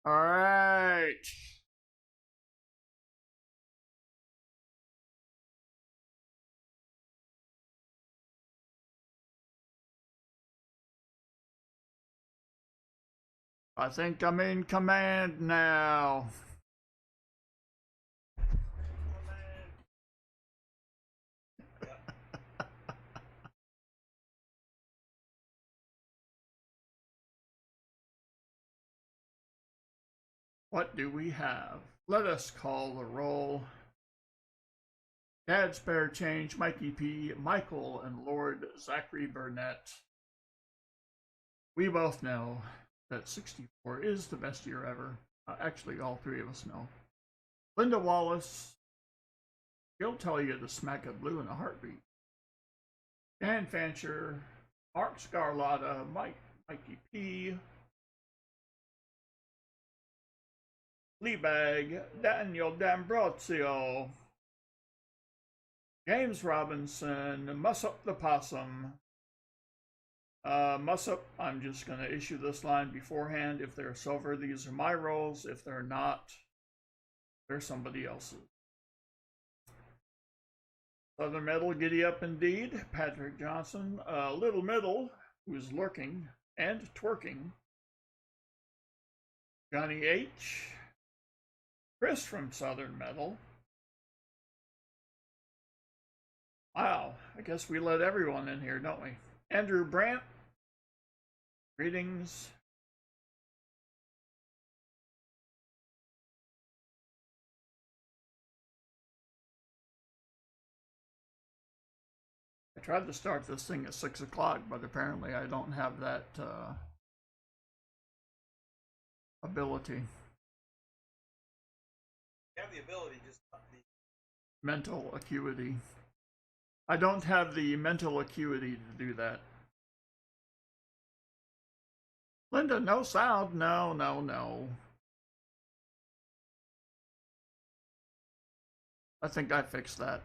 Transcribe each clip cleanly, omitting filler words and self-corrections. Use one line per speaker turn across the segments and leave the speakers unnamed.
All right. I think I'm in command now. What do we have? Let us call the roll. Dad Spare Change, Mikey P, Michael, and Lord Zachary Burnett. We both know that 64 is the best year ever. Actually, all three of us know. Linda Wallace, she'll tell you to smack a blue in a heartbeat. Dan Fancher, Mark Scarlotta, Mikey P, Fleabag, Daniel D'Ambrosio, James Robinson, Mussup the Possum. Mussup, I'm just going to issue this line beforehand. If they're silver, these are my rolls. If they're not, they're somebody else's. Southern Metal, Giddy Up Indeed, Patrick Johnson, Little Middle, who's lurking and twerking, Johnny H, Chris from Southern Metal. Wow, I guess we let everyone in here, don't we? Andrew Brandt, greetings. I tried to start this thing at 6 o'clock, but apparently I don't have that ability.
You have the ability, just not the
mental acuity. I don't have the mental acuity to do that. Linda, no sound. No, no, no. I think I fixed that.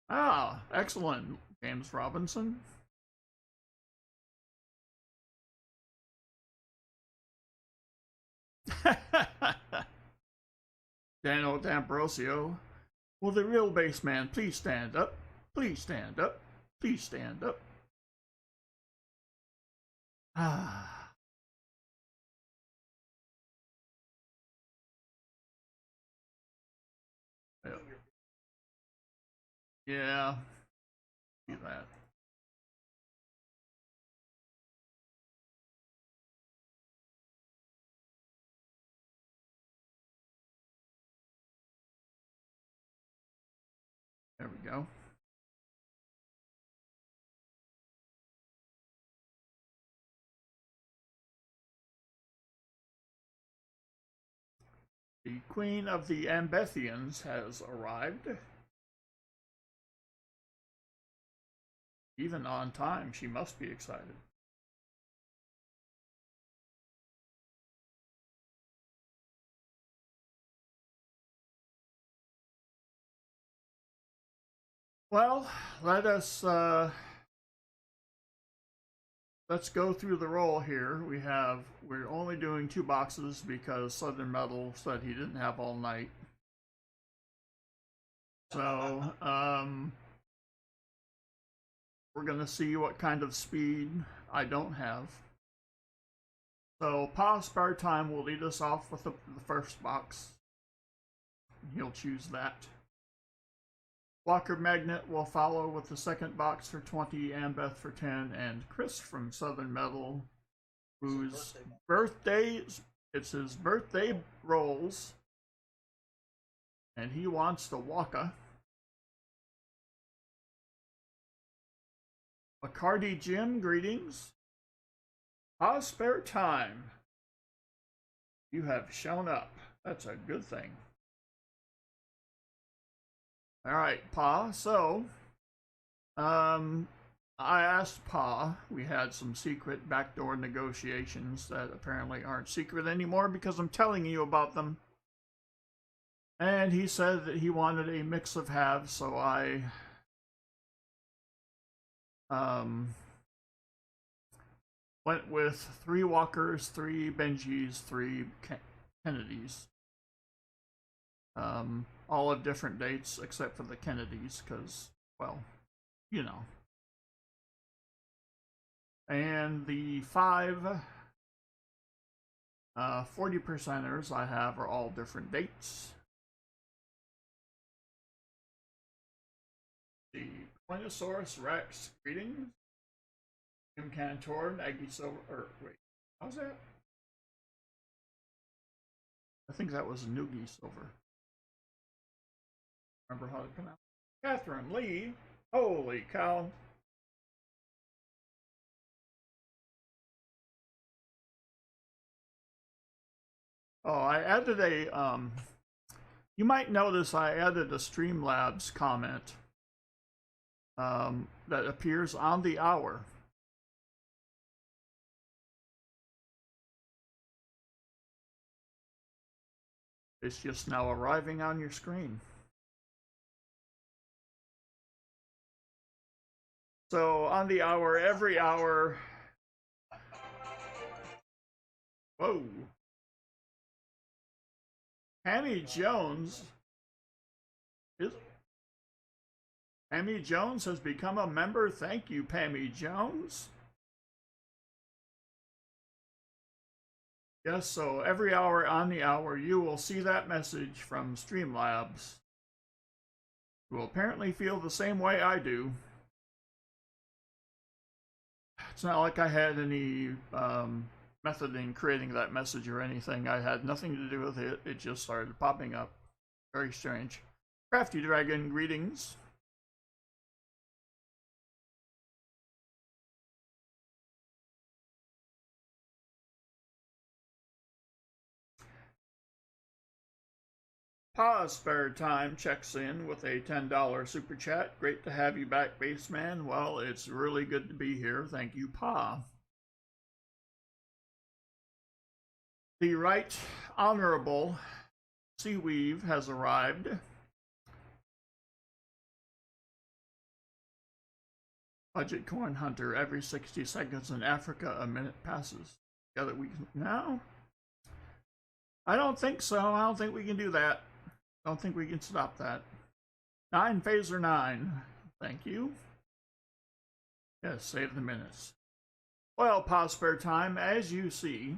Ah, excellent, James Robinson. Daniel D'Ambrosio. Will the real bassman please stand up? Please stand up. Please stand up. Ah. Yeah. Do that. There we go. The Queen of the Ambethians has arrived. Even on time, she must be excited. Well, let's go through the roll here. We're only doing 2 boxes because Southern Metal said he didn't have all night. So, we're gonna see what kind of speed I don't have. So, Pa Spare Time will lead us off with the first box. He'll choose that. Walker Magnet will follow with the second box for 20, Ambeth for 10, and Chris from Southern Metal, whose it's his birthday rolls, and he wants the Waka. McCarty Jim, greetings. Pa Spare Time. You have shown up. That's a good thing. All right, Pa. So, I asked Pa. We had some secret backdoor negotiations that apparently aren't secret anymore because I'm telling you about them. And he said that he wanted a mix of halves, so I Um, went with 3 Walkers, 3 Benjis, 3 Kennedys. All of different dates except for the Kennedys, because, well, you know. And the 5 40%ers I have are all different dates. The Pointosaurus Rex, greetings. Jim Cantor, Aggie Silver, or wait, how's that? I think that was Noogie Silver. Remember how to pronounce it? Catherine Lee, holy cow. Oh, I added a, you might notice I added a Streamlabs comment that appears on the hour. It's just now arriving on your screen. So on the hour, every hour. Whoa. Pammy Jones Pammy Jones has become a member. Thank you, Pammy Jones. Yes, so every hour on the hour, you will see that message from Streamlabs. You will apparently feel the same way I do. It's not like I had any method in creating that message or anything. I had nothing to do with it. It just started popping up. Very strange. Crafty Dragon, greetings. Pause Spare Time checks in with a $10 super chat. Great to have you back, Baseman. Well, it's really good to be here. Thank you, Pa. The Right Honorable Seaweave has arrived. Budget Corn Hunter, every 60 seconds in Africa, a minute passes. Together we can. No? I don't think so. I don't think we can do that. I don't think we can stop that. 9 Phaser 9. Thank you. Yes, save the minutes. Well, pause spare time. As you see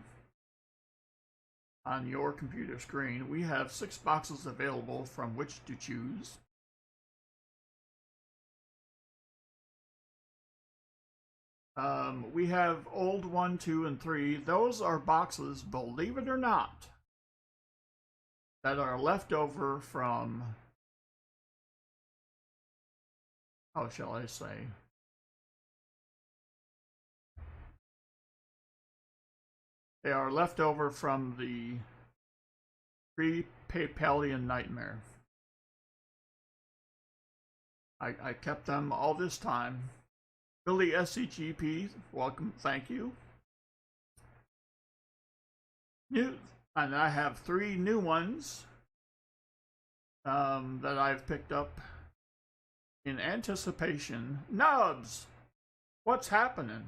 on your computer screen, we have 6 boxes available from which to choose. We have old 1, 2, and 3. Those are boxes, believe it or not, that are left over from, how shall I say, they are left over from the pre-Papalian Nightmare. I kept them all this time. Billy SCGP, welcome, thank you. New, and I have 3 new ones that I've picked up in anticipation. Nubs, what's happening?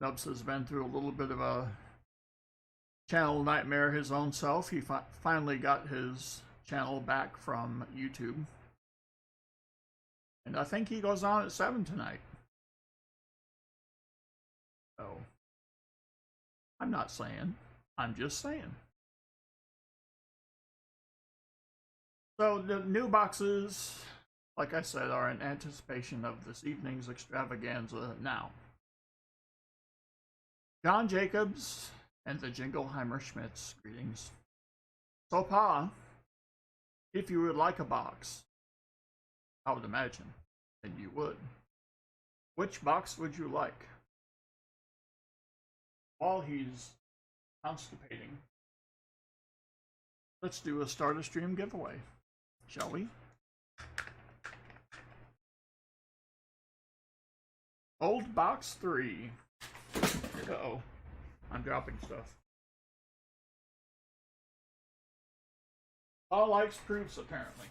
Nubs has been through a little bit of a channel nightmare his own self. He finally got his channel back from YouTube. And I think he goes on at 7 tonight. So, I'm not saying. I'm just saying. So, the new boxes, like I said, are in anticipation of this evening's extravaganza now. John Jacobs and the Jingleheimer Schmitz, greetings. So, Pa, if you would like a box, I would imagine, and you would. Which box would you like? While he's constipating, let's do a start a stream giveaway, shall we? Old box 3. Uh-oh, I'm dropping stuff. All likes proofs, apparently.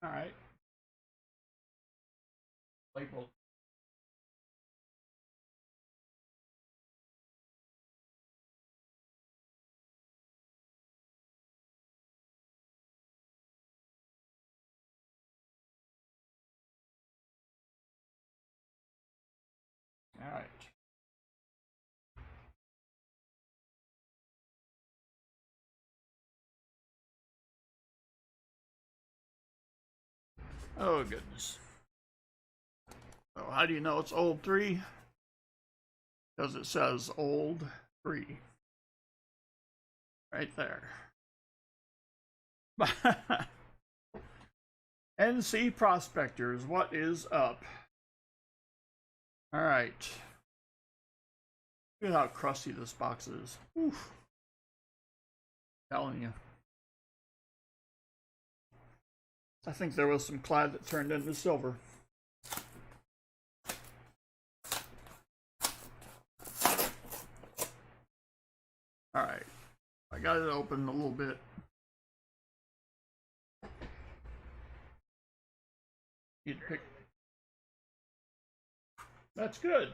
All right. Label. All right. Oh, goodness. So how do you know it's old 3? Because it says old 3. Right there. NC Prospectors, what is up? All right. Look at how crusty this box is. Oof. Telling you. I think there was some clad that turned into silver. All right. I got it open a little bit. You'd pick. That's good.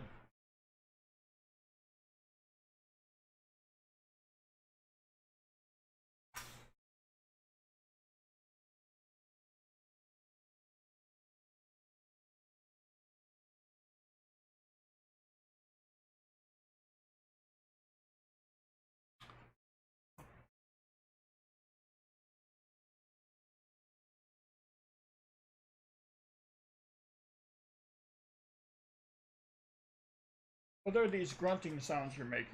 What are these grunting sounds you're making?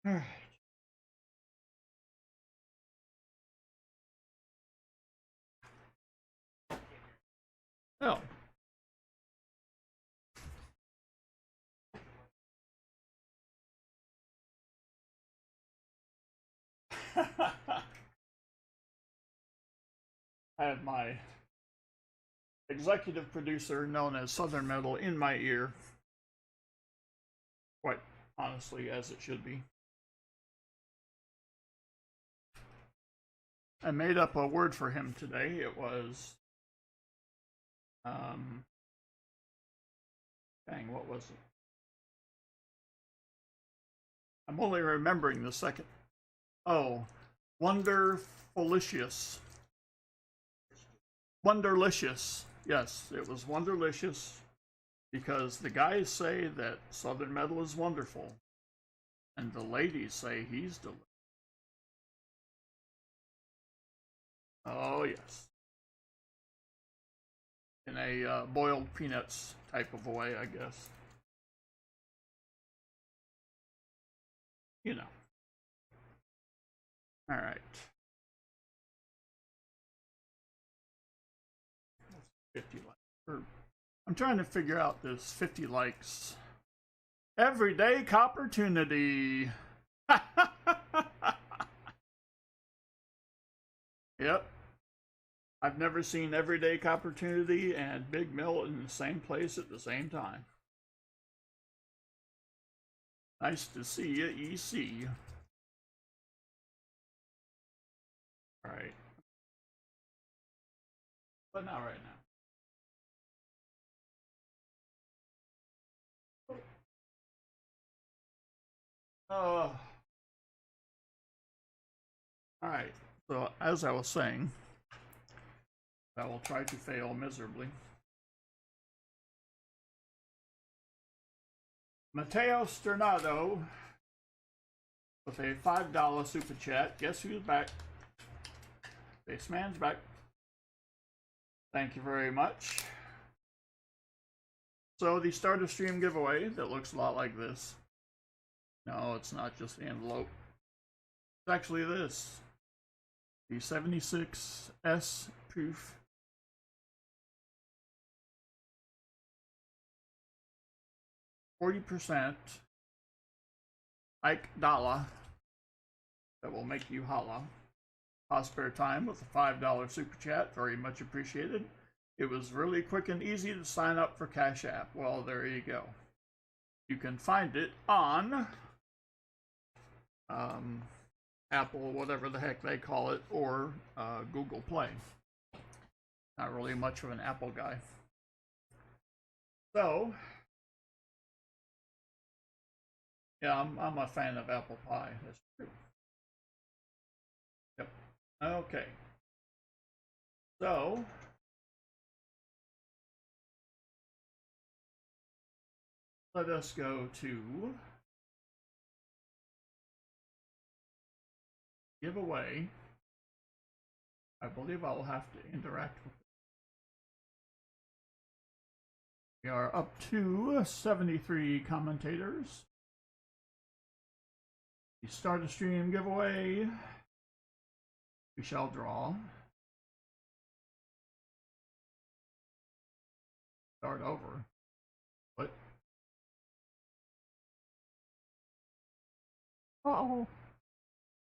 All right. Oh. I had my executive producer, known as Southern Metal, in my ear. Quite honestly, as it should be. I made up a word for him today. It was, dang, what was it? I'm only remembering the second. Oh, wonderfulicious. Wonderlicious. Yes, it was wonderlicious because the guys say that Southern Metal is wonderful, and the ladies say he's delicious. Oh, yes. In a boiled peanuts type of a way, I guess. You know. All right. 50 likes. I'm trying to figure out this 50 likes. Everyday opportunity. Yep. I've never seen Everyday Opportunity and Big Mill in the same place at the same time. Nice to see you, EC. Alright. But not right now. Alright. So, as I was saying, I will try to fail miserably. Mateo Sternado with a $5 super chat. Guess who's back? Baseman's back. Thank you very much. So the start of stream giveaway that looks a lot like this. No, it's not just the envelope. It's actually this. The 76S proof. %, Ike Dollar that will make you holla. Spare time with a $5 super chat, very much appreciated. It was really quick and easy to sign up for Cash App. Well, there you go. You can find it on Apple, whatever the heck they call it, or Google Play. Not really much of an Apple guy. So, yeah, I'm a fan of apple pie. That's true. Yep. Okay. So, let us go to giveaway. I believe I'll have to interact with it. We are up to 73 commentators. We start a stream giveaway. We shall draw. Start over. What? Uh-oh.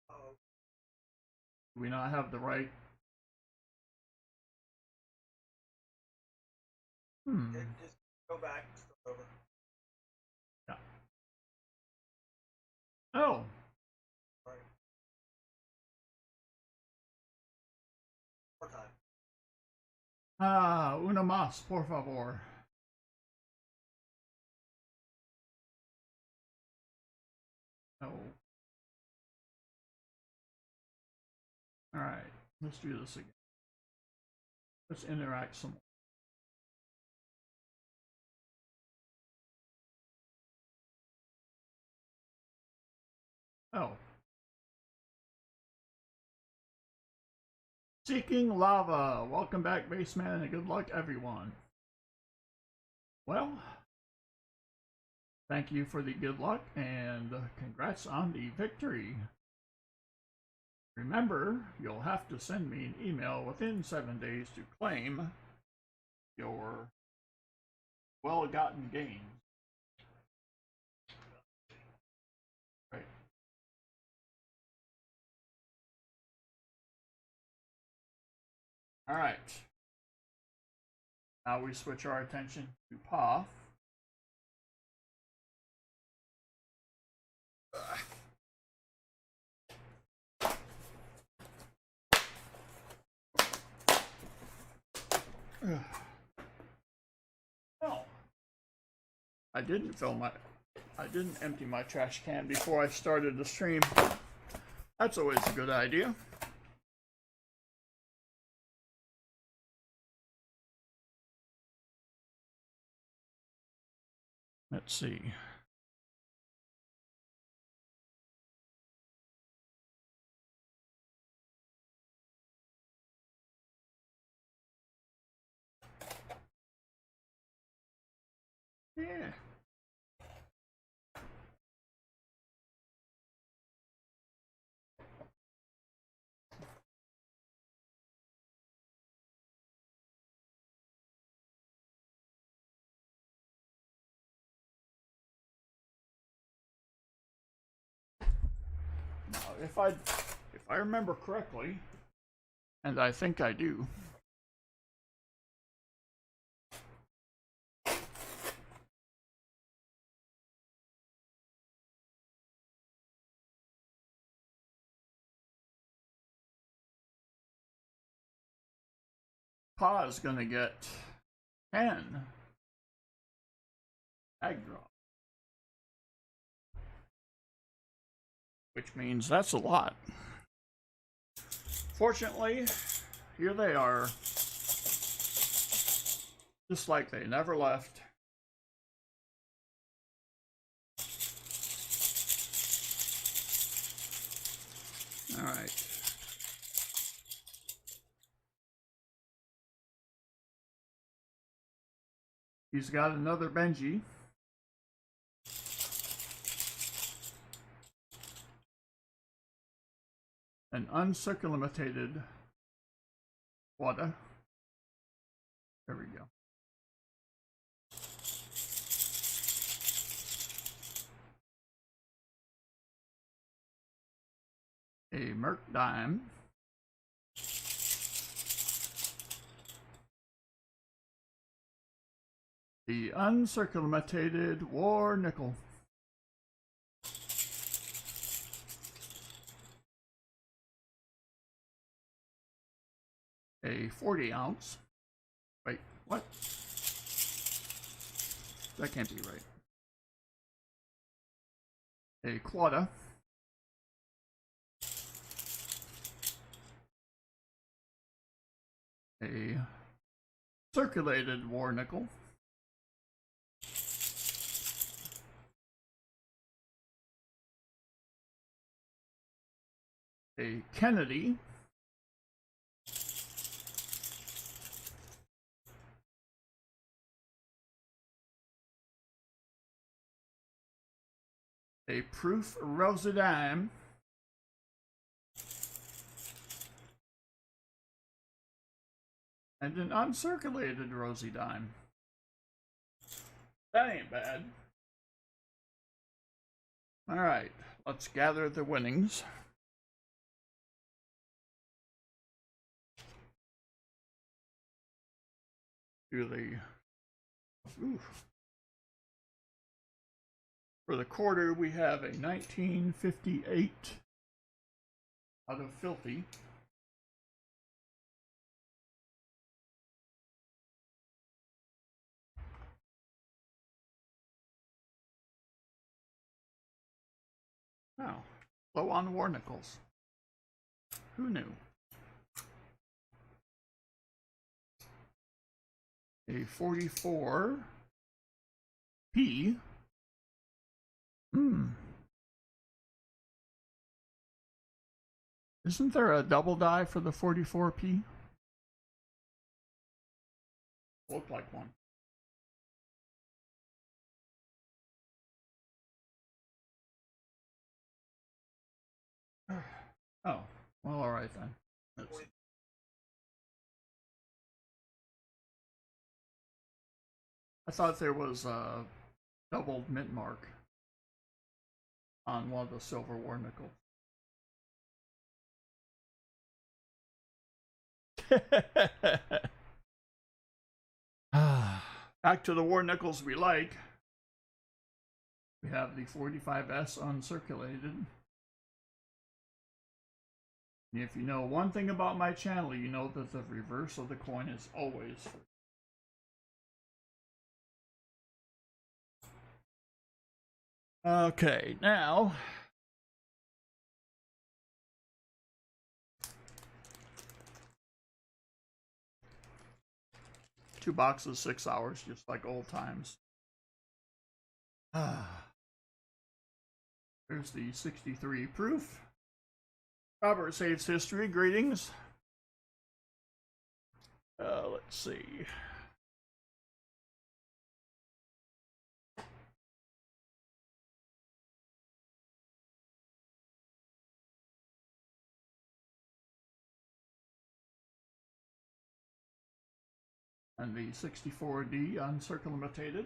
Do we not have the right?
Just go back, start over.
Yeah. Oh.
Right. More time.
Una más, por favor. No. Alright, let's do this again. Let's interact some more. Oh. Seeking Lava. Welcome back, Baseman, and good luck, everyone. Well, thank you for the good luck, and congrats on the victory. Remember, you'll have to send me an email within 7 days to claim your well-gotten gains. Right. All right. Now we switch our attention to PA. Well, I didn't empty my trash can before I started the stream. That's always a good idea. Let's see. Yeah. Now, if I remember correctly, and I think I do, Pa is gonna get 10 ag draw, which means that's a lot. Fortunately, here they are, just like they never left. All right. He's got another Benji. An uncircumvented water. There we go. A Merc Dime. The uncircumvented War Nickel. A 40 ounce. Wait, what? That can't be right. A quarter. A circulated war nickel. A Kennedy. A proof rosy dime. And an uncirculated rosy dime. That ain't bad. Alright, let's gather the winnings. Do the... Ooh. For the quarter, we have a 1958 out of Filthy. Wow, low on war nickels. Who knew? A 44 P. Isn't there a double die for the 44P? Looked like one. Oh, well, alright then. I thought there was a double mint mark on one of the silver war nickels. Back to the war nickels we like. We have the 45S uncirculated. And if you know one thing about my channel, you know that the reverse of the coin is always free. Okay, now two boxes, 6 hours, just like old times. There's the 63 proof. Robert saves history. Greetings. Let's see. And the 64D uncirculated.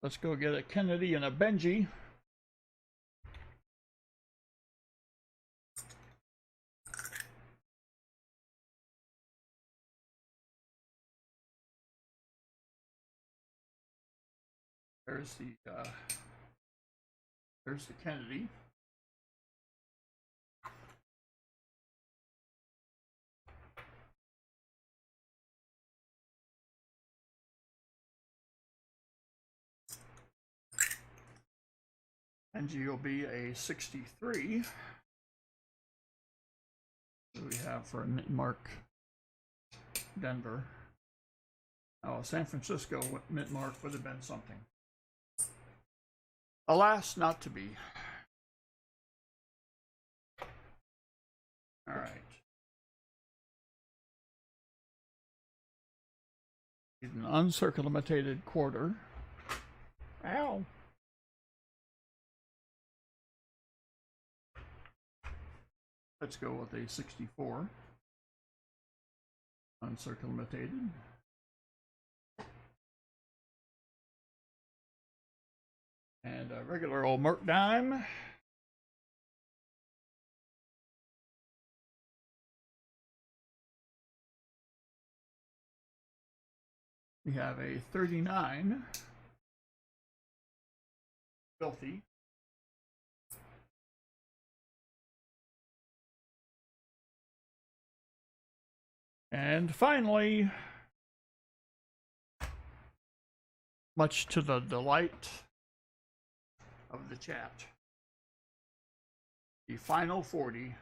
Let's go get a Kennedy and a Benji. There's the Kennedy. Benji will be a 63. What do we have for a mint mark? Denver. Oh, San Francisco mint mark would have been something. Alas, not to be. All right. An uncirculated quarter. Ow. Let's go with a 64. Uncirculated. And a regular old Merc dime. We have a 39. Filthy. And finally, much to the delight of the chat, the final 40,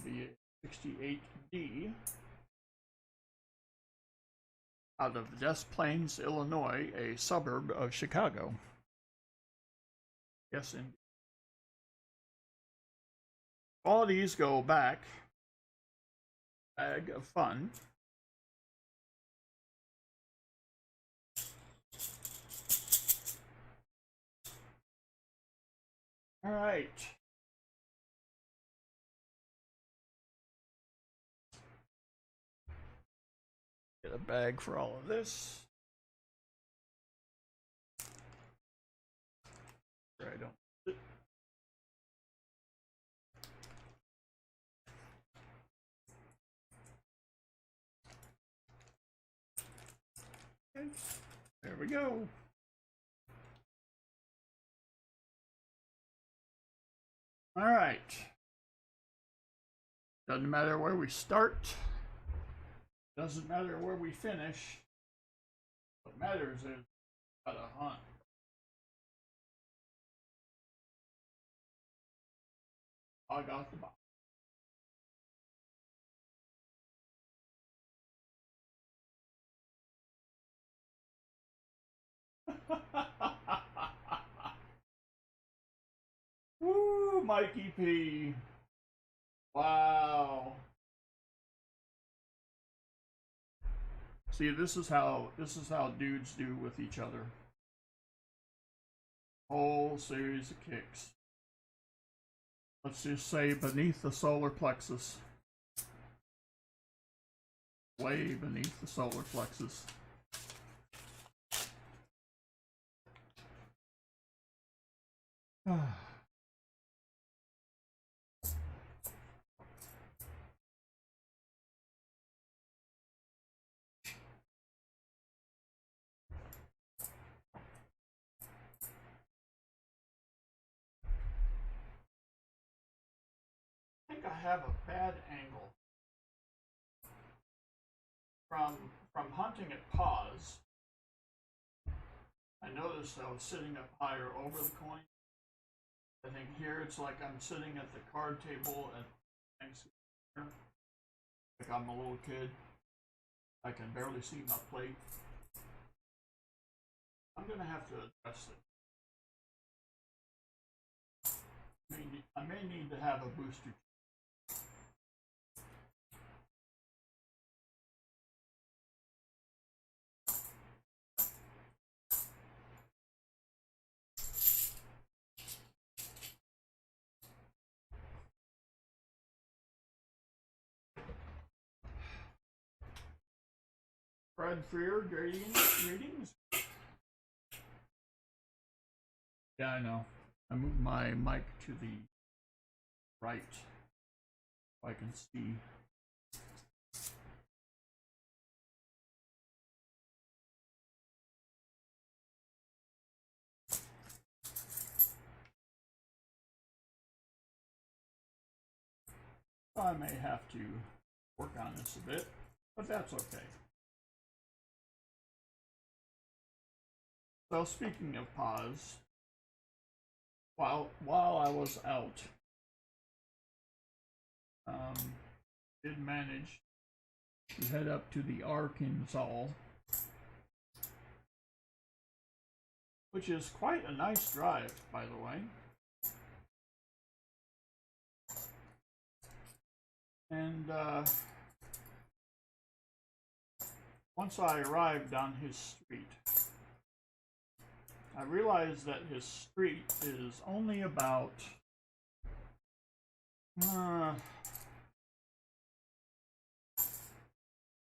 the 68D, out of Des Plaines, Illinois, a suburb of Chicago. Yes, indeed. All these go back. Bag of fun. All right. Get a bag for all of this. I don't. There we go. All right. Doesn't matter where we start. Doesn't matter where we finish. What matters is how to hunt. I got the box. Woo, Mikey P. Wow. See, this is how dudes do with each other. Whole series of kicks. Let's just say beneath the solar plexus. Way beneath the solar plexus. I think I have a bad angle from hunting at pause. I noticed I was sitting up higher over the coin. I think here it's like I'm sitting at the card table at Thanksgiving, like I'm a little kid. I can barely see my plate. I'm gonna have to adjust it. I may need to have a booster. Fred Freer, greetings. Yeah, I know. I moved my mic to the right so I can see. I may have to work on this a bit, but that's okay. So speaking of pause, while I was out, did manage to head up to the Arkansas, which is quite a nice drive, by the way. And once I arrived on his street, I realized that his street is only about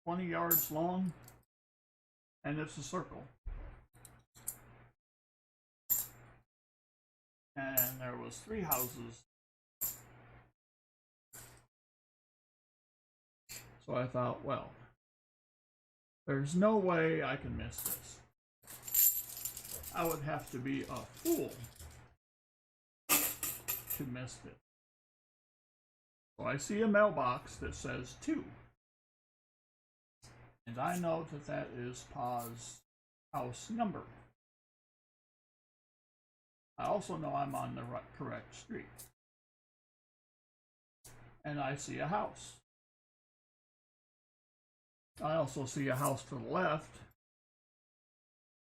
20 yards long, and it's a circle. And there was 3 houses. So I thought, well, there's no way I can miss this. I would have to be a fool to miss it. So I see a mailbox that says 2. And I know that that is Pa's house number. I also know I'm on the correct street. And I see a house. I also see a house to the left.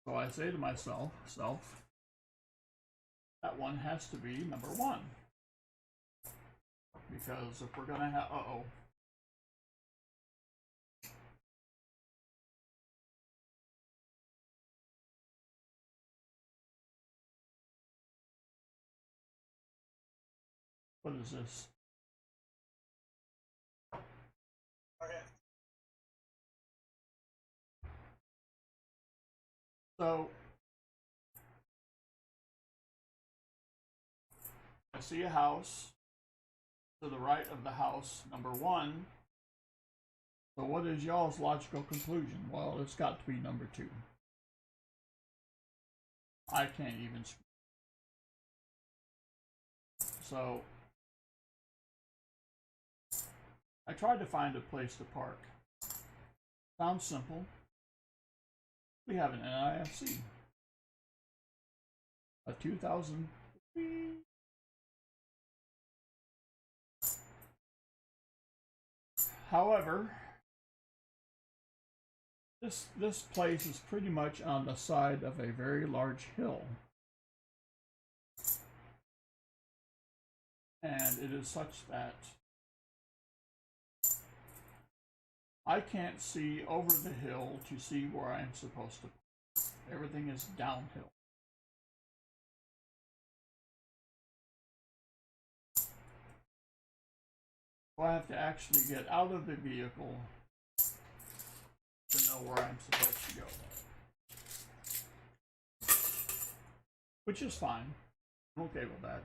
So I say to myself, that one has to be number 1. Because if we're gonna have, what is this?
Okay.
So I see a house to the right of the house, number 1. So what is y'all's logical conclusion? Well, it's got to be number 2. I can't even speak. So I tried to find a place to park. Sounds simple. We have an NIFC. A 2003. However, this place is pretty much on the side of a very large hill. And it is such that I can't see over the hill to see where I'm supposed to park. Everything is downhill. So I have to actually get out of the vehicle to know where I'm supposed to go. Which is fine. I'm okay with that.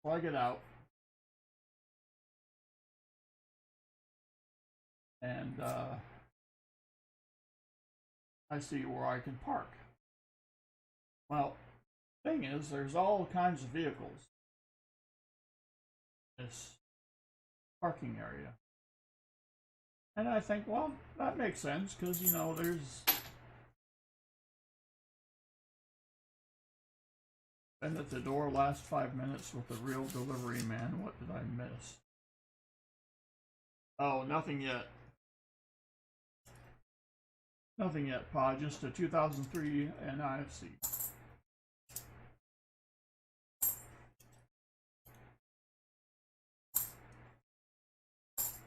So I get out. And I see where I can park. Well, the thing is, there's all kinds of vehicles in this parking area. And I think, well, that makes sense, because, you know, there's been at the door last 5 minutes with the real delivery man. What did I miss? Oh, nothing yet. Nothing yet, Pa. Just a 2003 NIFC.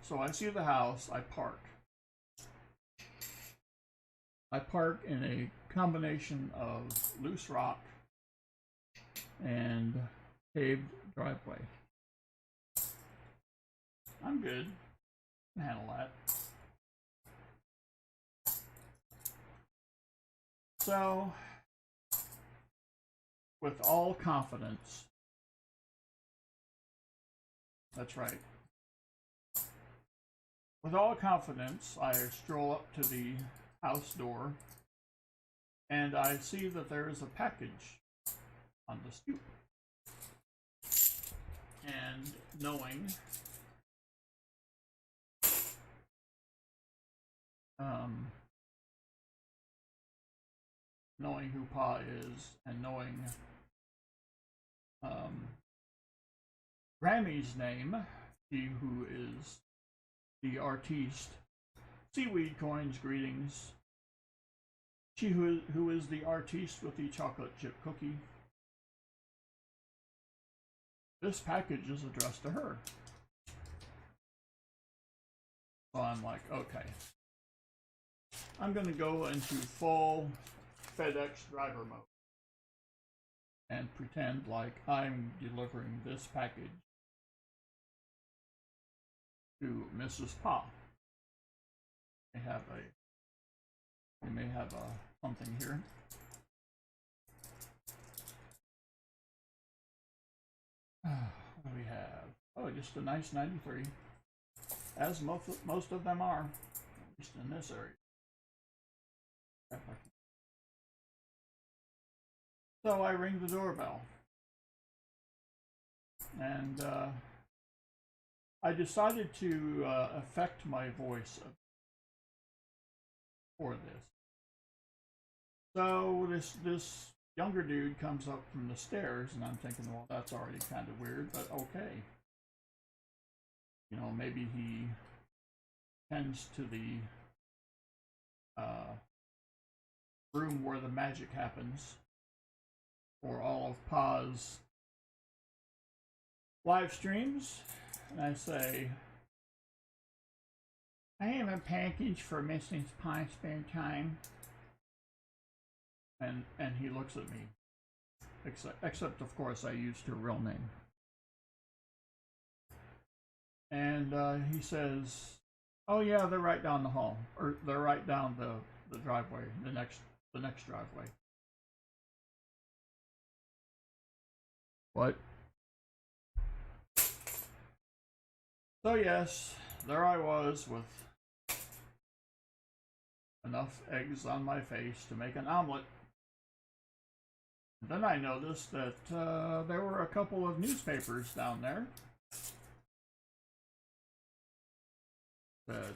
So I see the house, I park. I park in a combination of loose rock and paved driveway. I'm good. I can handle that. So, with all confidence, that's right. With all confidence, I stroll up to the house door, and I see that there is a package on the stoop. And knowing knowing who Pa is, and knowing Grammy's name, she who is the artiste, seaweed coins, greetings. She who is the artiste with the chocolate chip cookie. This package is addressed to her. So I'm like, okay. I'm going to go into full FedEx driver mode and pretend like I'm delivering this package to Mrs. Pa. They may have something here. What do we have? Oh, just a nice 93, as most of them are, at least in this area. So I ring the doorbell. And I decided to affect my voice for this. So this younger dude comes up from the stairs, and I'm thinking, well, that's already kind of weird, but okay. You know, maybe he tends to the room where the magic happens, or all of Pa's live streams. And I say, I have a package for Mrs. Pa's spare time. And he looks at me. Except of course I used her real name. And he says, oh yeah, they're right down the hall. Or they're right down the driveway, the next driveway. What? So yes, there I was with enough eggs on my face to make an omelet. Then I noticed that there were a couple of newspapers down there.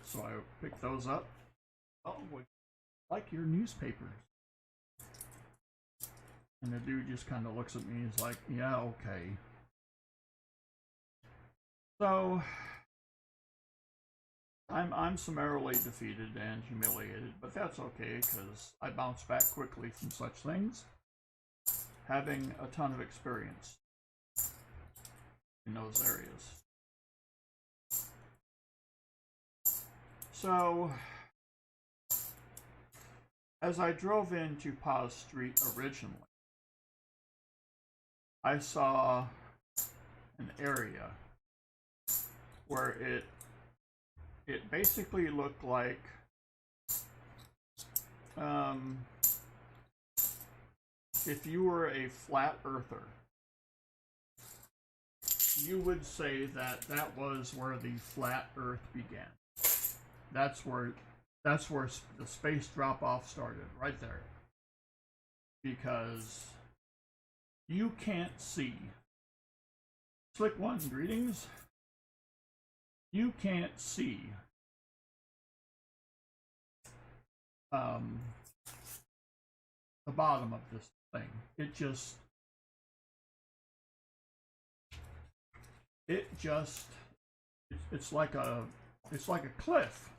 So I picked those up. Oh, would you like your newspapers? And the dude just kind of looks at me and is like, yeah, okay. So I'm summarily defeated and humiliated, but that's okay because I bounce back quickly from such things, having a ton of experience in those areas. So, as I drove into Pa's Street originally, I saw an area where it basically looked like if you were a flat earther, you would say that that was where the flat earth began. That's where the space drop-off started, right there. Because you can't see. Slick One, greetings. You can't see the bottom of this thing. It's like a cliff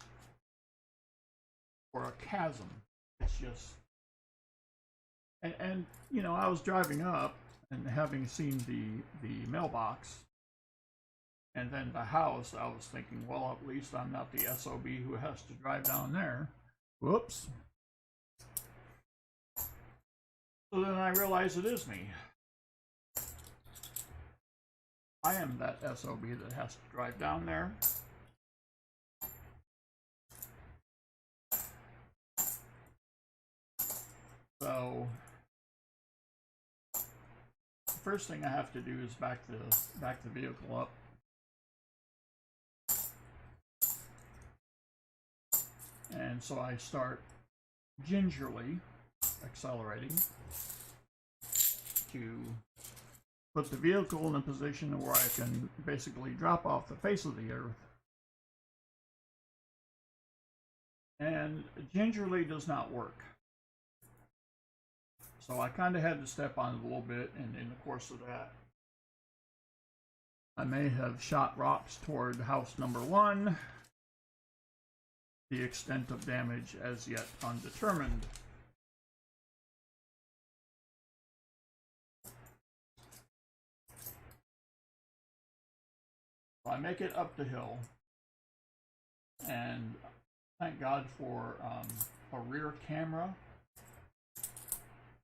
or a chasm. It's just, and you know, I was driving up and having seen the mailbox and then the house, I was thinking, well, at least I'm not the SOB who has to drive down there. Whoops. So then I realize it is me. I am that SOB that has to drive down there. So the first thing I have to do is back the vehicle up. And so I start gingerly accelerating to put the vehicle in a position where I can basically drop off the face of the earth. And gingerly does not work. So I kind of had to step on it a little bit, and in the course of that, I may have shot rocks toward house number 1. The extent of damage as yet undetermined. I make it up the hill, and thank God for a rear camera,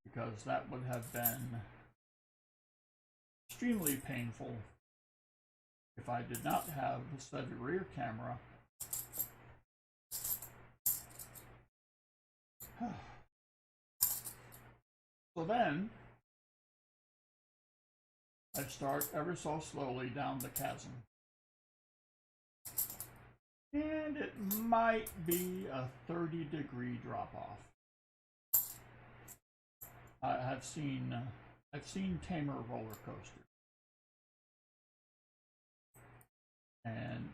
because that would have been extremely painful if I did not have said rear camera. So then, I start ever so slowly down the chasm. And it might be a 30-degree drop-off. I've seen tamer roller coasters. And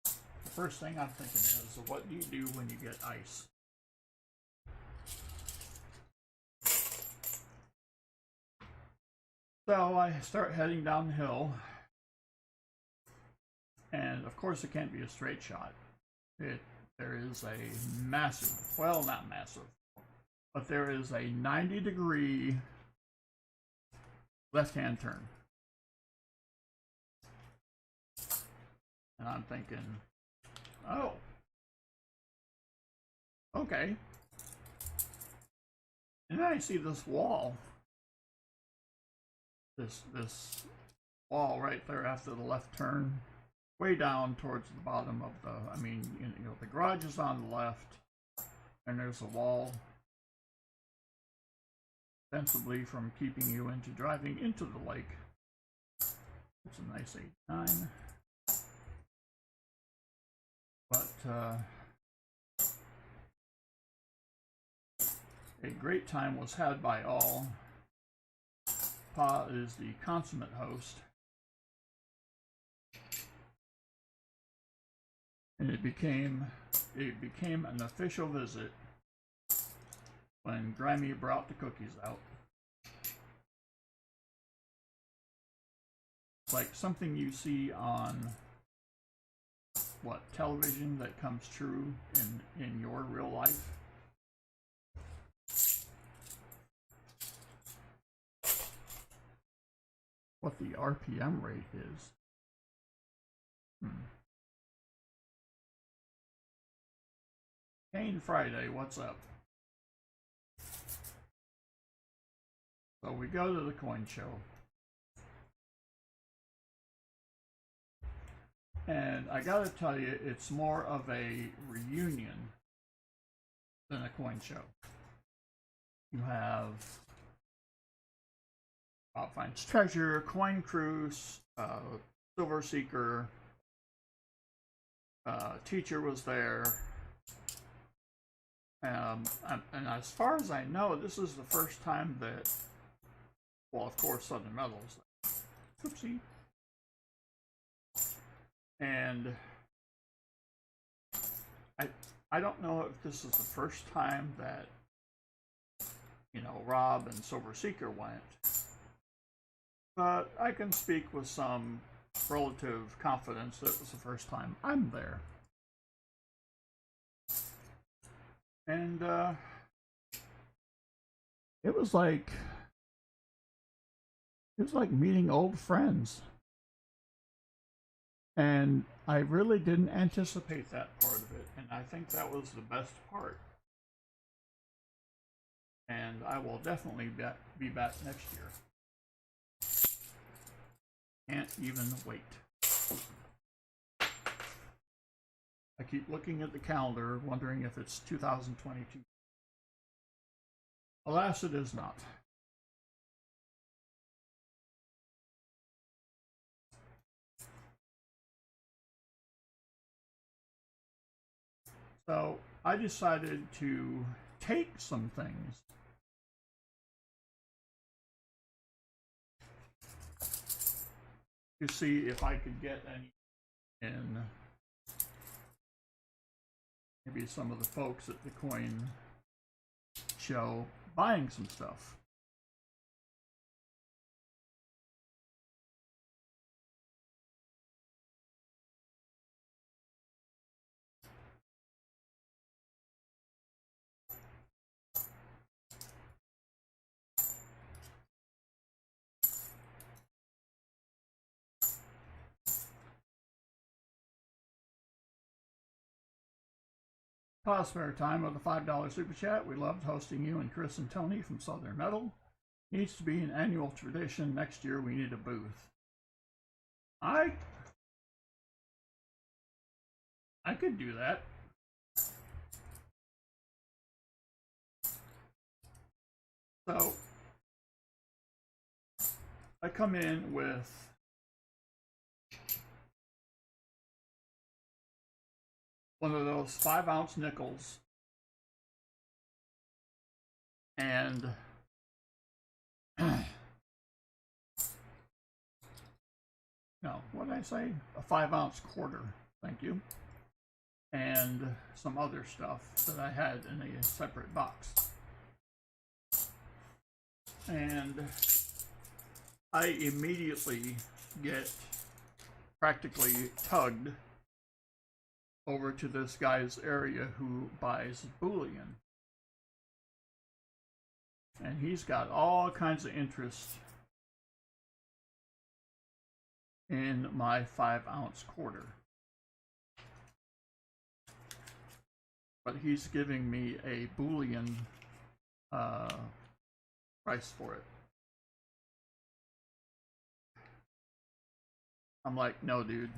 the first thing I'm thinking is, what do you do when you get ice? So I start heading down the hill, and of course it can't be a straight shot. There is a massive, well, not massive, but there is a 90-degree left-hand turn. And I'm thinking, oh, okay. And then I see this wall. This wall right there after the left turn, way down towards the bottom of the, I mean, you know, the garage is on the left, and there's a wall, ostensibly from keeping you into driving into the lake. It's a nice 89. But a great time was had by all. Pa is the consummate host. And it became an official visit when Grammy brought the cookies out. It's like something you see on television that comes true in your real life. What the RPM rate is. Kane Friday, what's up? So we go to the coin show. And I gotta tell you, it's more of a reunion than a coin show. You have Bob Finds Treasure, Coin Cruise, Silver Seeker, Teacher was there. And as far as I know, this is the first time that, well, of course, Southern Metal's there. Oopsie. And I don't know if this is the first time that, you know, Rob and Silver Seeker went, but I can speak with some relative confidence that it was the first time I'm there. And it was like meeting old friends. And I really didn't anticipate that part of it, and I think that was the best part. And I will definitely be back next year. Can't even wait. I keep looking at the calendar, wondering if it's 2022. Alas, it is not. So I decided to take some things to see if I could get any in maybe some of the folks at the coin show buying some stuff. Spare time of the $5 super chat. We loved hosting you and Chris and Tony from Southern Metal. Needs to be an annual tradition. Next year we need a booth. I could do that. So I come in with one of those 5-ounce nickels and no, what did I say? A 5-ounce quarter. Thank you. And some other stuff that I had in a separate box. And I immediately get practically tugged over to this guy's area who buys bullion. And he's got all kinds of interest in my 5-ounce quarter. But he's giving me a bullion price for it. I'm like, no, dude,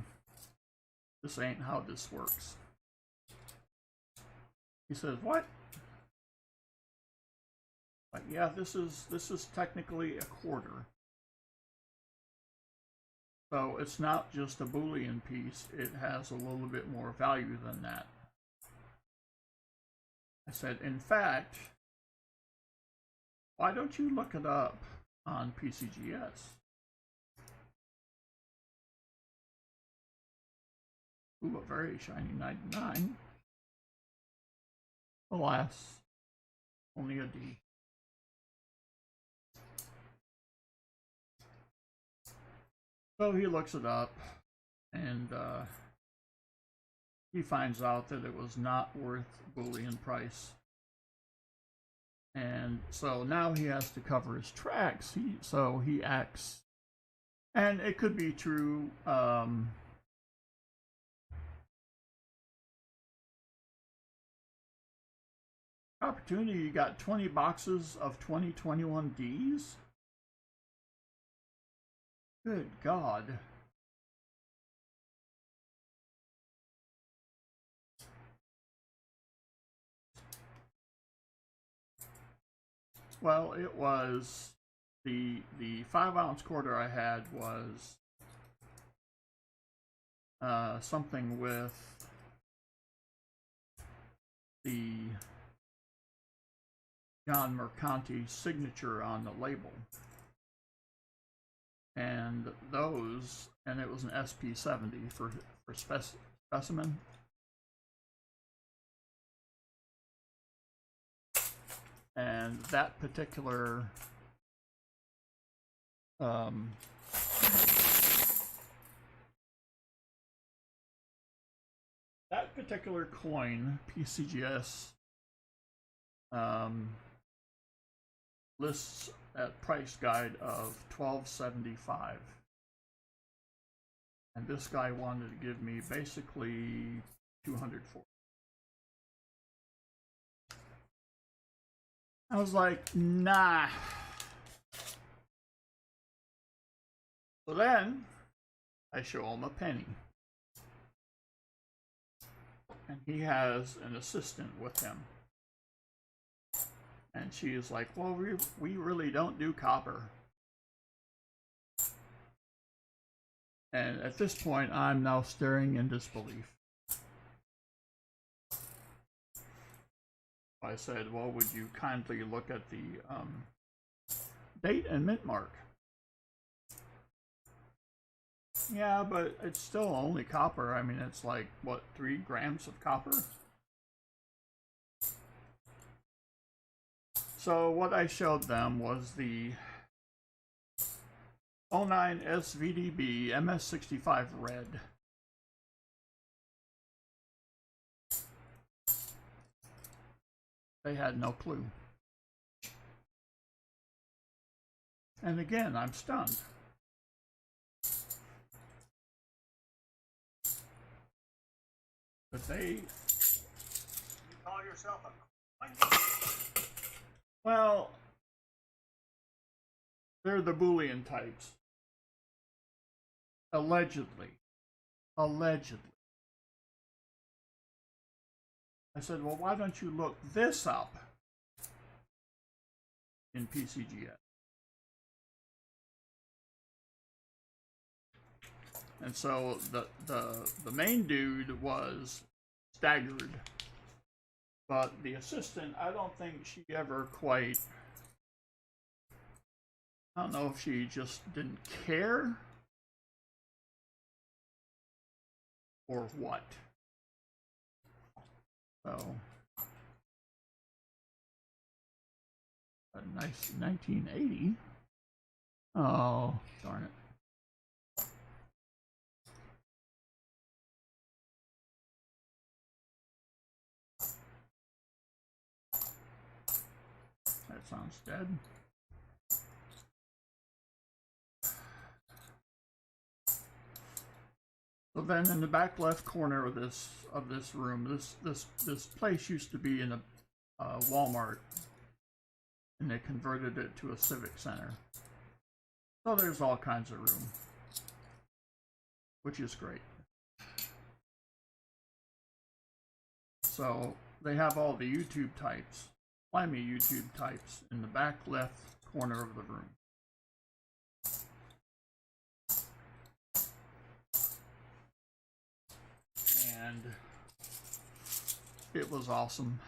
this ain't how this works. He says, what? Like, yeah, this is technically a quarter. So it's not just a bullion piece, it has a little bit more value than that. I said, in fact, why don't you look it up on PCGS? Ooh, a very shiny 99. Alas, only a D. So he looks it up, and he finds out that it was not worth bullion price. And so now he has to cover his tracks. So he acts, and it could be true. Opportunity, you got 20 boxes of 2021 Ds? Good God. Well, it was the 5-ounce quarter I had was something with the John Mercanti signature on the label. And those, and it was an SP70 for specimen. And that particular coin, PCGS, lists at price guide of $12.75, and this guy wanted to give me basically $200 for it. I was like, nah. So then I show him a penny, and he has an assistant with him. And she is like, well, we really don't do copper. And at this point, I'm now staring in disbelief. I said, well, would you kindly look at the date and mint mark? Yeah, but it's still only copper. I mean, it's like, what, 3 grams of copper? So what I showed them was the 09 SVDB MS65 red. They had no clue. And again, I'm stunned. But they...
You call yourself a...
Well, they're the Boolean types. Allegedly. Allegedly. I said, well, why don't you look this up in PCGS? And so the main dude was staggered. But the assistant, I don't think she ever quite, I don't know if she just didn't care or what. So, a nice 1980. Oh, darn it. That sounds dead. So then, in the back left corner of this room, this place used to be in a Walmart, and they converted it to a civic center. So there's all kinds of room, which is great. So they have all the YouTube types, slimy YouTube types, in the back left corner of the room. And it was awesome.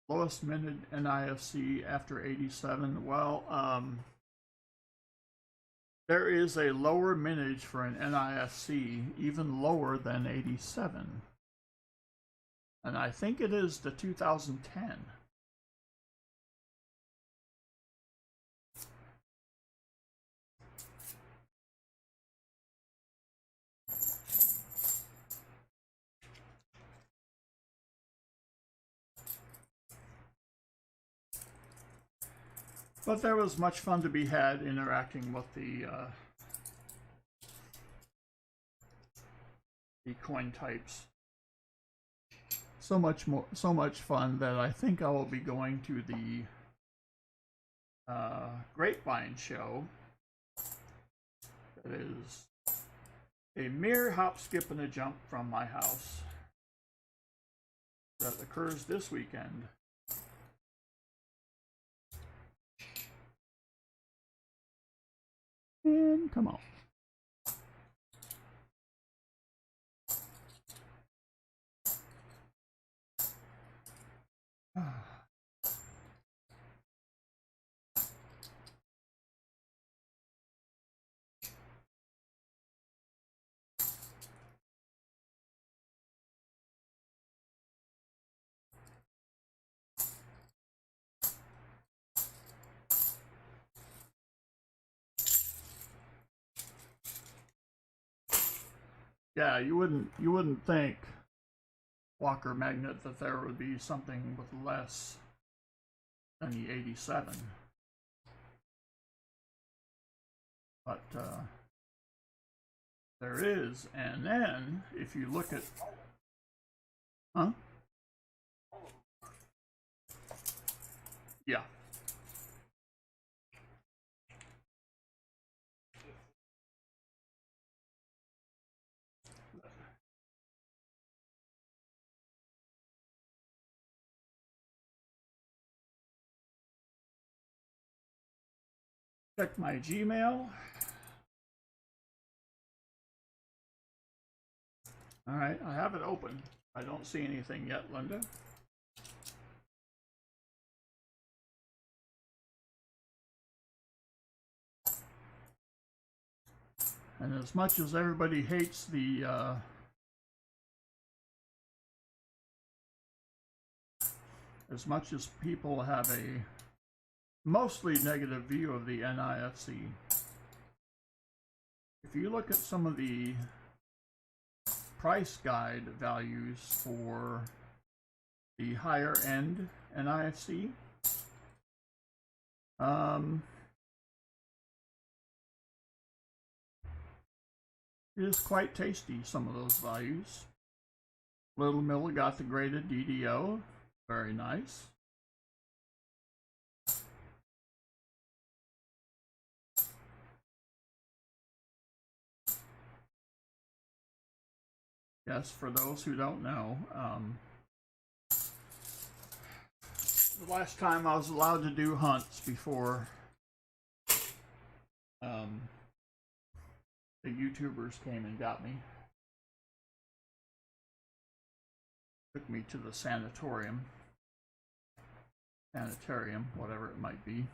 Lowest minute NIFC after 87. Well, there is a lower mintage for an NIFC, even lower than 87. And I think it is the 2010. But there was much fun to be had interacting with the coin types. So much fun that I think I will be going to the Grapevine show. That is a mere hop, skip, and a jump from my house. That occurs this weekend. And come on. Yeah, you wouldn't think, Walker Magnet, that there would be something with less than the 87. But there is, and then if you look at, huh? Yeah. Check my Gmail. All right, I have it open. I don't see anything yet, Linda. And as much as everybody hates the as much as people have a mostly negative view of the NIFC, if you look at some of the price guide values for the higher end NIFC, it is quite tasty, some of those values. Little Miller got the graded DDO, very nice. Yes, for those who don't know, the last time I was allowed to do hunts before the YouTubers came and got me. Took me to the sanitarium, whatever it might be.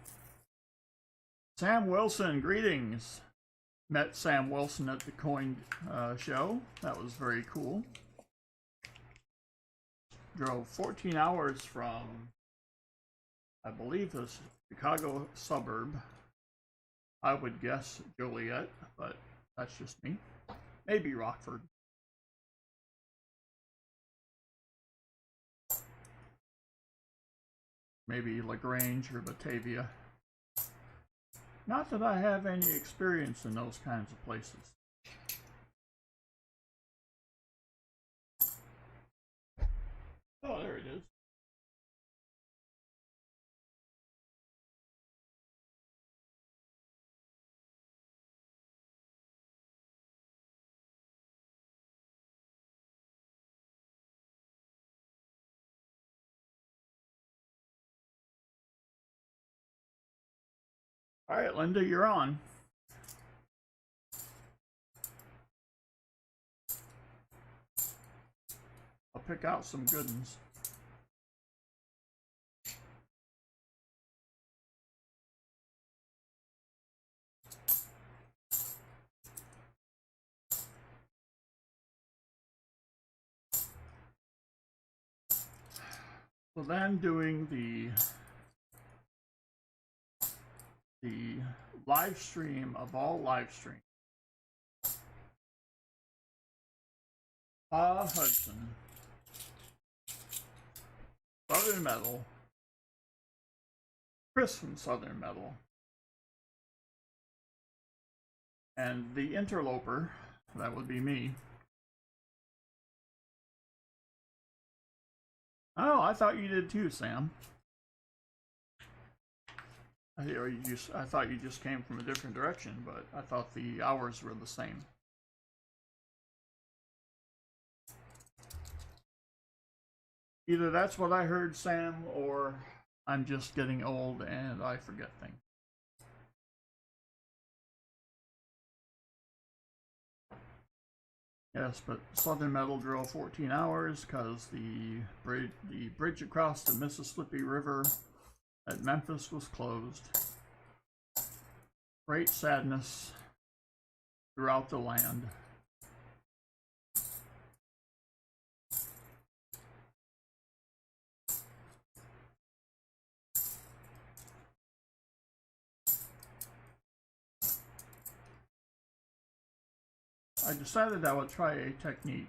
Sam Wilson, greetings. Met Sam Wilson at the coin show. That was very cool. Drove 14 hours from, I believe, this Chicago suburb. I would guess Joliet, but that's just me. Maybe Rockford. Maybe LaGrange or Batavia. Not that I have any experience in those kinds of places. Oh, there it is. All right, Linda, you're on. I'll pick out some good ones. So then doing the live stream of all live streams. Hudson, Southern Metal, Chris from Southern Metal, and the interloper, that would be me. Oh, I thought you did too, Sam. I thought you just came from a different direction, but I thought the hours were the same. Either that's what I heard, Sam, or I'm just getting old and I forget things. Yes, but Southern Metal drove 14 hours because the bridge across the Mississippi River at Memphis was closed. Great sadness throughout the land. I decided I would try a technique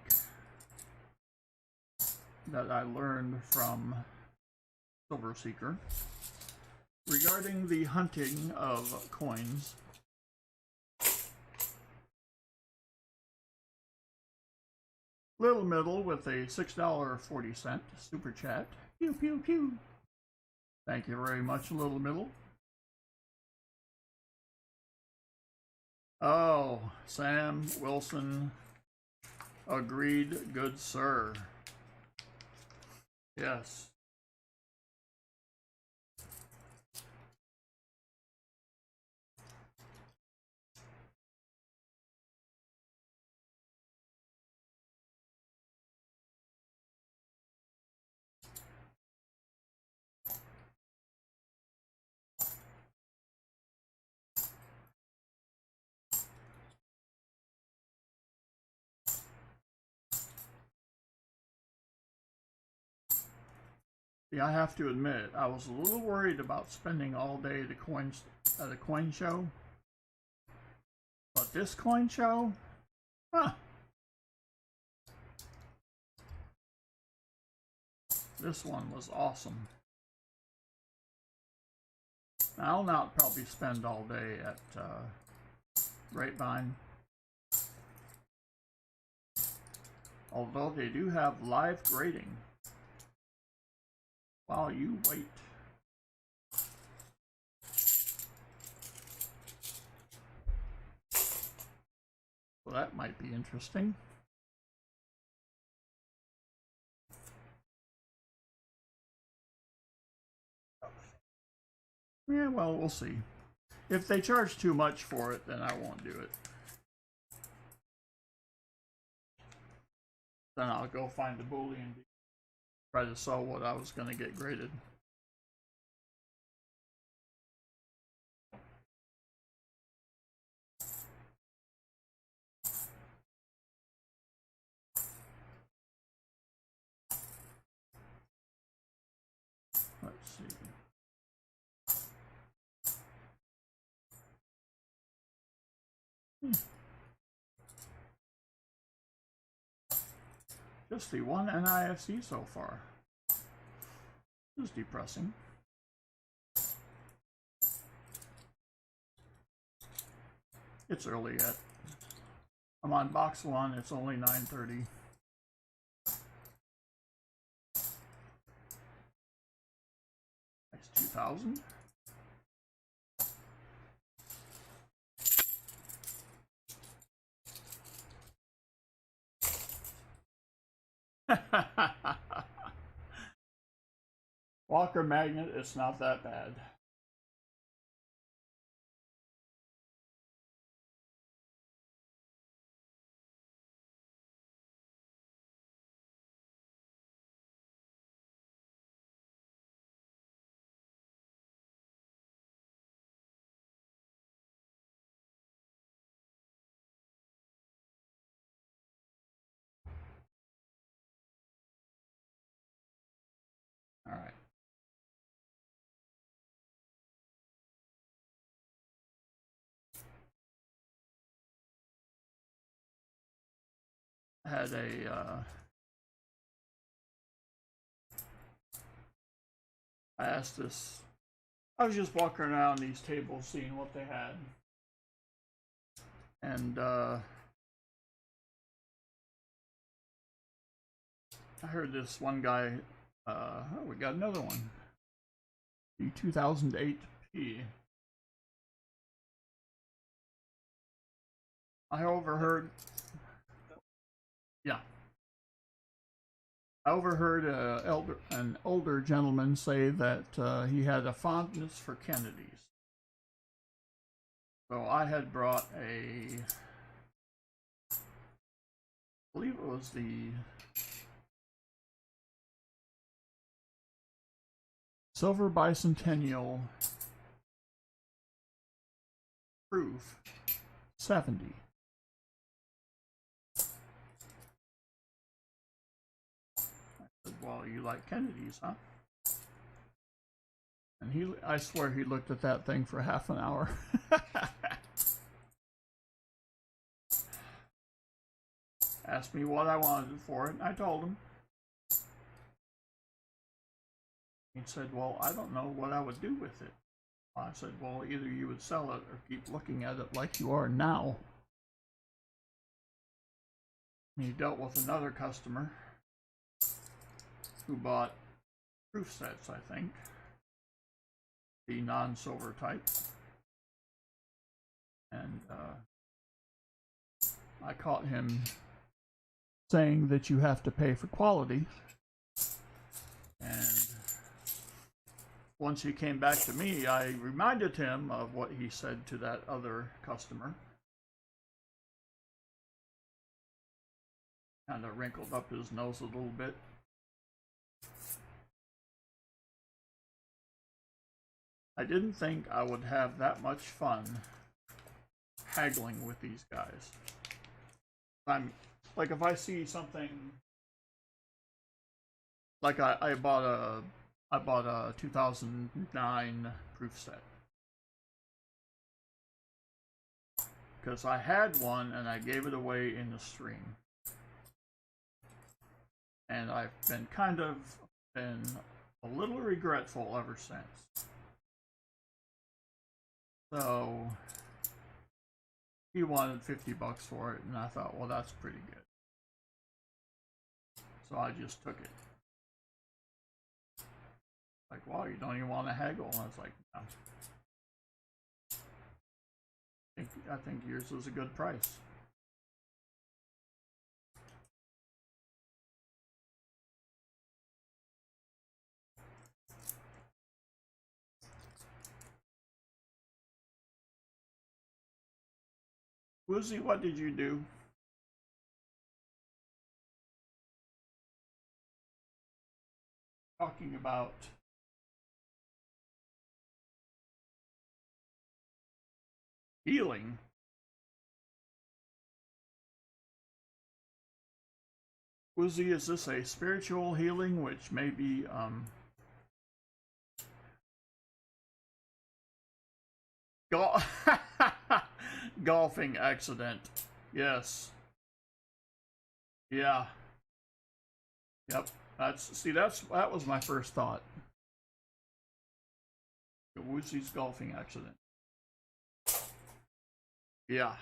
that I learned from Silver Seeker regarding the hunting of coins. Little Middle with a $6.40 super chat. Pew pew pew. Thank you very much, Little Middle. Oh, Sam Wilson agreed, good sir. Yes. Yeah, I have to admit, I was a little worried about spending all day at a coin show. But this coin show? Huh. This one was awesome. I'll not probably spend all day at Grapevine. Although they do have live grading while you wait. So that might be interesting. Yeah, well, we'll see. If they charge too much for it, then I won't do it. Then I'll go find a Boolean, try to sell what I was going to get graded. Just the one NIFC so far. This is depressing. It's early yet. I'm on box 1, it's only 9:30. Nice 2,000. Walker Magnet, it's not that bad. All right. I had I asked this, I was just walking around these tables seeing what they had. And I heard this one guy, oh, we got another one. The 2008P. I overheard, yeah. I overheard an older gentleman say that he had a fondness for Kennedys. So I had brought I believe it was the Silver Bicentennial Proof 70. Well, you like Kennedy's, huh? And I swear he looked at that thing for half an hour. Asked me what I wanted for it, and I told him. He said, well, I don't know what I would do with it. I said, well, either you would sell it or keep looking at it like you are now. And he dealt with another customer who bought proof sets, I think, the non-silver type, and I caught him saying that you have to pay for quality, and once he came back to me, I reminded him of what he said to that other customer. Kind of wrinkled up his nose a little bit. I didn't think I would have that much fun haggling with these guys. I'm like, if I see something like I bought a 2009 proof set because I had one and I gave it away in the stream, and I've been a little regretful ever since. So he wanted $50 for it, and I thought, well, that's pretty good. So I just took it. Like, wow, you don't even want to haggle? And I was like, no. I think yours is a good price. Woozy, what did you do? Talking about healing. Woozy, is this a spiritual healing, which may be golfing accident. Yes. Yeah. Yep. That was my first thought. Woozy's golfing accident. Yeah.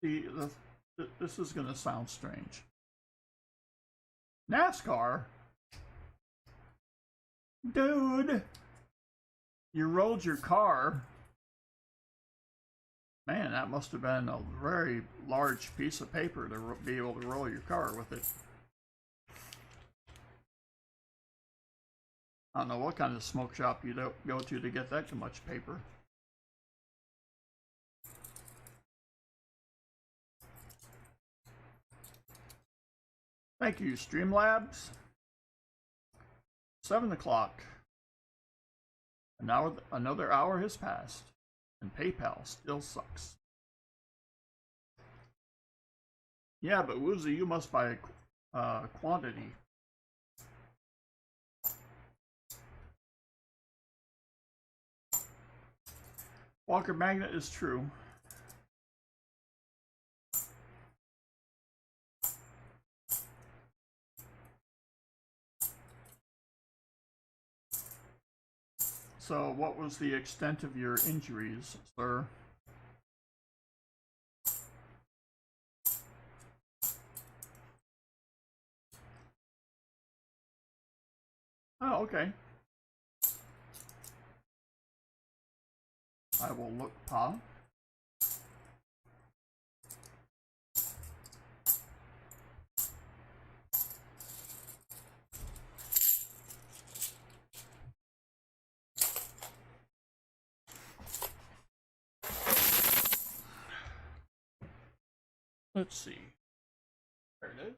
See, this is going to sound strange. NASCAR? Dude! You rolled your car. Man, that must have been a very large piece of paper to be able to roll your car with it. I don't know what kind of smoke shop you go to get that much paper. Thank you, Streamlabs. 7 o'clock. Another hour has passed, and PayPal still sucks. Yeah, but Woozy, you must buy quantity. Walker Magnet is true. So, what was the extent of your injuries, sir? Oh, okay. I will look, Pa. Let's see. There it is.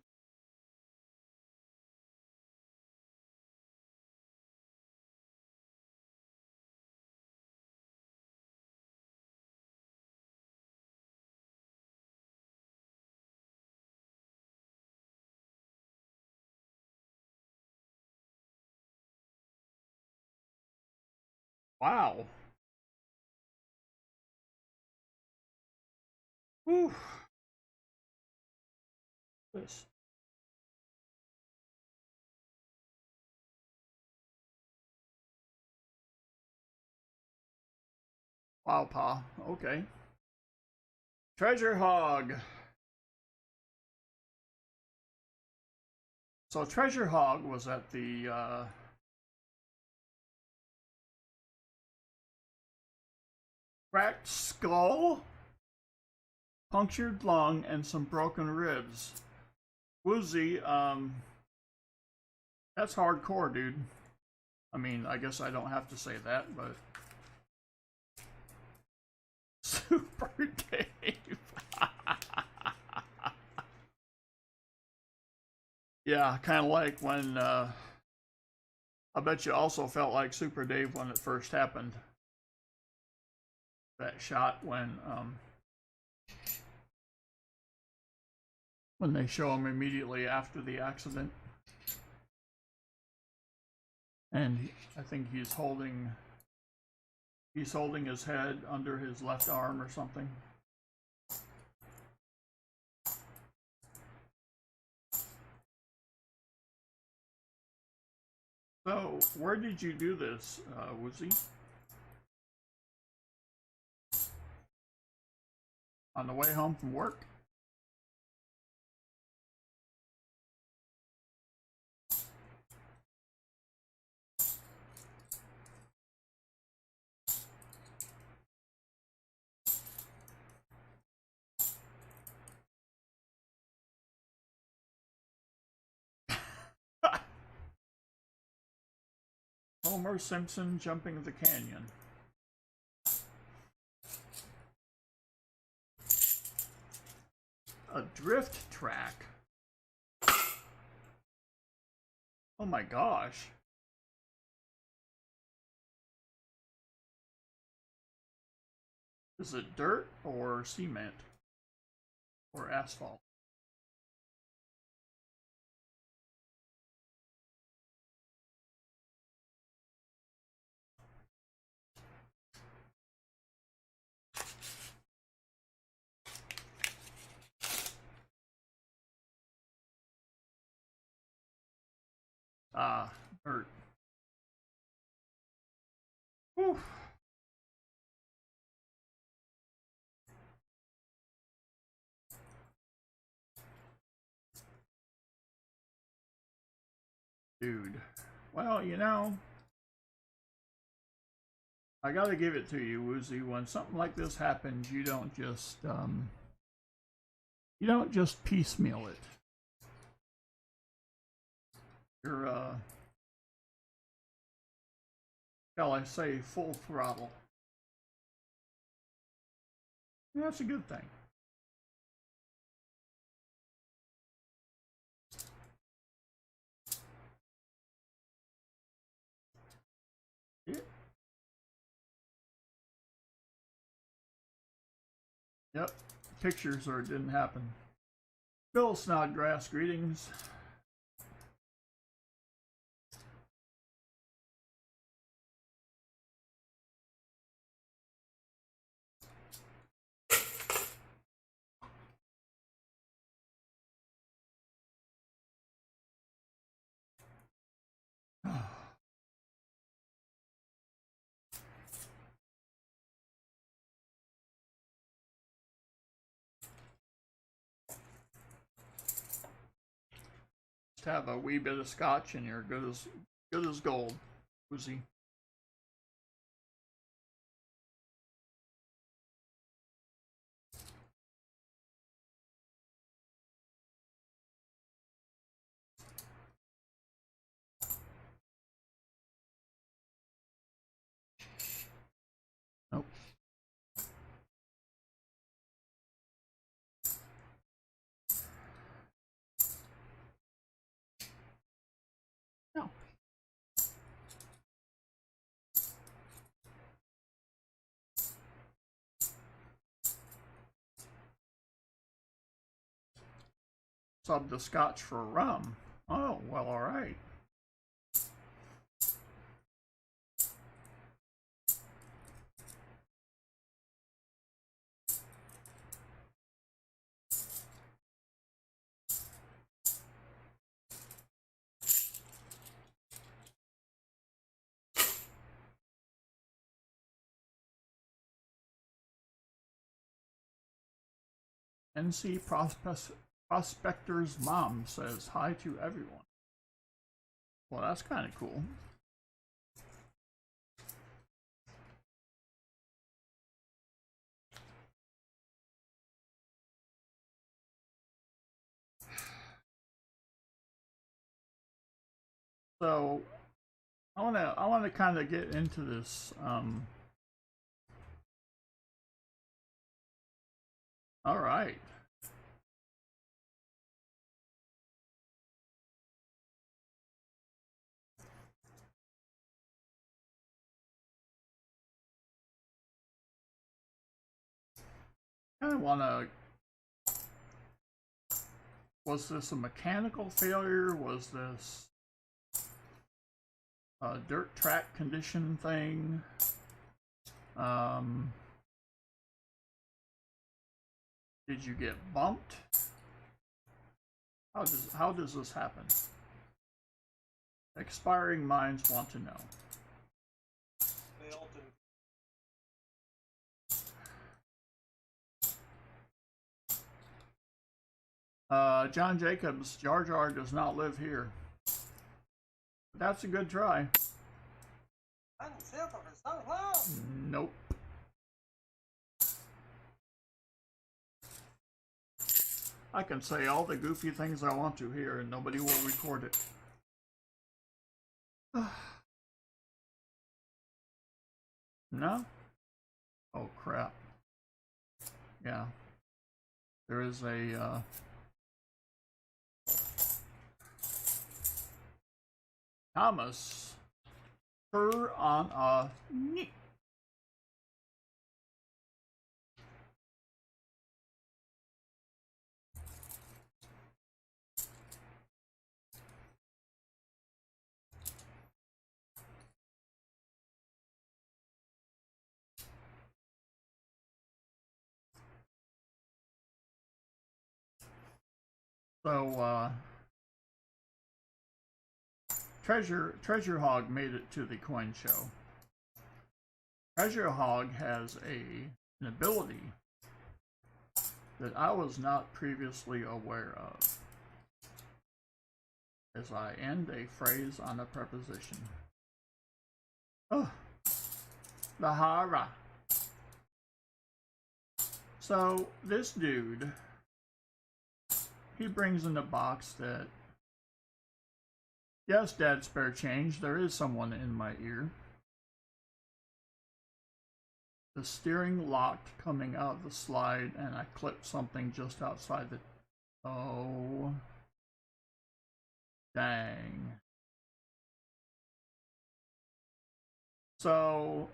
Wow. Whew. This. Wow, Pa. Okay. Treasure Hog. So Treasure Hog was at the cracked skull, punctured lung, and some broken ribs. Woozy, that's hardcore, dude. I mean, I guess I don't have to say that, but Super Dave. Yeah, kind of like when I bet you also felt like Super Dave when it first happened. That shot when they show him immediately after the accident, and I think he's holding his head under his left arm or something. So, where did you do this, Woozy? On the way home from work? Homer Simpson jumping the canyon. A drift track? Oh my gosh. Is it dirt or cement? Or asphalt? Ah, dirt. Whew. Dude. Well, you know, I gotta give it to you, Woozy. When something like this happens, you don't just piecemeal it. You're, shall I say, full throttle. And that's a good thing. Yeah. Yep. Pictures or it didn't happen. Bill Snodgrass, greetings. Just have a wee bit of scotch and you're good as gold, Woozy. Nope. No. Sub the scotch for rum. Oh, well, alright. NC Prospector's mom says hi to everyone. Well, that's kind of cool. So, I wanna kind of get into this. All right. I wanna. Was this a mechanical failure? Was this a dirt track condition thing? Did you get bumped? How does this happen? Expiring minds want to know. John Jacobs, Jar Jar does not live here. That's a good try. Nope. I can say all the goofy things I want to here and nobody will record it. No? Oh crap. Yeah. There is a Thomas her on a knee. So Treasure Hog made it to the coin show. Treasure Hog has an ability that I was not previously aware of, as I end a phrase on a preposition. Oh, the hara. So this dude, he brings in a box that, yes, Dad, spare change, there is someone in my ear. The steering locked coming out of the slide, and I clipped something just outside the... Oh. Dang. So,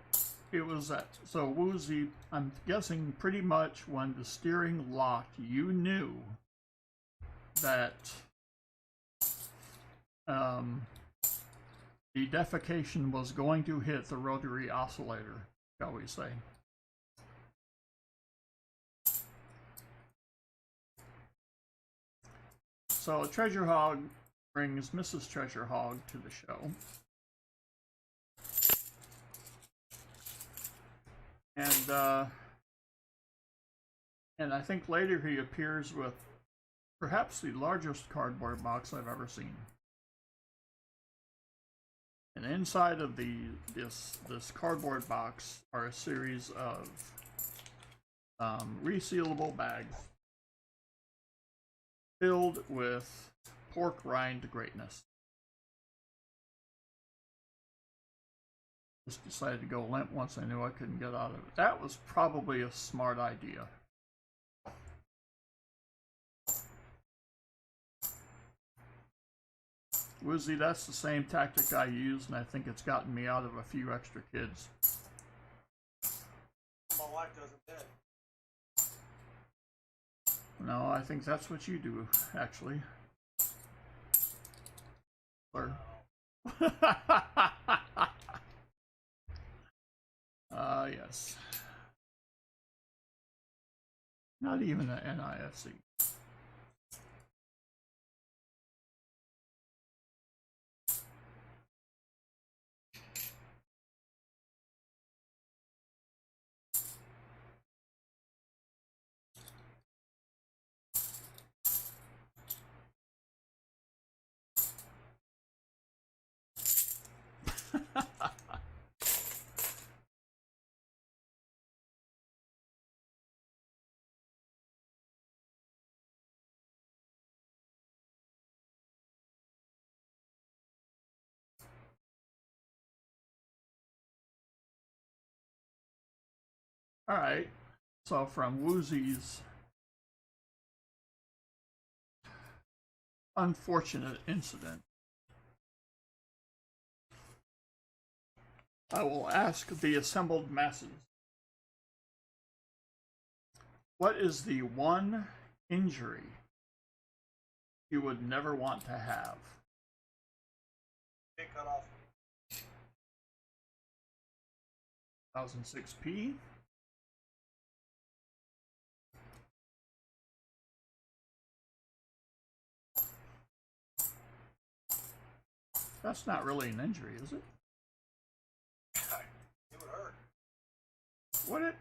it was that. So, Woozy, I'm guessing pretty much when the steering locked, you knew that the defecation was going to hit the rotary oscillator, shall we say. So Treasure Hog brings Mrs. Treasure Hog to the show. And I think later he appears with perhaps the largest cardboard box I've ever seen. And inside of this cardboard box are a series of resealable bags filled with pork rind greatness. Just decided to go limp once I knew I couldn't get out of it. That was probably a smart idea. Woozy, that's the same tactic I used, and I think it's gotten me out of a few extra kids.
My wife doesn't bid.
No, I think that's what you do, actually. Or... yes. Not even an NIFC. Alright, so from Woozy's unfortunate incident, I will ask the assembled masses, what is the one injury you would never want to have?
Get cut off.
1006p? That's not really an injury, is it?
It would hurt.
Would it?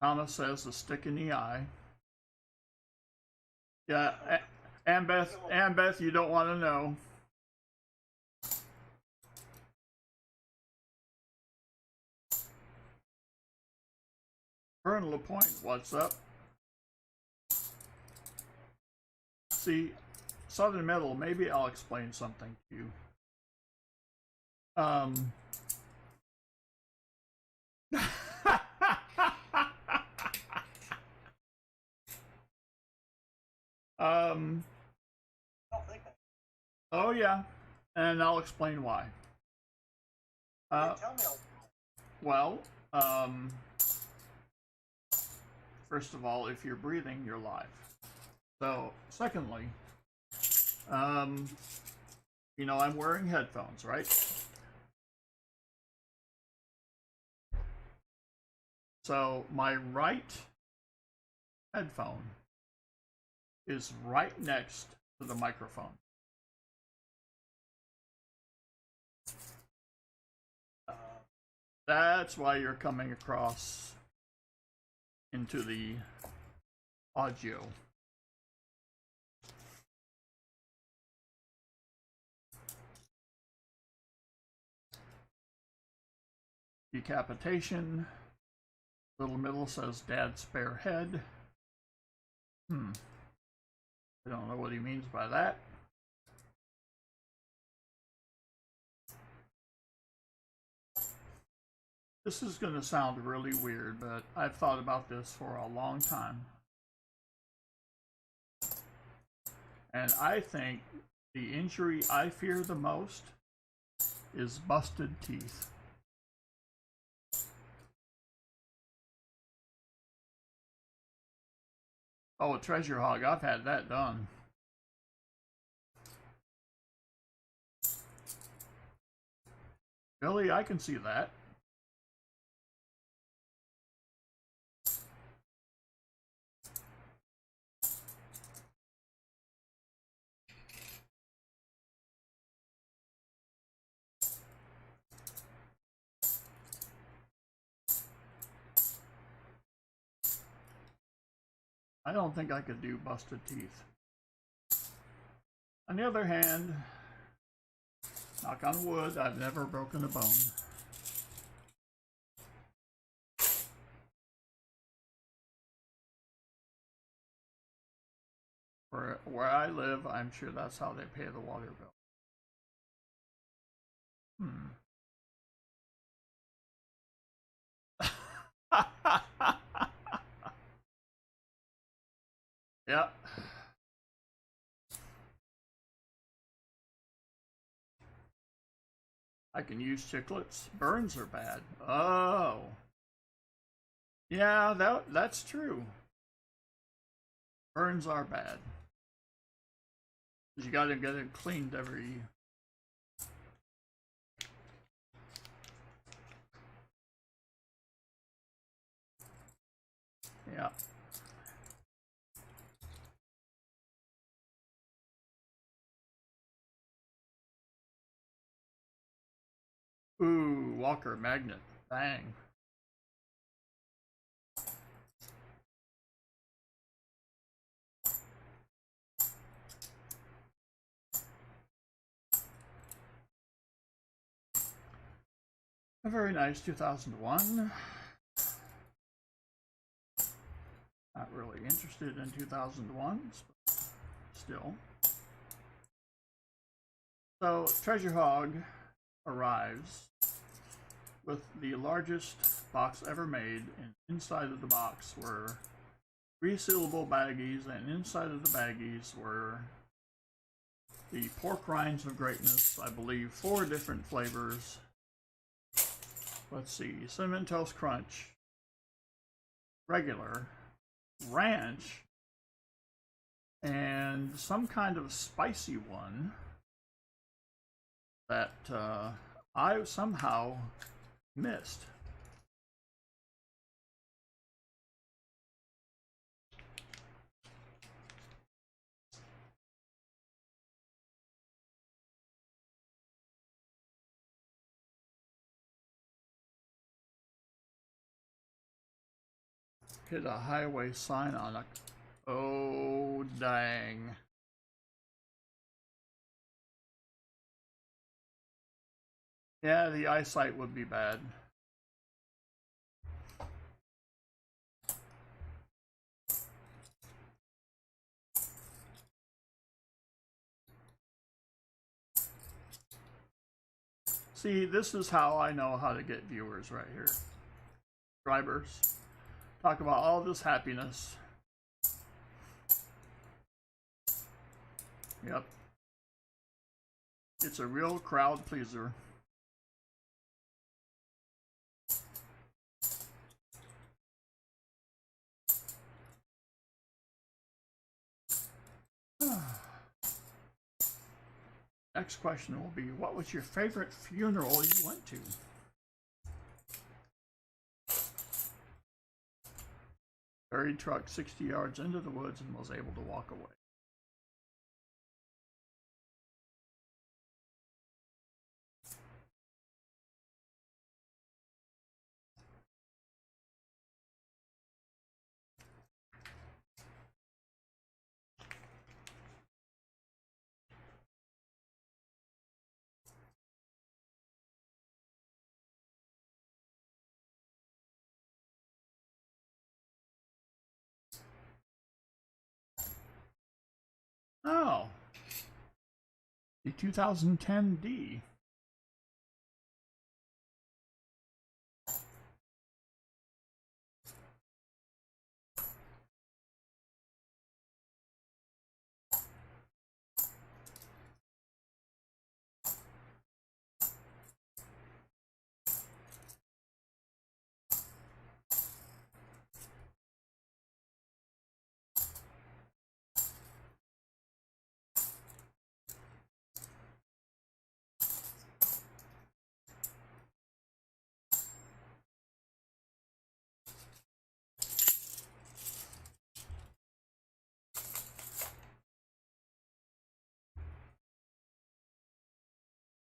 Thomas says a stick in the eye. Yeah, Ambeth, you don't want to know. Vern LaPointe, what's up? See, Southern Metal, maybe I'll explain something to you.
I don't think that.
Oh yeah, and I'll explain why.
Tell me.
Well, first of all, if you're breathing, you're live. So, secondly, you know, I'm wearing headphones, right? So, my right headphone is right next to the microphone. That's why you're coming across into the audio. Decapitation. Little middle says dad's spare head. I don't know what he means by that. This is going to sound really weird, but I've thought about this for a long time. And I think the injury I fear the most is busted teeth. Oh, a treasure hog, I've had that done. Billy, I can see that. I don't think I could do busted teeth. On the other hand, knock on wood, I've never broken a bone. Where I live, I'm sure that's how they pay the water bill. Yeah. I can use chiclets. Burns are bad. Oh. Yeah, that's true. Burns are bad. You gotta get it cleaned every... Yeah. Ooh, Walker Magnet. Bang. A very nice 2001. Not really interested in 2001s, but still. So, Treasure Hog arrives with the largest box ever made, and inside of the box were 3 sealable baggies, and inside of the baggies were the pork rinds of greatness, I believe 4 different flavors. Let's see, Cinnamon Toast Crunch, regular, ranch, and some kind of spicy one that I somehow missed. Hit a highway sign on a... Oh, dang. Yeah, the eyesight would be bad. See, this is how I know how to get viewers right here. Subscribers. Talk about all this happiness. Yep. It's a real crowd pleaser. Next question will be, what was your favorite funeral you went to? Buried truck 60 yards into the woods and was able to walk away. Oh, the 2010 D.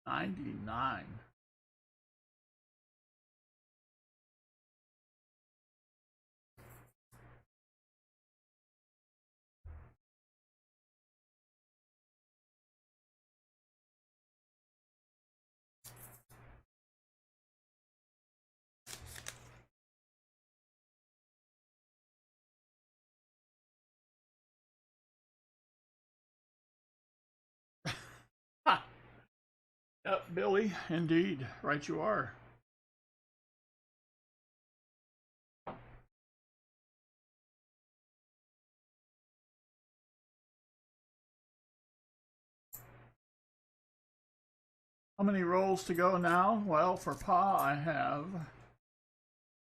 '99. Ha! Yep, Billy, indeed. Right you are. How many rolls to go now? Well, for Pa, I have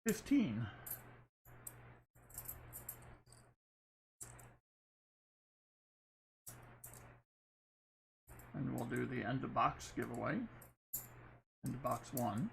15. And we'll do the end of box giveaway. End of box 1.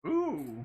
Ooh!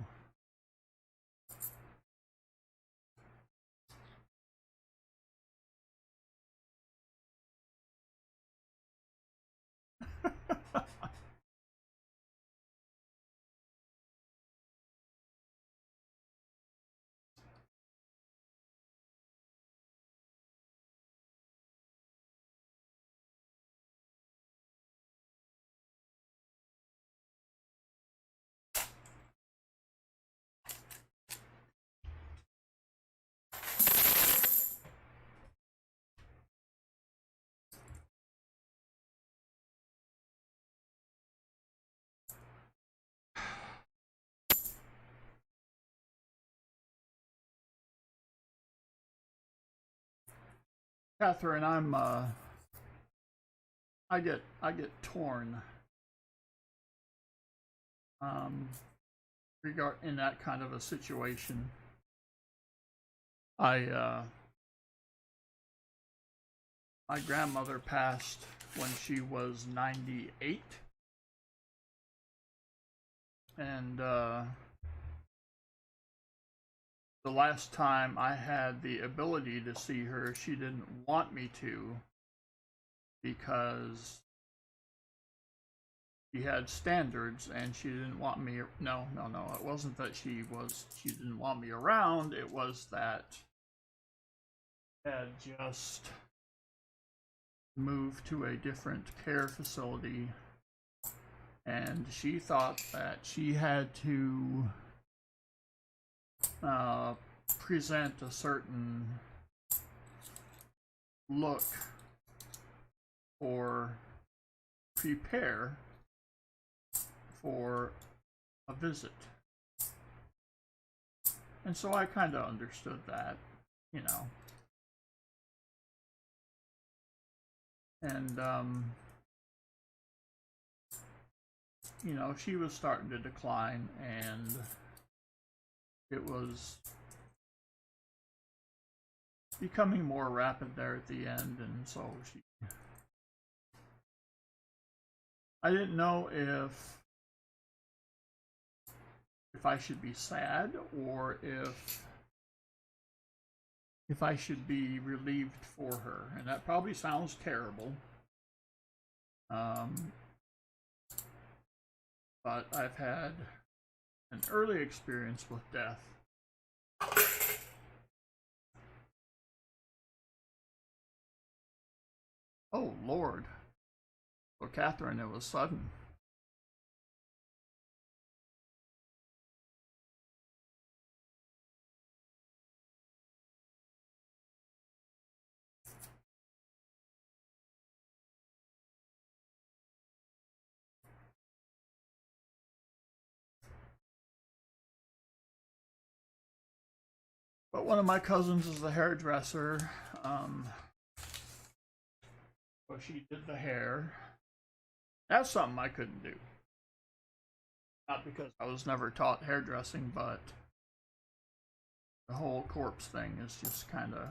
Catherine, I get torn in that kind of a situation. My grandmother passed when she was 98, and the last time I had the ability to see her, she didn't want me to, because she had standards and she didn't want me. No, it wasn't that she didn't want me around. It was that I had just moved to a different care facility, and she thought that she had to present a certain look or prepare for a visit. And so I kind of understood that, you know. And, you know, she was starting to decline, and it was becoming more rapid there at the end, and so I didn't know if I should be sad or if I should be relieved for her, and that probably sounds terrible. But I've had an early experience with death. Oh, Lord. Well, Catherine, it was sudden. But one of my cousins is a hairdresser. So she did the hair. That's something I couldn't do. Not because I was never taught hairdressing, but the whole corpse thing is just kind of...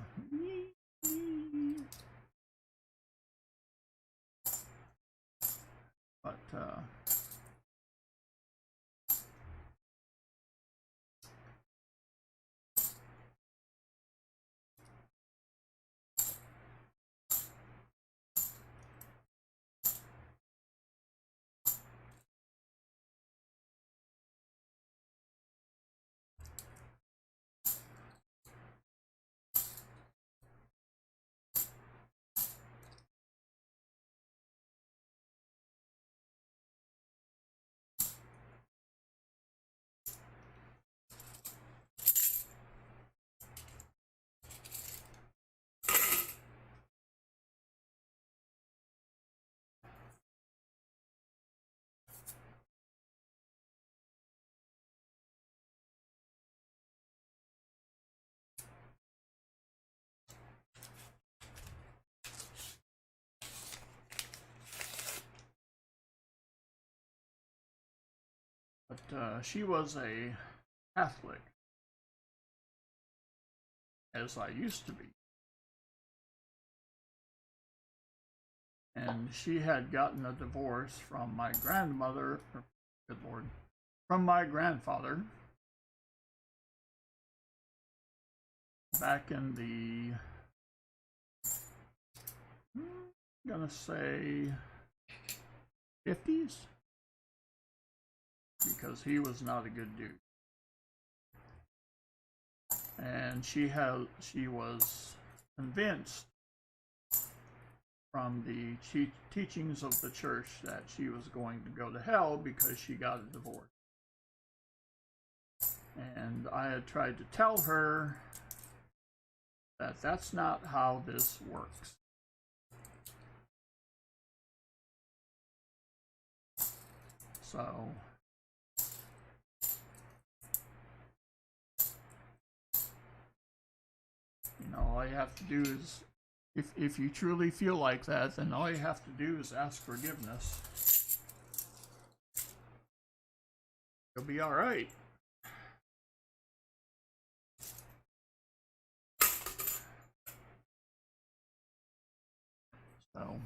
But, she was a Catholic, as I used to be. And she had gotten a divorce from my grandmother, good Lord, from my grandfather back in the, I'm gonna say 50s, because he was not a good dude. And she was convinced from the teachings of the church that she was going to go to hell because she got a divorce. And I had tried to tell her that that's not how this works. So, you know, all you have to do is, if you truly feel like that, then all you have to do is ask forgiveness. You'll be all right. So,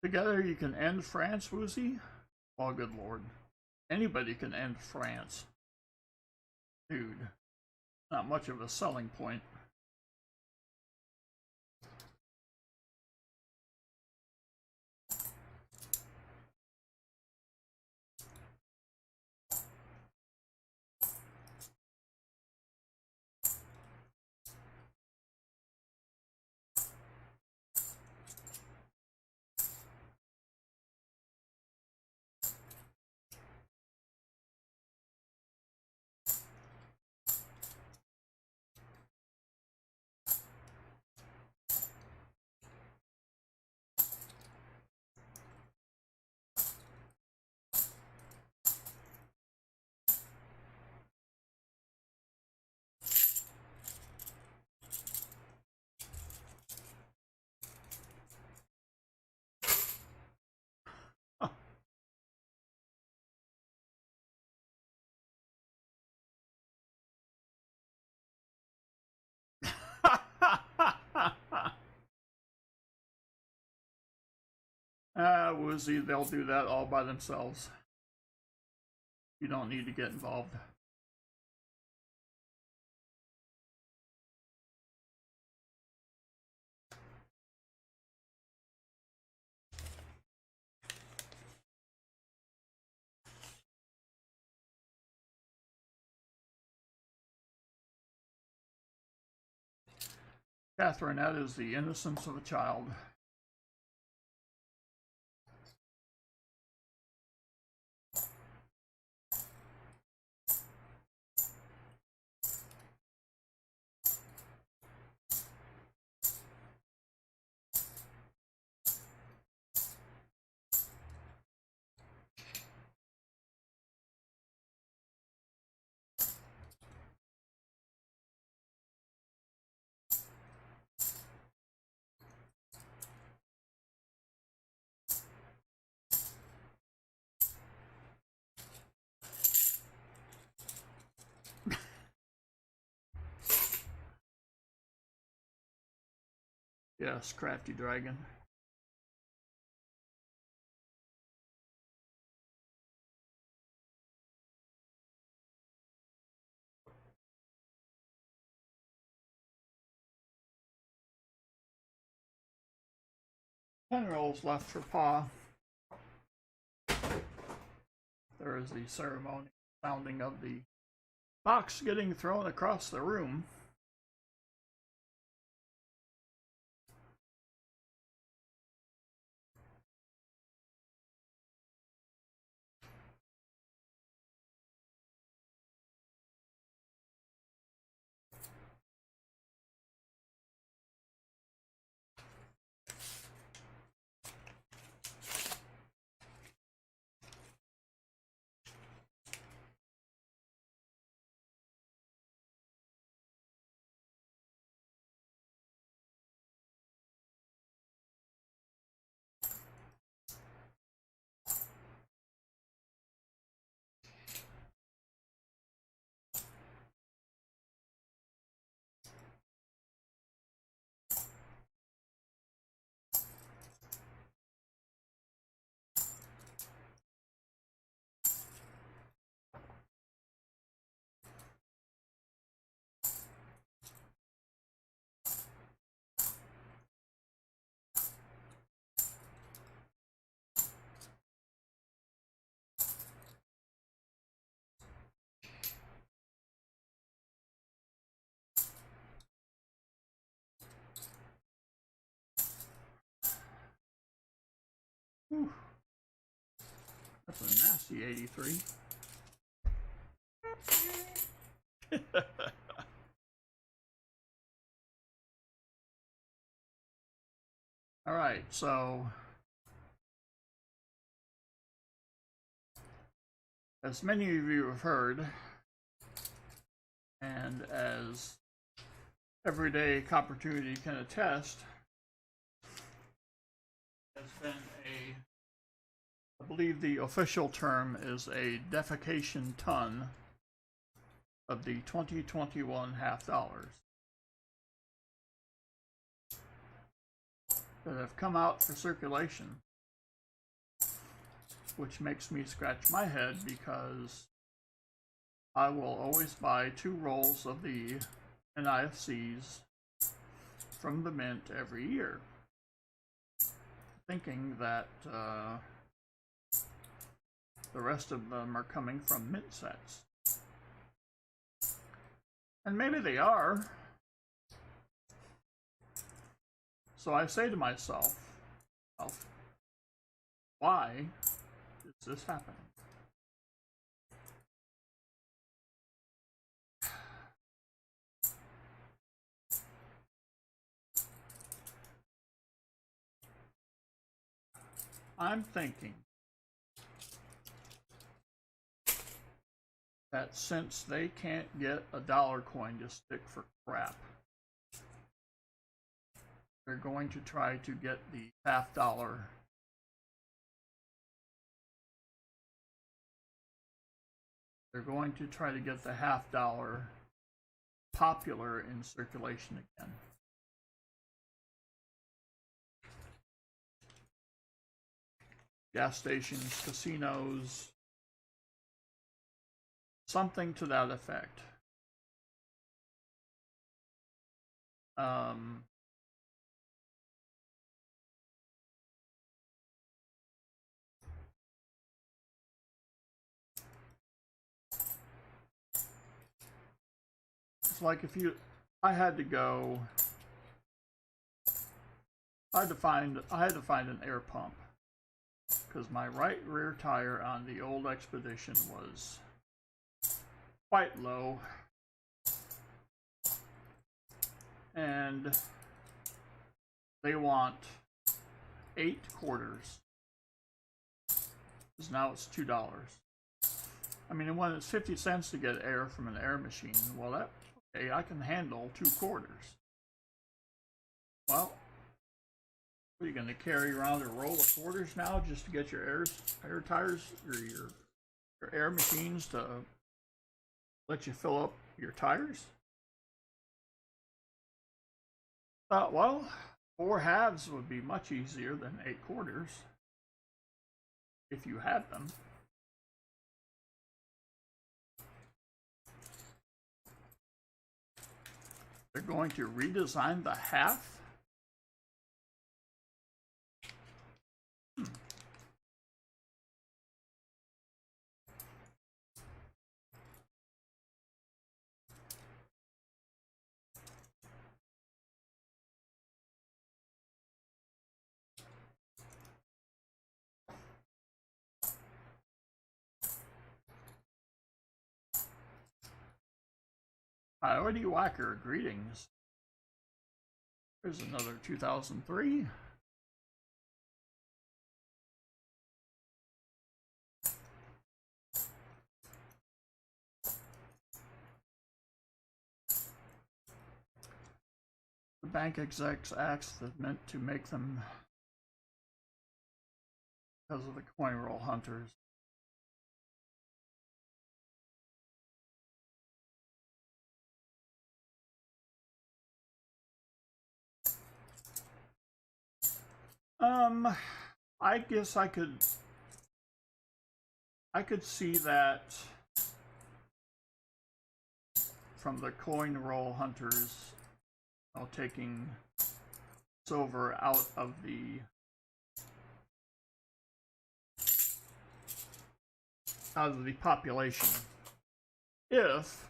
together you can end France, Woozy? Oh, good Lord. Anybody can end France. Dude, not much of a selling point. Woozy, they'll do that all by themselves. You don't need to get involved. Catherine, that is the innocence of a child. Yes, crafty dragon. Ten rolls left for paw. There is the ceremony sounding of the box getting thrown across the room. Whew. That's a nasty 83. All right, so as many of you have heard, and as everyday opportunity can attest, has been I believe the official term is a defecation ton of the 2021 half dollars that have come out for circulation, which makes me scratch my head because I will always buy 2 rolls of the NIFCs from the mint every year, thinking that the rest of them are coming from mint sets. And maybe they are. So I say to myself, why is this happening? I'm thinking that since they can't get a dollar coin to stick for crap, they're going to try to get the half dollar popular in circulation again. gas stations, casinos, something to that effect. It's like if you, I had to go, I had to find an air pump because my right rear tire on the old Expedition was quite low, and they want 8 quarters because now it's $2. I mean, when it's 50 cents to get air from an air machine, well, that, okay, I can handle 2 quarters. Well, are you going to carry around a roll of quarters now just to get your air tires, your air machines to let you fill up your tires? Well, 4 halves would be much easier than 8 quarters if you had them. They're going to redesign the half. Priority Whacker, greetings. There's another 2003. The bank execs acts that meant to make them because of the coin roll hunters. I guess I could see that from the coin roll hunters, you know, taking silver out of the population. If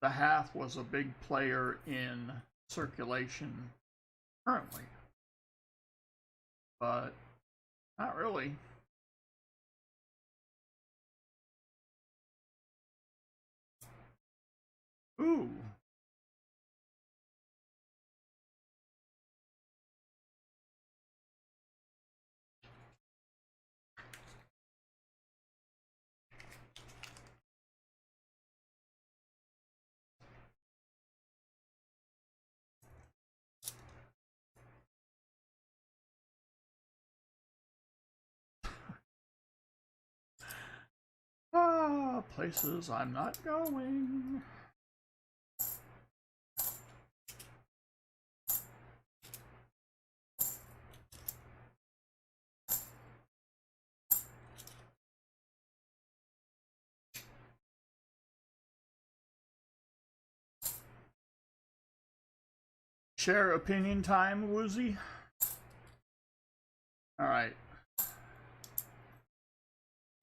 the half was a big player in circulation currently. But not really. Ooh. Places I'm not going. Share opinion time, Woozy. All right.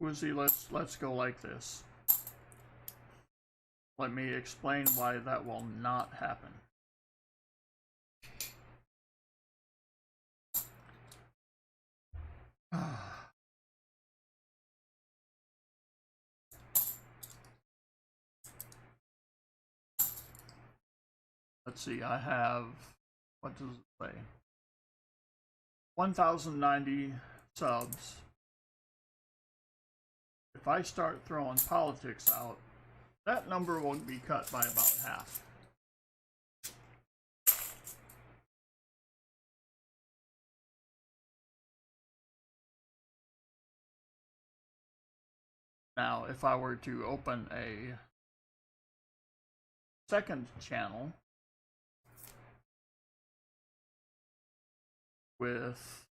Woozy, let's go like this. Let me explain why that will not happen. Let's see, I have, what does it say? 1,090 subs. If I start throwing politics out, that number will be cut by about half. Now, if I were to open a second channel with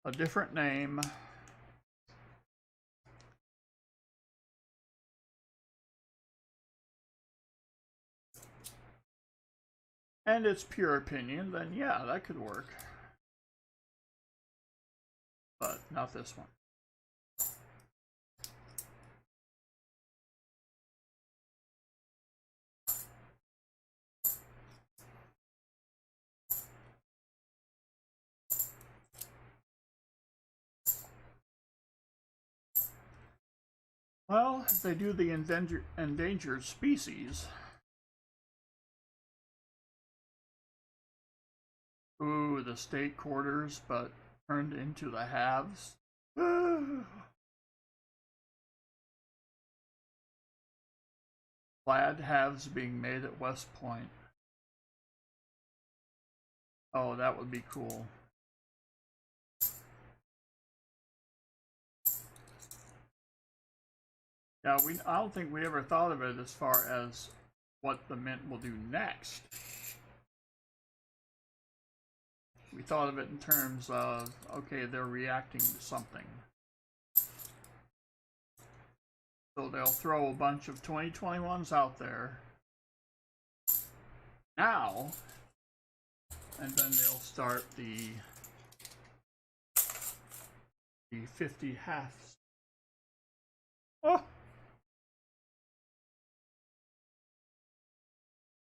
a different name. And it's pure opinion, then yeah, that could work. But not this one. Well, they do the endangered species. Ooh, the state quarters, but turned into the haves. Plaid halves being made at West Point. Oh, that would be cool. Yeah, I don't think we ever thought of it as far as what the Mint will do next. We thought of it in terms of, okay, they're reacting to something. So they'll throw a bunch of 2021s out there now, and then they'll start the 50 halves. Oh!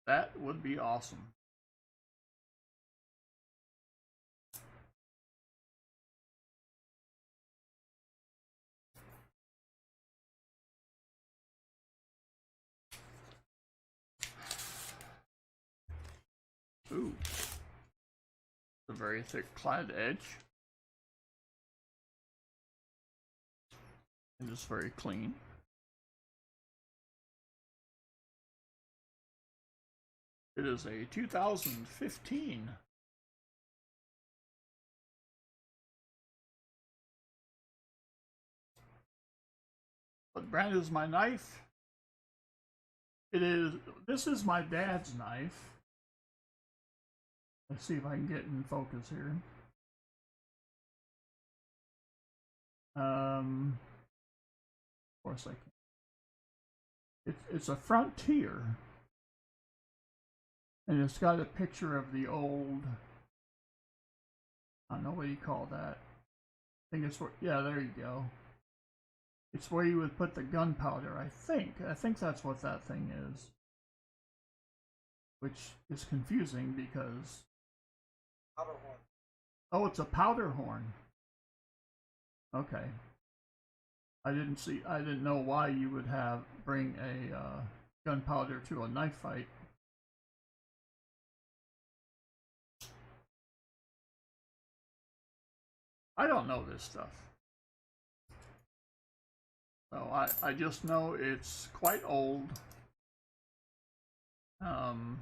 That would be awesome. Ooh. A very thick clad edge. And it's very clean. It is a 2015. What brand is my knife? This is my dad's knife. Let's see if I can get in focus here. Of course I can. It's a Frontier. And it's got a picture of the old, I don't know what you call that. I think it's where, yeah, there you go. It's where you would put the gunpowder, I think. I think that's what that thing is. Which is confusing because...
Powder horn.
Oh, it's a powder horn. Okay. I didn't know why you would bring a gunpowder to a knife fight. I don't know this stuff. So I just know it's quite old. And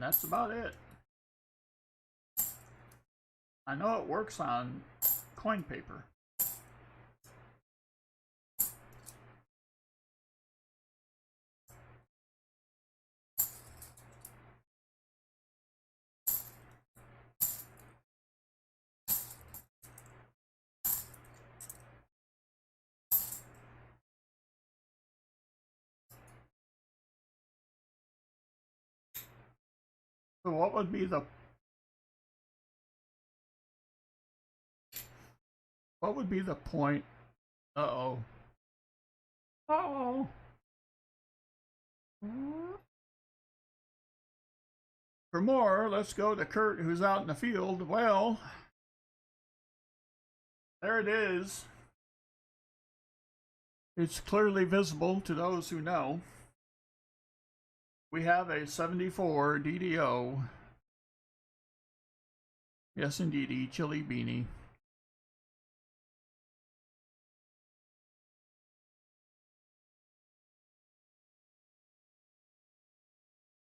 that's about it. I know it works on coin paper. So what would be the point? Uh-oh. Uh-oh. For more, let's go to Kurt, who's out in the field. Well, there it is. It's clearly visible to those who know. We have a 74 DDO. Yes, indeedy, chili beanie.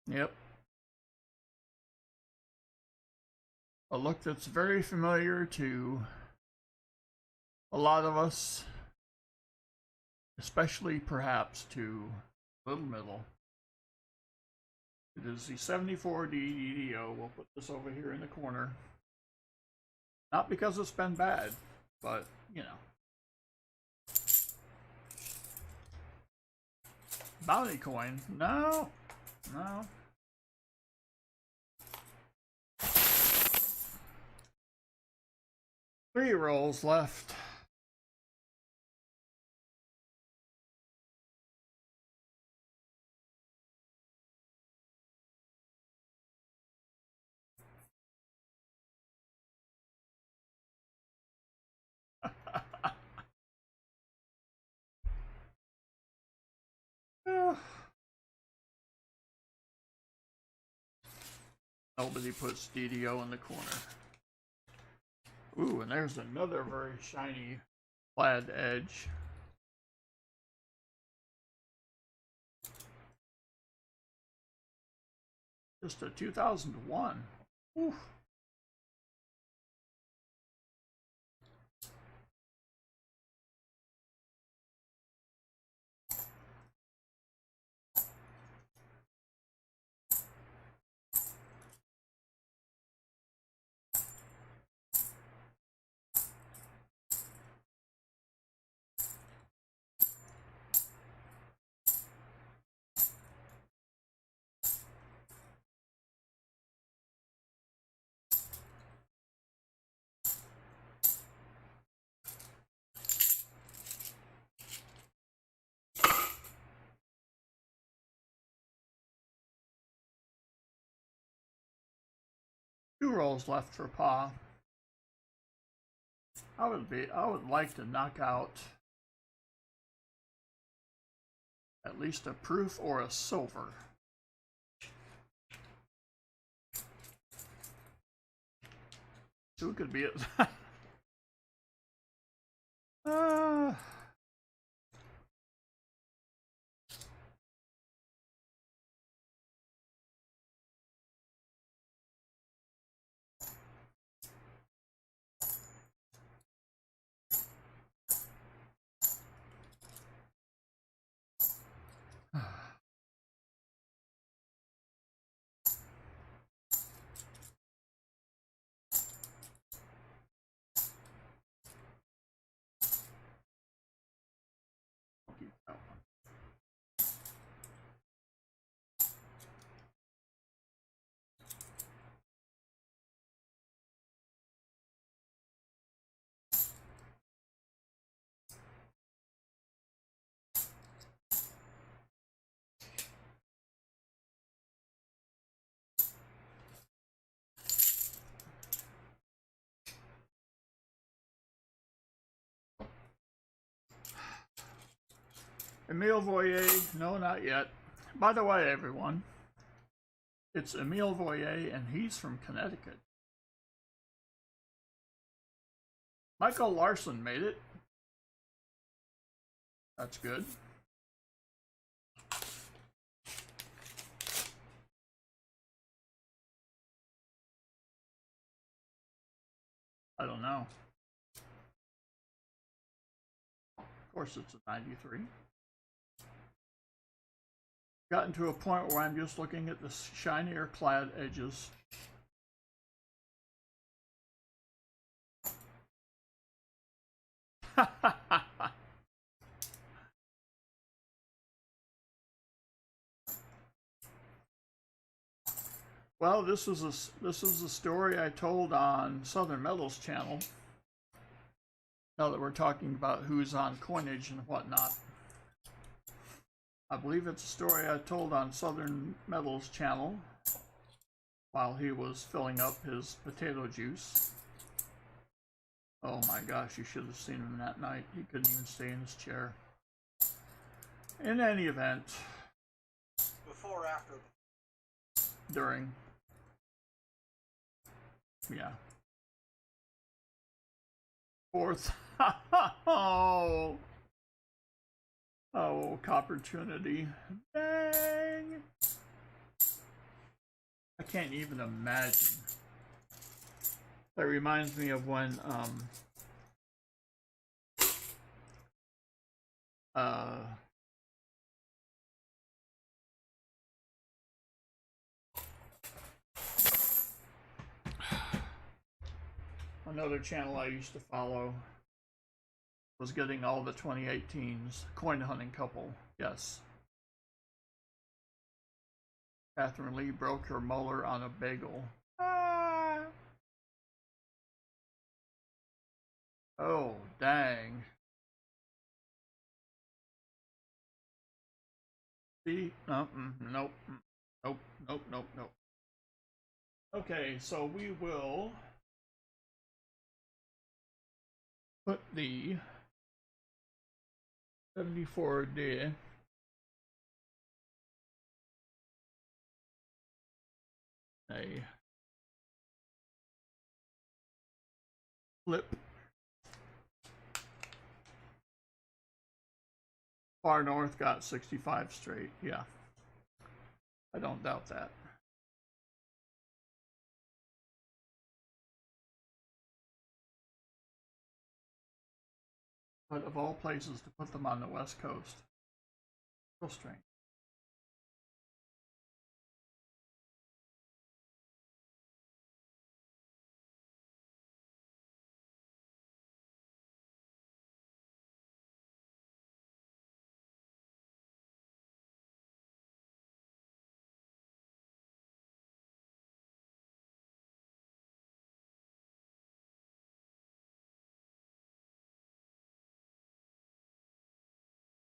Yep. A look that's very familiar to a lot of us, especially perhaps to Little Middle. It is the 74D DDO. We'll put this over here in the corner. Not because it's been bad, but, you know. Bounty coin. No. No. Three rolls left. Nobody puts DDO in the corner. Ooh, and there's another very shiny plaid edge. Just a 2001. Oof. Two rolls left for Pa. I would like to knock out at least a proof or a silver. Who could be it? Emile Voyer, no, not yet. By the way, everyone, it's Emile Voyer, and he's from Connecticut. Michael Larson made it. That's good. I don't know. Of course, it's a 93. Gotten to a point where I'm just looking at the shinier clad edges. Well, this was a story I told on Southern Metals channel. Now that we're talking about who's on coinage and whatnot. I believe it's a story I told on Southern Metals channel while he was filling up his potato juice. Oh my gosh, you should have seen him that night. He couldn't even stay in his chair. In any event.
Before or after?
During. Yeah. Fourth. Oh. Oh, opportunity. Dang. I can't even imagine. That reminds me of when another channel I used to follow was getting all the 2018's coin hunting couple. Yes. Catherine Lee broke her molar on a bagel. Ah. Oh, dang. See? Nope, nope, nope, nope, nope, nope. Okay, so we will put the 74 there. A flip. Far North got 65 straight. Yeah, I don't doubt that. But of all places to put them on the West Coast, real strange.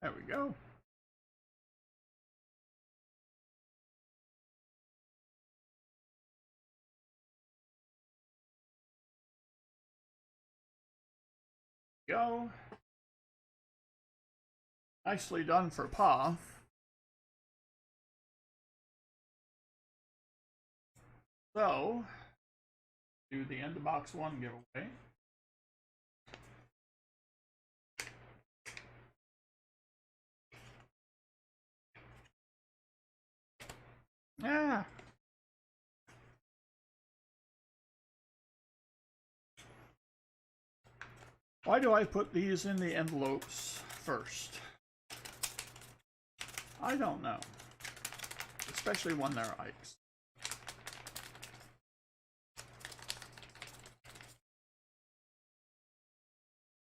There we go. Go. Nicely done for Pa. So, do the end of box one giveaway. Yeah. Why do I put these in the envelopes first? I don't know. Especially when they're Ike's.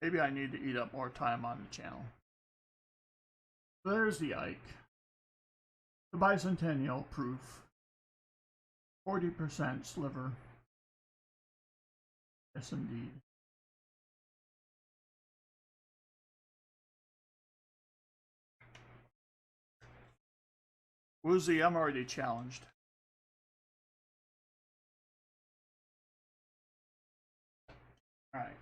Maybe I need to eat up more time on the channel. There's the Ike. The bicentennial proof. 40% sliver. Yes, indeed. Woozy, I'm already challenged. Alright.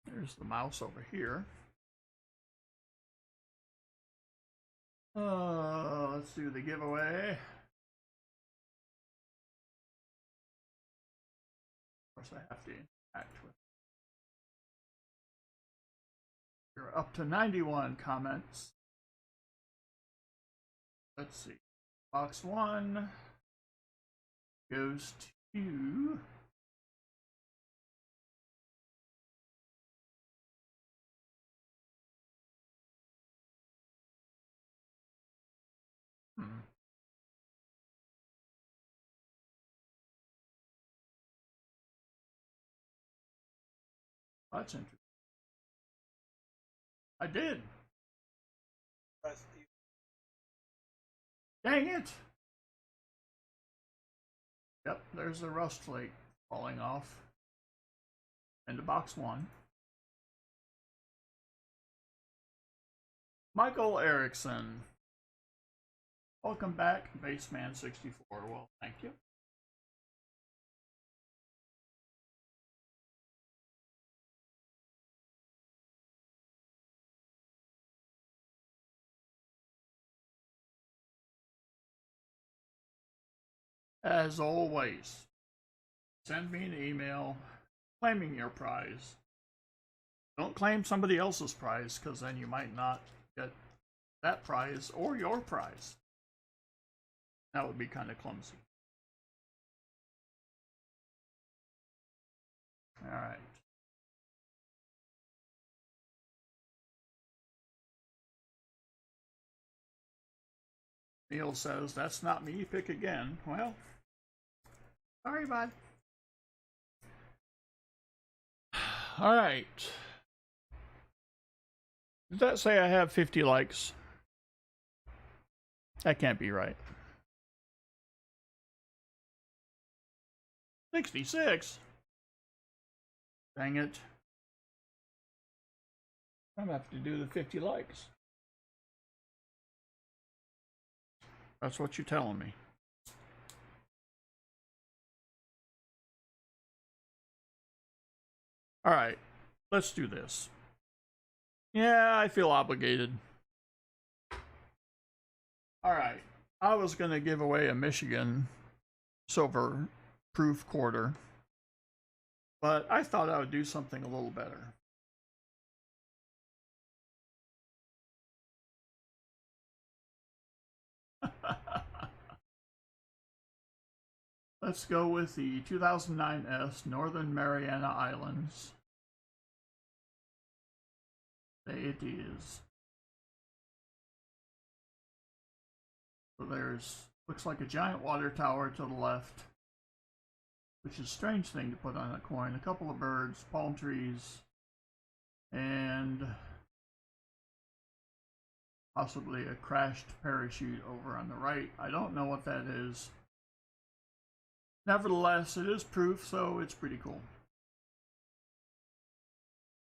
There's the mouse over here. Let's do the giveaway. Of course, I have to interact with. You're up to 91 comments. Let's see. Box one goes to that's interesting. I did. Dang it! Yep, there's the rust flake falling off into box one. Michael Erickson. Welcome back, Baseman64. Well, thank you. As always, send me an email claiming your prize. Don't claim somebody else's prize, because then you might not get that prize or your prize. That would be kind of clumsy. Alright. Neil says, that's not me, pick again. Well, sorry, bud. All right. Does that say I have 50 likes? That can't be right. 66? Dang it. I'm gonna have to do the 50 likes. That's what you're telling me. All right, let's do this. Yeah, I feel obligated. All right, I was gonna give away a Michigan silver proof quarter, but I thought I would do something a little better. Let's go with the 2009 S Northern Mariana Islands. There it is. So there's, looks like a giant water tower to the left, which is a strange thing to put on a coin. A couple of birds, palm trees, and possibly a crashed parachute over on the right. I don't know what that is. Nevertheless, it is proof, so it's pretty cool.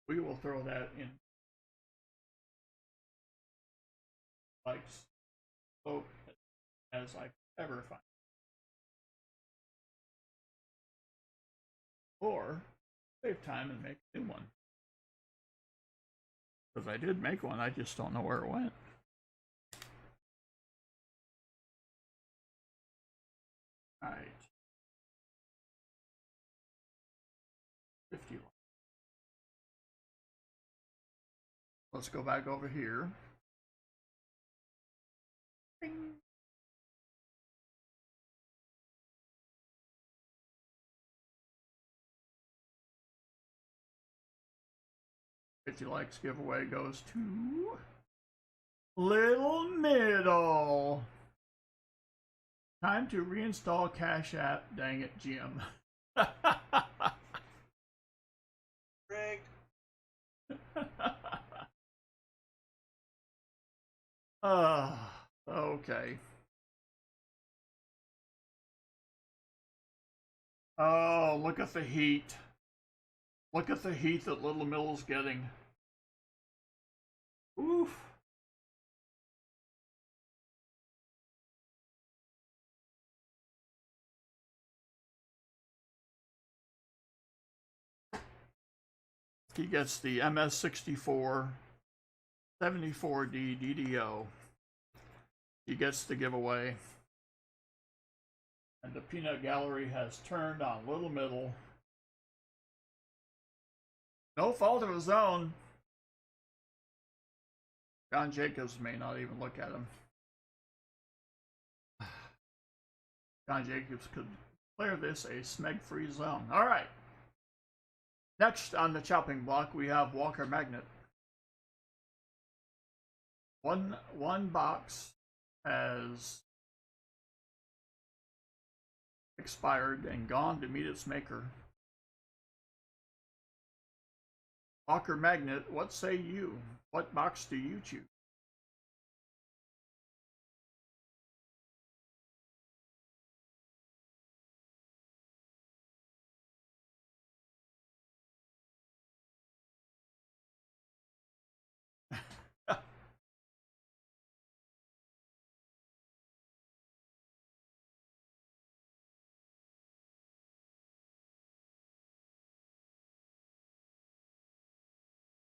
We will throw that in likes as I ever find. Or save time and make a new one. Because I did make one, I just don't know where it went. Alright. 50. Let's go back over here. Bing. $50 likes giveaway goes to Little Middle. Time to reinstall Cash App. Dang it, Jim.
Rigged.
Okay. Oh, look at the heat. Look at the heat that Little Middle's getting. Oof. He gets the MS64 74D DDO. He gets the giveaway. And the peanut gallery has turned on Little Middle. No fault of his own. John Jacobs may not even look at him. John Jacobs could declare this a smeg-free zone. All right. Next on the chopping block, we have Walker Magnet. One box has expired and gone to meet its maker. Walker Magnet, what say you? What box do you choose?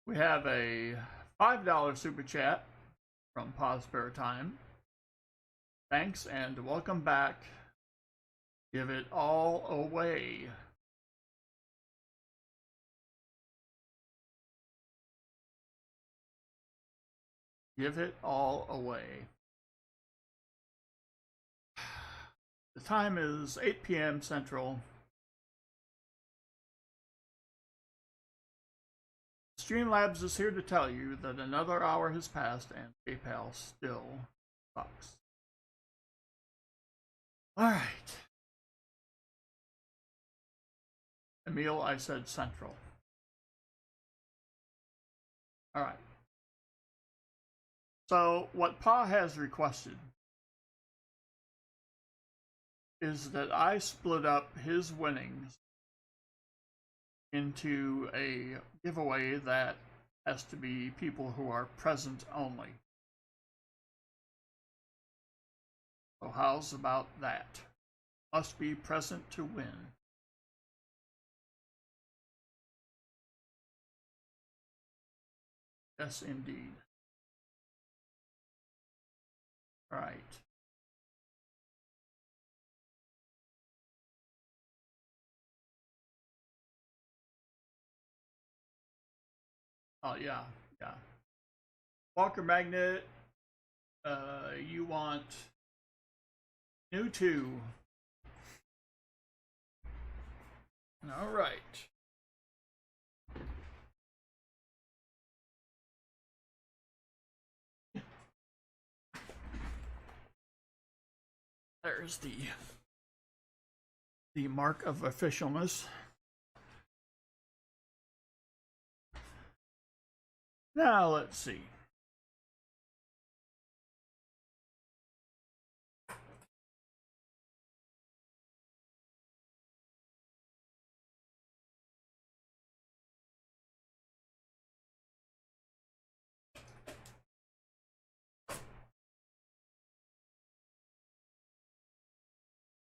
We have a $5 super chat from Pause Spare Time. Thanks and welcome back. Give it all away. Give it all away. The time is 8 p.m. Central. Streamlabs is here to tell you that another hour has passed and PayPal still sucks. Alright. Emil, I said Central. All right. So what Pa has requested is that I split up his winnings into a giveaway that has to be people who are present only. So how's about that? Must be present to win. Yes, indeed. Right. Oh, yeah, yeah. Walker Magnet, you want new 2. All right. There's the mark of officialness. Now let's see.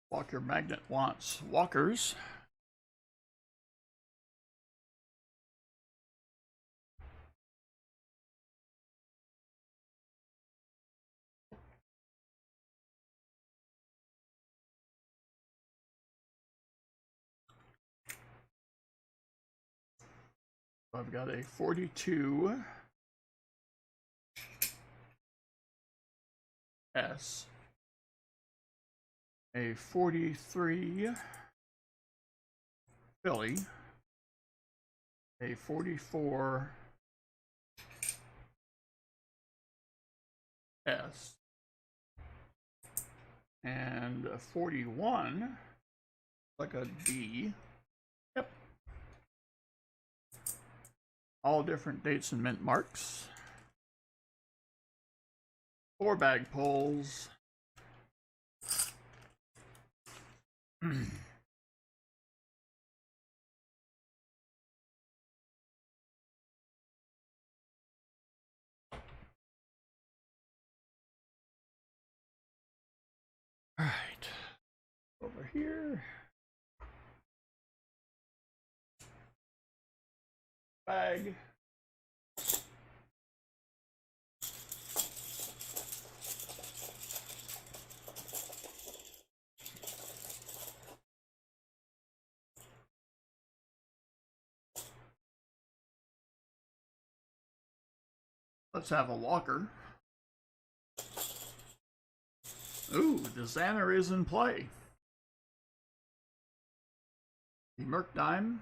Walker Magnet wants walkers. I've got a 42 S, a 43 Philly, a 44 S, and a 41, like a D. Yep. All different dates and mint marks. 4 bag pulls. All right, over here. Bag. Let's have a walker. Ooh, the Xander is in play. The Merc Dime.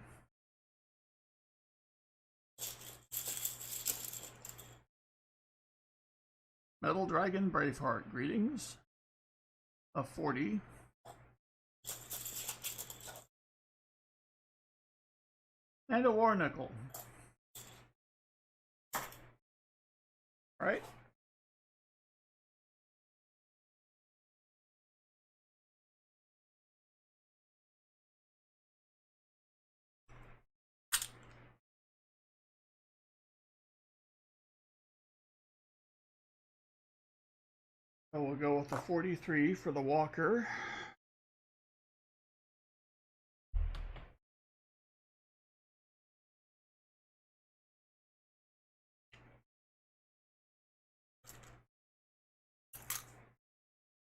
Metal Dragon Braveheart, greetings. A 40. And a War Nickel. All right. So we'll go with the 43 for the walker.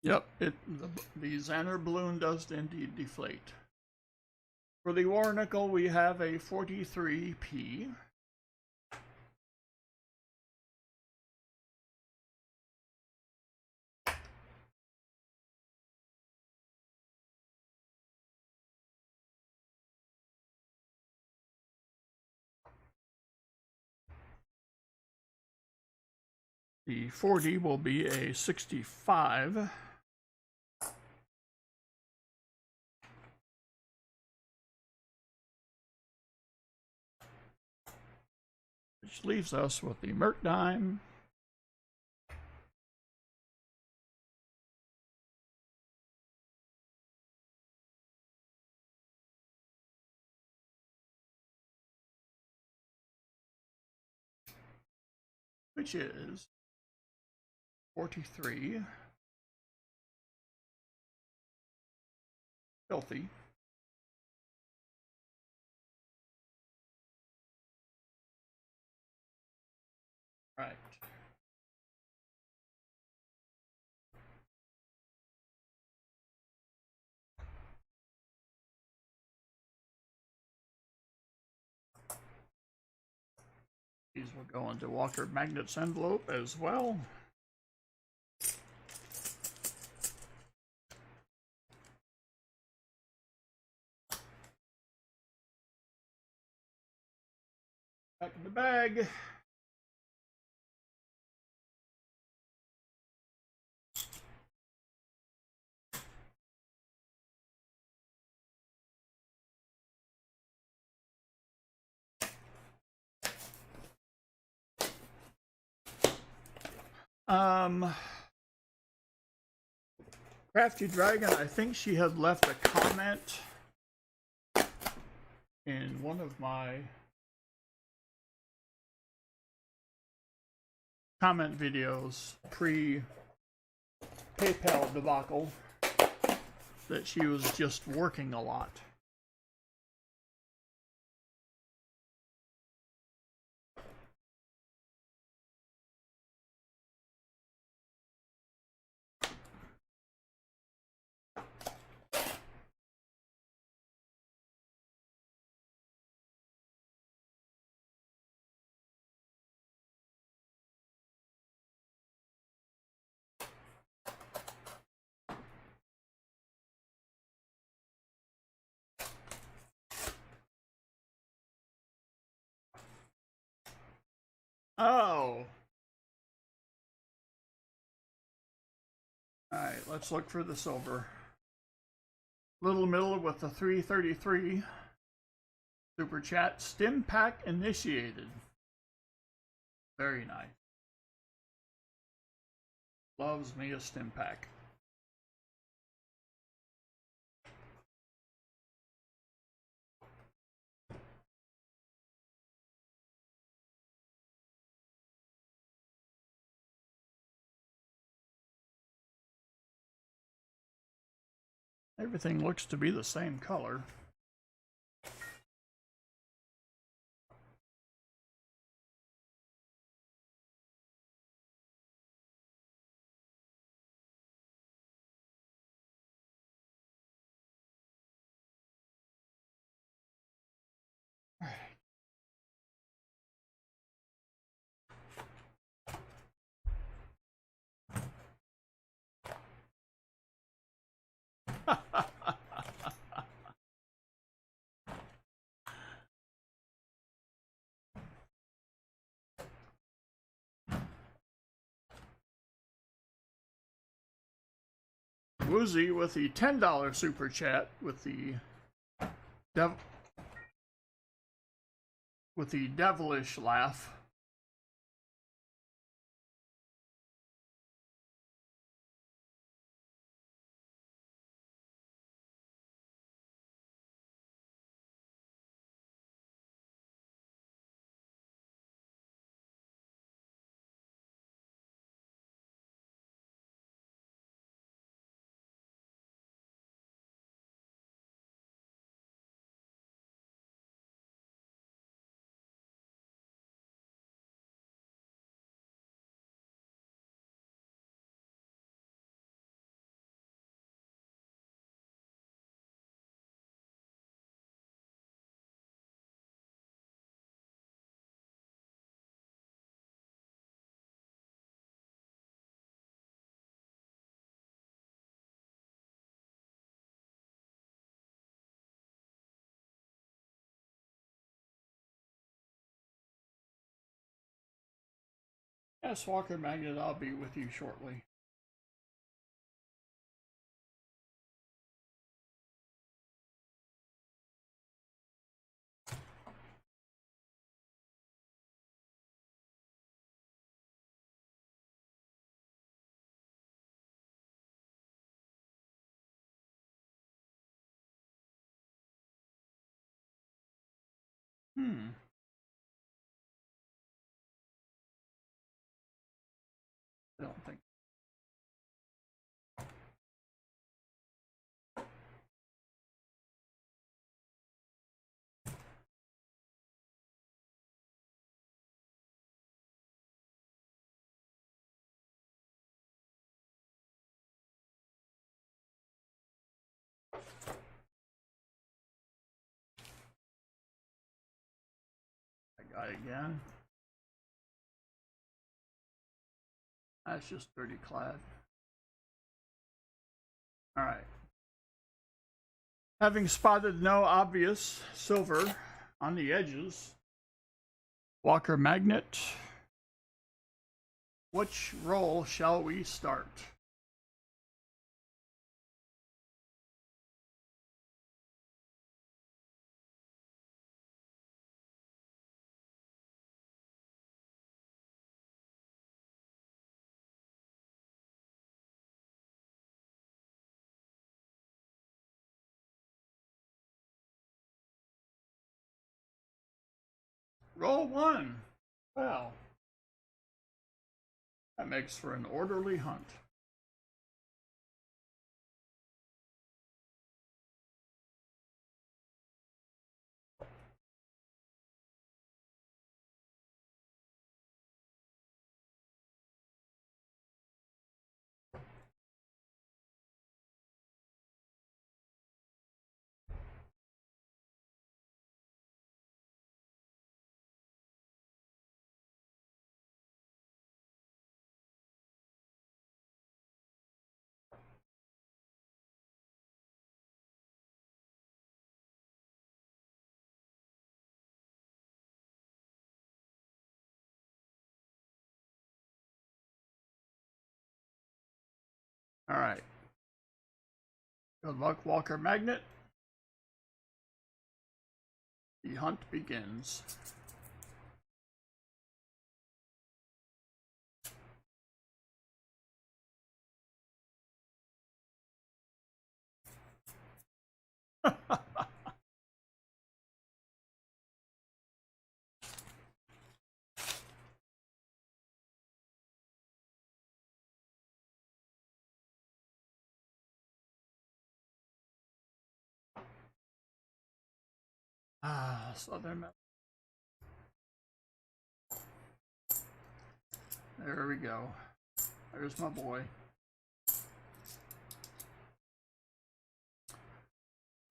Yep, the Xander balloon does indeed deflate. For the War Nickel, we have a 43P. The 40 will be a 65. which leaves us with the Merc dime. Which is 43. Filthy. Right. These will go into Walker Magnet's envelope as well. Back in the bag. Crafty Dragon, I think she had left a comment in one of my comment videos pre-PayPal debacle that she was just working a lot. Oh. Alright, let's look for the silver. Little Middle with the 333. Super chat. Stim pack initiated. Very nice. Loves me a stim pack. Everything looks to be the same color. Woozy with the $10 super chat with the devilish laugh. Yes, Walker Magnet, I'll be with you shortly. Hmm. I don't think. I got it again. That's just dirty clad. All right. Having spotted no obvious silver on the edges, Walker Magnet, which roll shall we start? Roll 1. Well, that makes for an orderly hunt. All right. Good luck, Walker Magnet. The hunt begins. Southern Metal. There we go. There's my boy.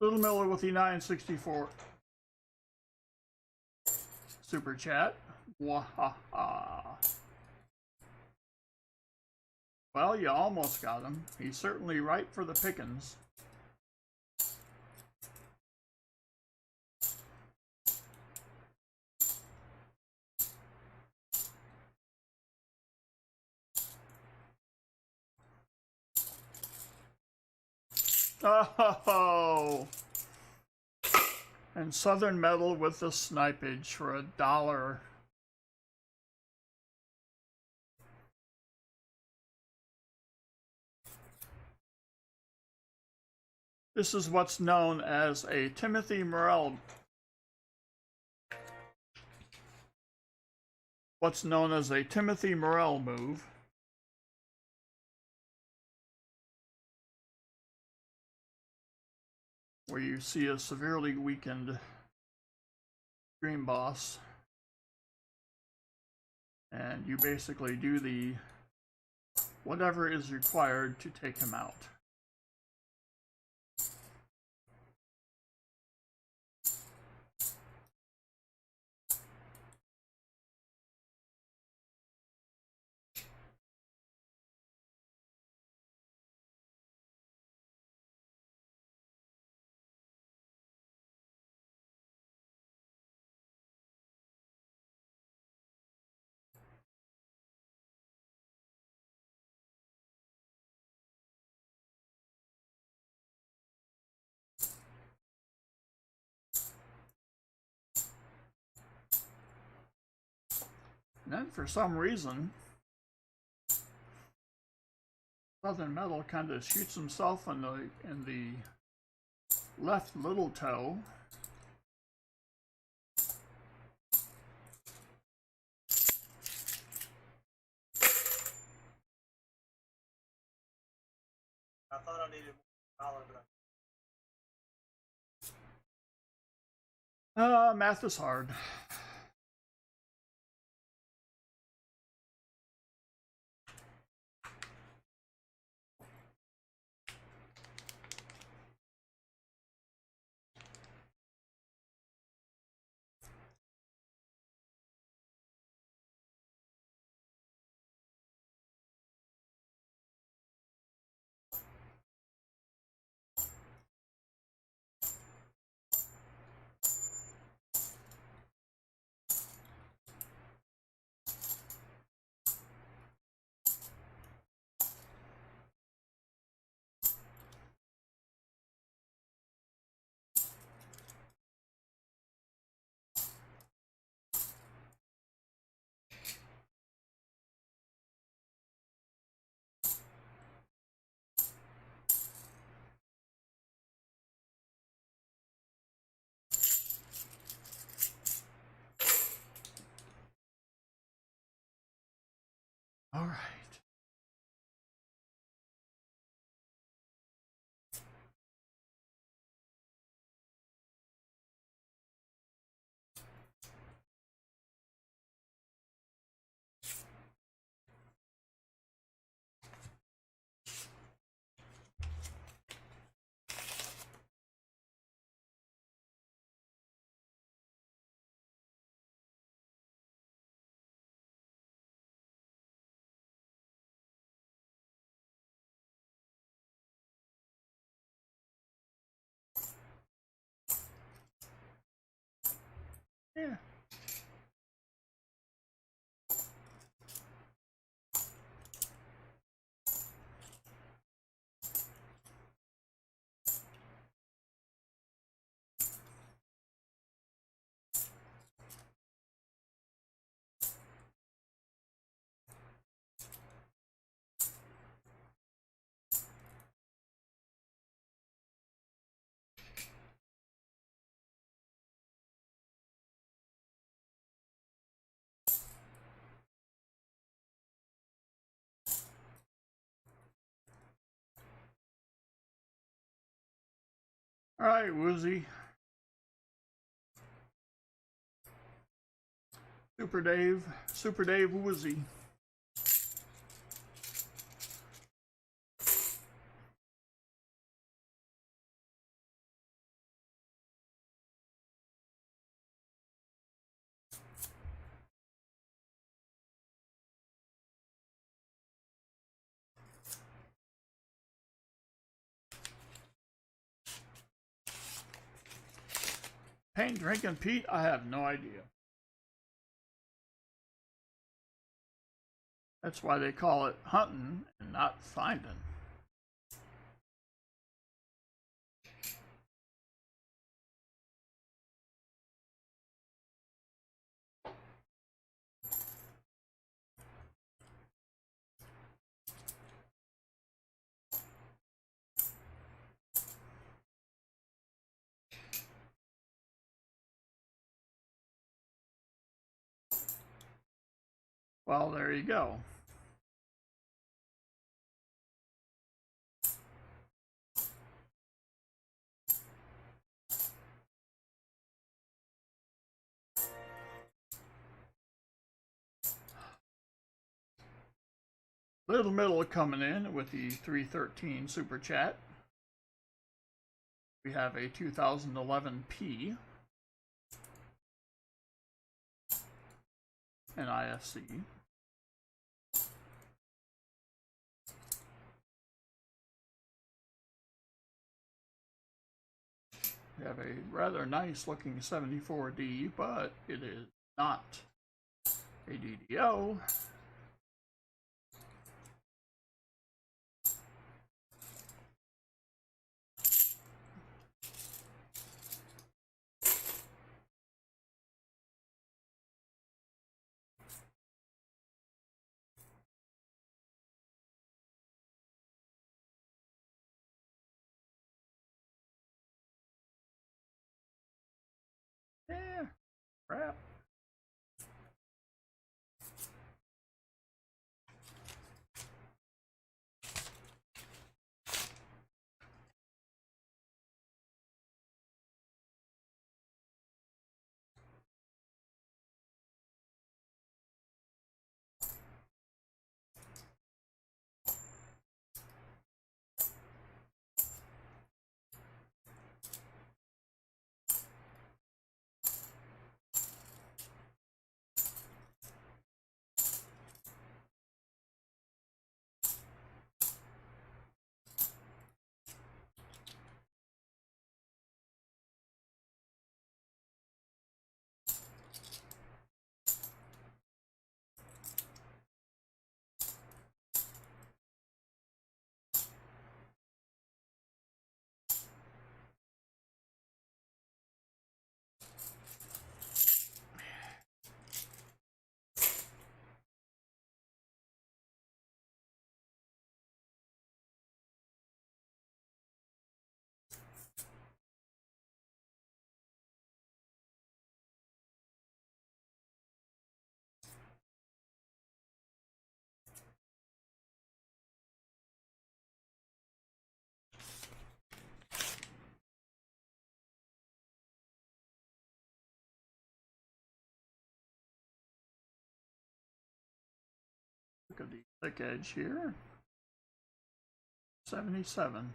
Little Miller with the 964 super chat. Wahaha. Well, you almost got him. He's certainly ripe for the pickings. Oh! And Southern Metal with the snipage for $1. This is what's known as a Timothy Morell. What's known as a Timothy Morell move. Where you see a severely weakened Dream Boss. And you basically do the whatever is required to take him out. And then for some reason, Southern Metal kind of shoots himself in the left little toe.
thought I needed $1, but
Math is hard. All right. Yeah. All right, Woozy. Super Dave Woozy. Paint drinking Pete? I have no idea. That's why they call it hunting and not finding. Well, there you go. Little Middle coming in with the 313 super chat. We have a 2011 P, an IFC. We have a rather nice looking 74D, but it is not a DDO. Yeah, crap. Look at the thick edge here. 77.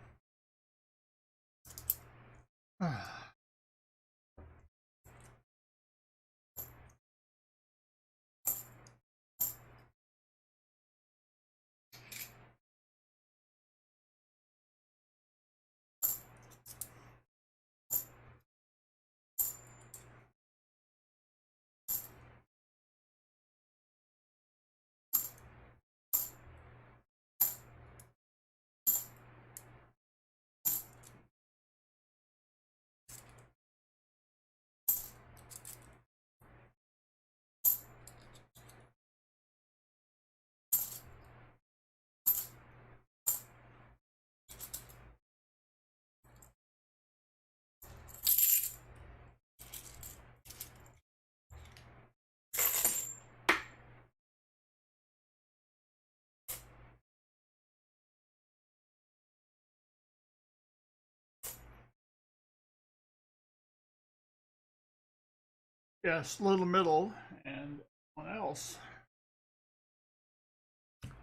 Yes, little middle and one else.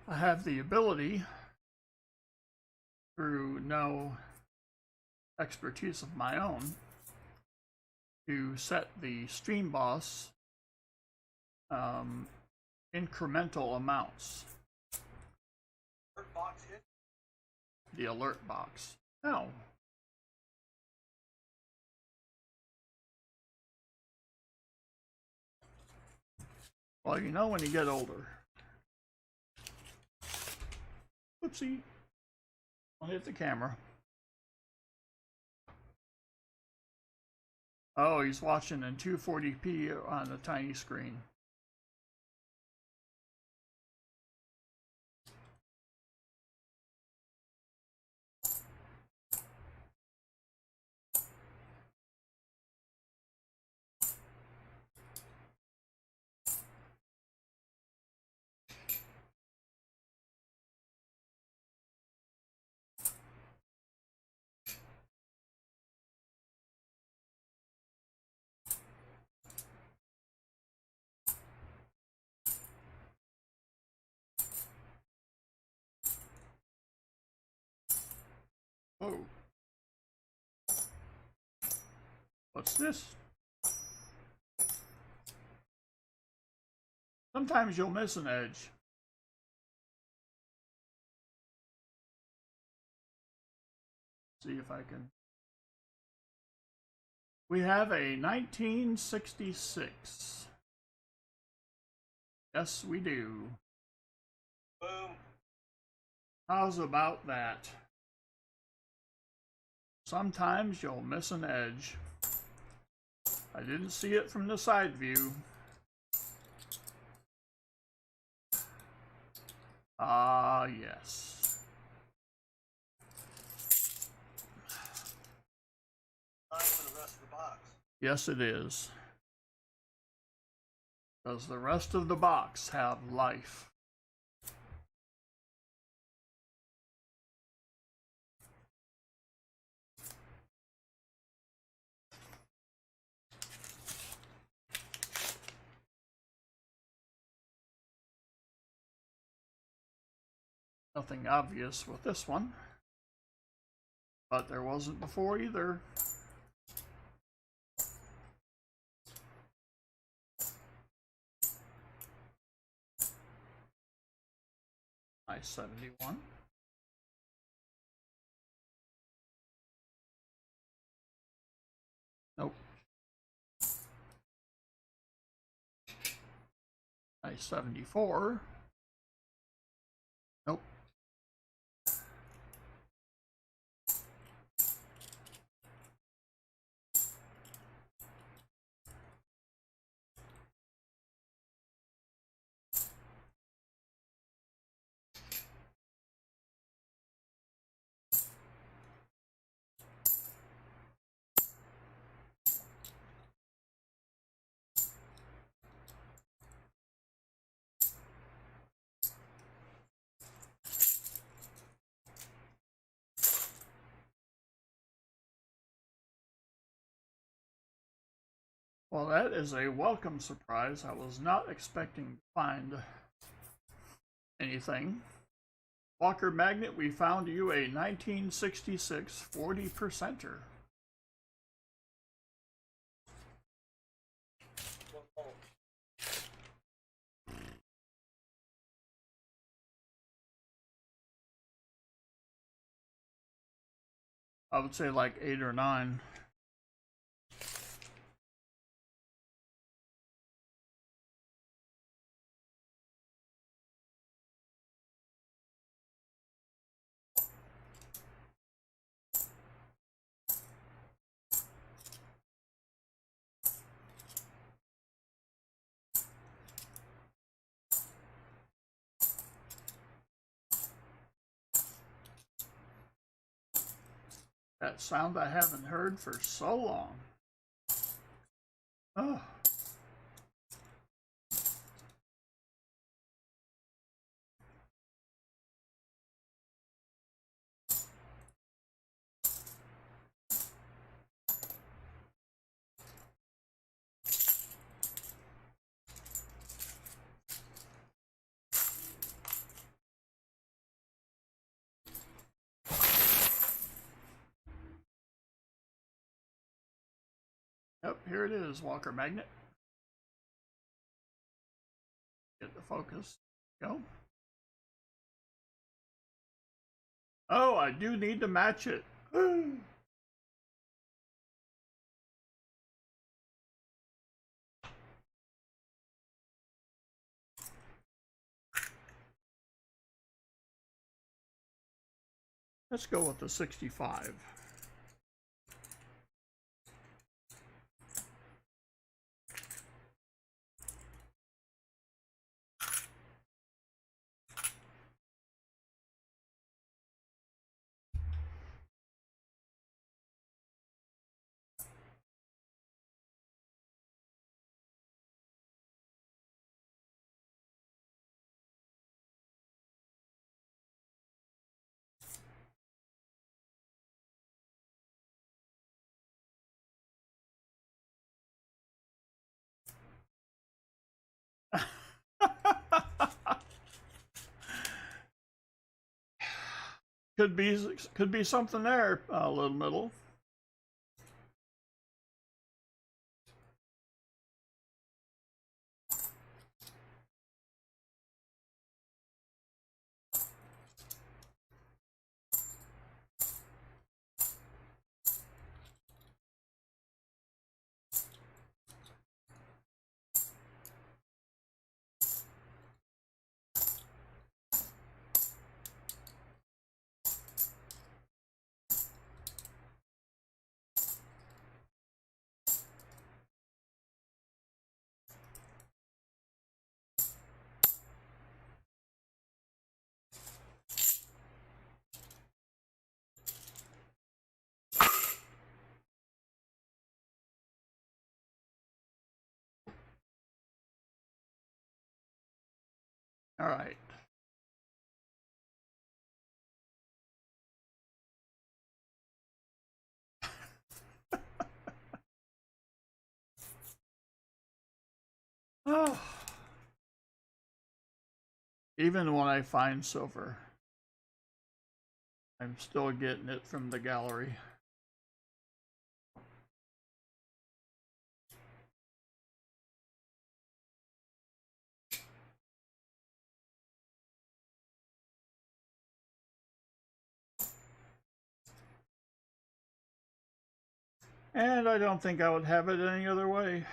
I have the ability, through no expertise of my own, to set the stream boss incremental amounts.
Alert box hit.
The alert box. No. Well, you know when you get older. Oopsie. I'll hit the camera. Oh, he's watching in 240p on a tiny screen. Oh. What's this? Sometimes you'll miss an edge. See if I can. We have a 1966. Yes, we do.
Boom.
How's about that? Sometimes you'll miss an edge. I didn't see it from the side view. Ah, yes.
Time for the rest of the box.
Yes, it is. Does the rest of the box have life? Nothing obvious with this one, but there wasn't before either. Nice 71. Nope. Nice 74. Nope. Well, that is a welcome surprise. I was not expecting to find anything. Walker Magnet, we found you a 1966 40%er. I would say like 8 or 9. That sound I haven't heard for so long. Oh. Yep, here it is, Walker Magnet. Get the focus. Go. Oh, I do need to match it. Let's go with the 65. Could be something there, Little Middle. All right. Oh. Even when I find silver, I'm still getting it from the gallery. And I don't think I would have it any other way.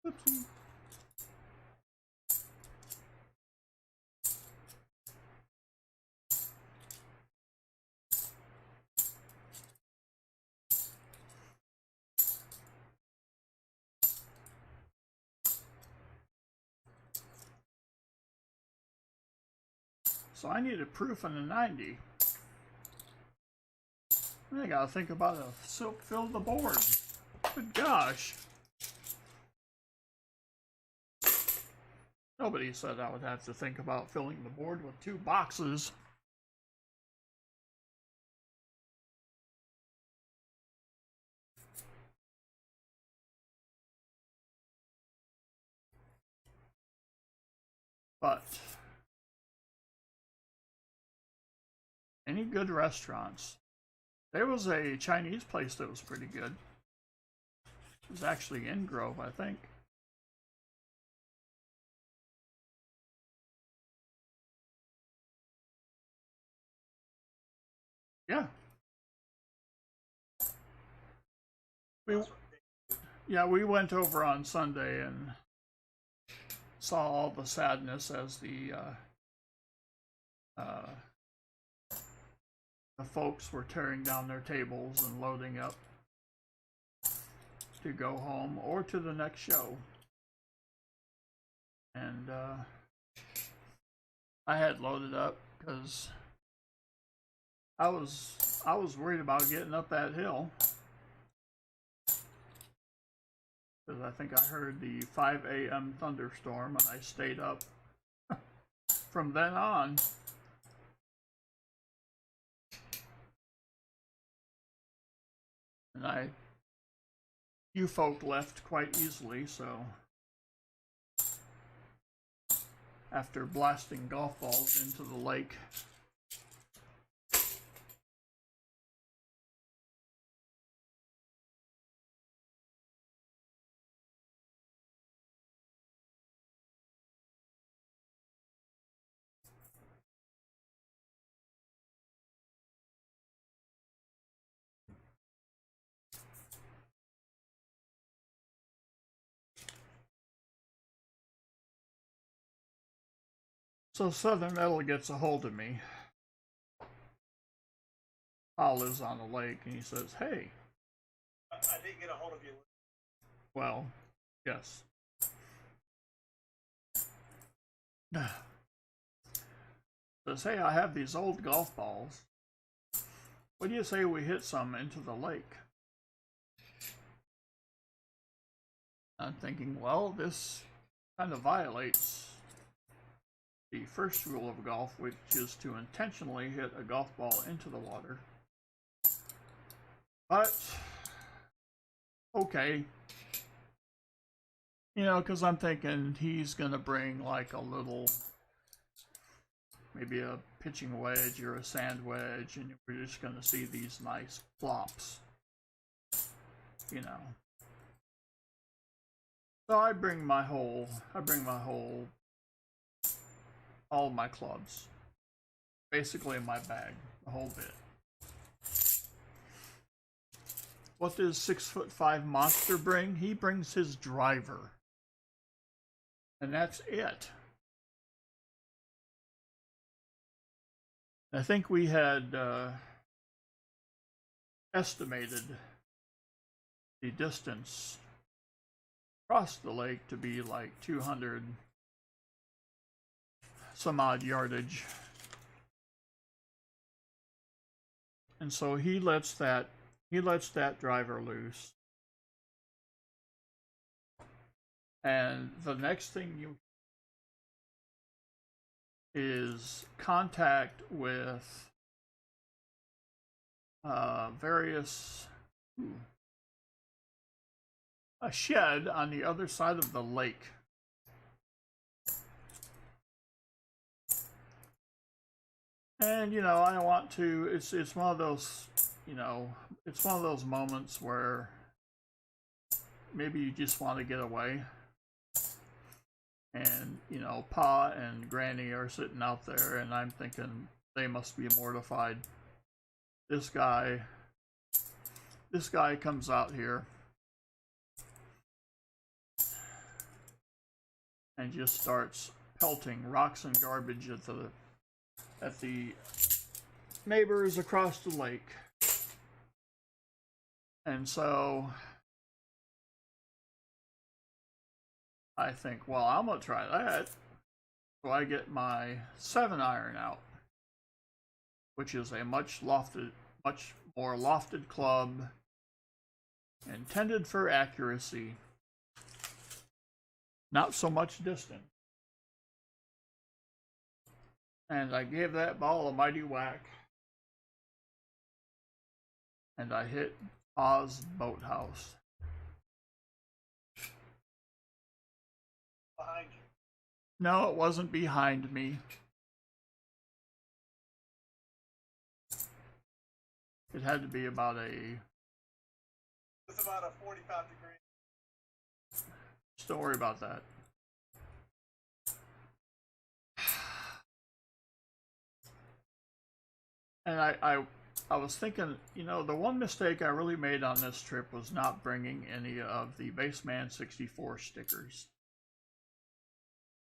Oopsie. So I need a proof and a 90. I gotta think about a silk fill the board. Good gosh. Nobody said I would have to think about filling the board with 2 boxes. But any good restaurants? There was a Chinese place that was pretty good. It was actually in Grove, I think. Yeah. We went over on Sunday and saw all the sadness as the folks were tearing down their tables and loading up to go home or to the next show. And I had loaded up because I was worried about getting up that hill. Because I think I heard the 5 a.m. thunderstorm and I stayed up from then on. And you folk left quite easily, so after blasting golf balls into the lake. So Southern Metal gets a hold of me. Paul lives on the lake and he says, hey.
I didn't get a hold of you.
Well, yes. Says, hey, I have these old golf balls. What do you say we hit some into the lake? I'm thinking, well, this kind of violates the first rule of golf, which is to intentionally hit a golf ball into the water. But, okay. You know, because I'm thinking he's going to bring like a little, maybe a pitching wedge or a sand wedge, and we're just going to see these nice flops. You know. So I bring my whole, all of my clubs, basically in my bag, the whole bit. What does 6'5" monster bring? He brings his driver. And that's it. I think we had estimated the distance across the lake to be like 200 some odd yardage. And so he lets that driver loose. And the next thing you is contact with a shed on the other side of the lake. And you know, I want to, it's one of those, you know, it's one of those moments where maybe you just want to get away. And, you know, Pa and Granny are sitting out there, and I'm thinking they must be mortified. This guy comes out here and just starts pelting rocks and garbage at the neighbors across the lake. And so I think, well, I'm gonna try that. So I get my 7-iron out, which is a much more lofted club, intended for accuracy, not so much distance. And I gave that ball a mighty whack, and I hit Oz boathouse.
Behind you.
No, it wasn't behind me. It had to be about
It's about a 45 degree.
Just don't worry about that. And I was thinking, you know, the one mistake I really made on this trip was not bringing any of the Baseman 64 stickers.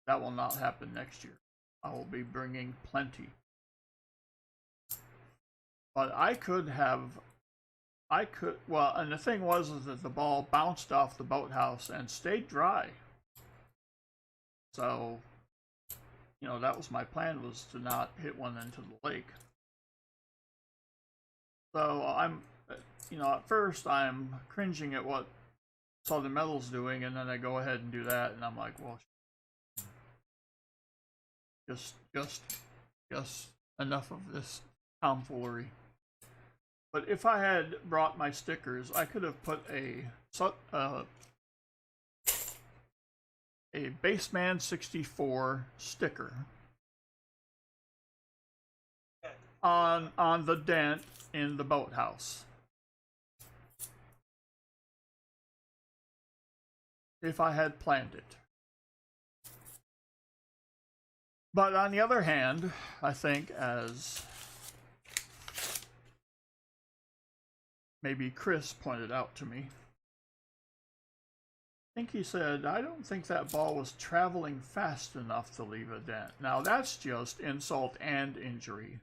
That will not happen next year. I will be bringing plenty. But well, and the thing was is that the ball bounced off the boathouse and stayed dry. So, you know, that was my plan, was to not hit one into the lake. So you know, at first I'm cringing at what Southern Metal's doing, and then I go ahead and do that, and I'm like, well, just enough of this tomfoolery. But if I had brought my stickers, I could have put a Baseman 64 sticker on the dent in the boathouse. If I had planned it. But on the other hand, I think, as maybe Chris pointed out to me, I think he said, I don't think that ball was traveling fast enough to leave a dent. Now that's just insult and injury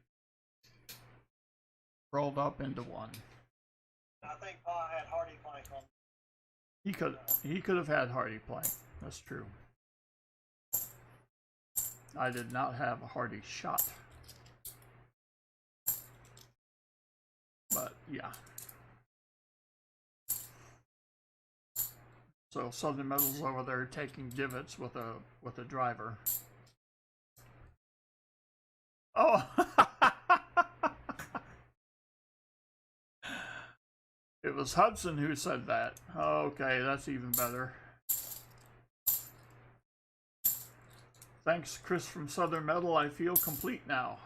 rolled up into one.
I think Pa had Hardy plank on.
He could have had Hardy plank. That's true. I did not have a Hardy shot. But yeah. So Southern Metal's over there taking divots with a driver. Oh. It was Hudson who said that. Okay, that's even better. Thanks, Chris from Southern Metal. I feel complete now.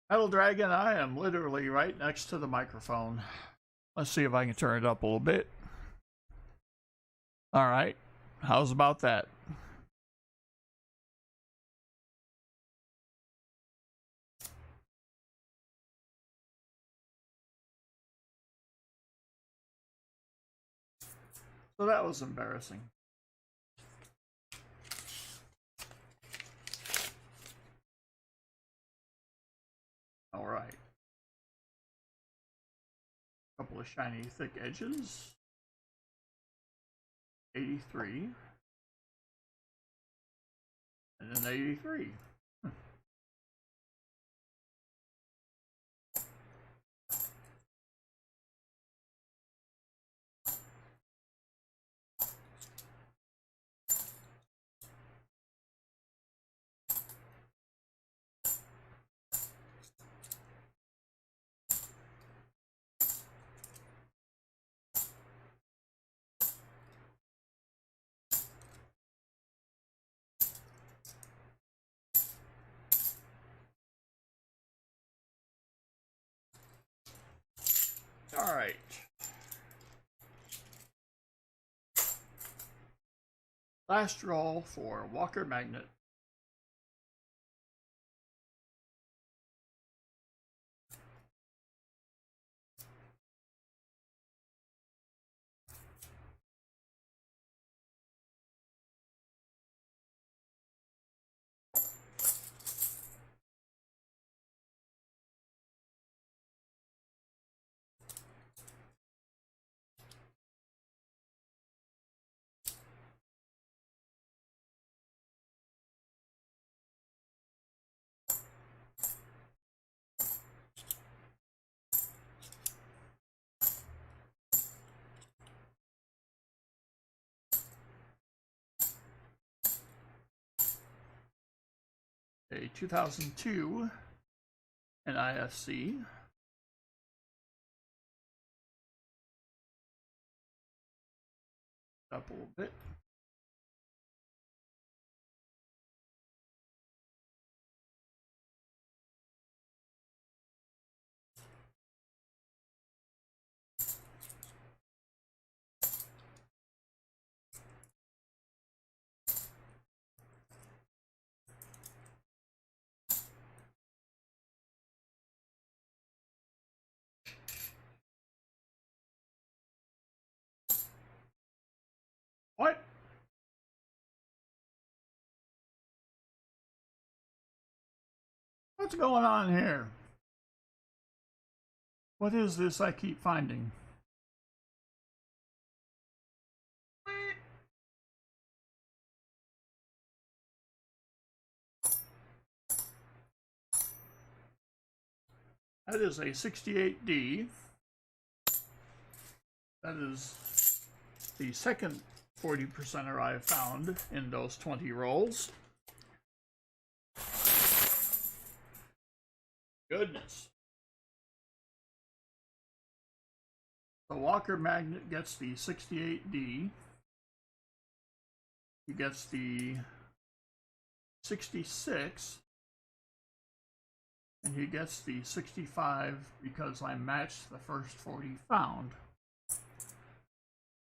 Metal Dragon, I am literally right next to the microphone. Let's see if I can turn it up a little bit. All right. How's about that? So that was embarrassing. All right. Couple of shiny thick edges. 83. And then 83. All right. Last roll for Walker Magnet. A 2002 NIFC. Up a little bit. What? What's going on here? What is this I keep finding? That is a 68D. That is the second 40%er I've found in those 20 rolls. Goodness. The Walker Magnet gets the 68D. He gets the 66. And he gets the 65 because I matched the first 40 found.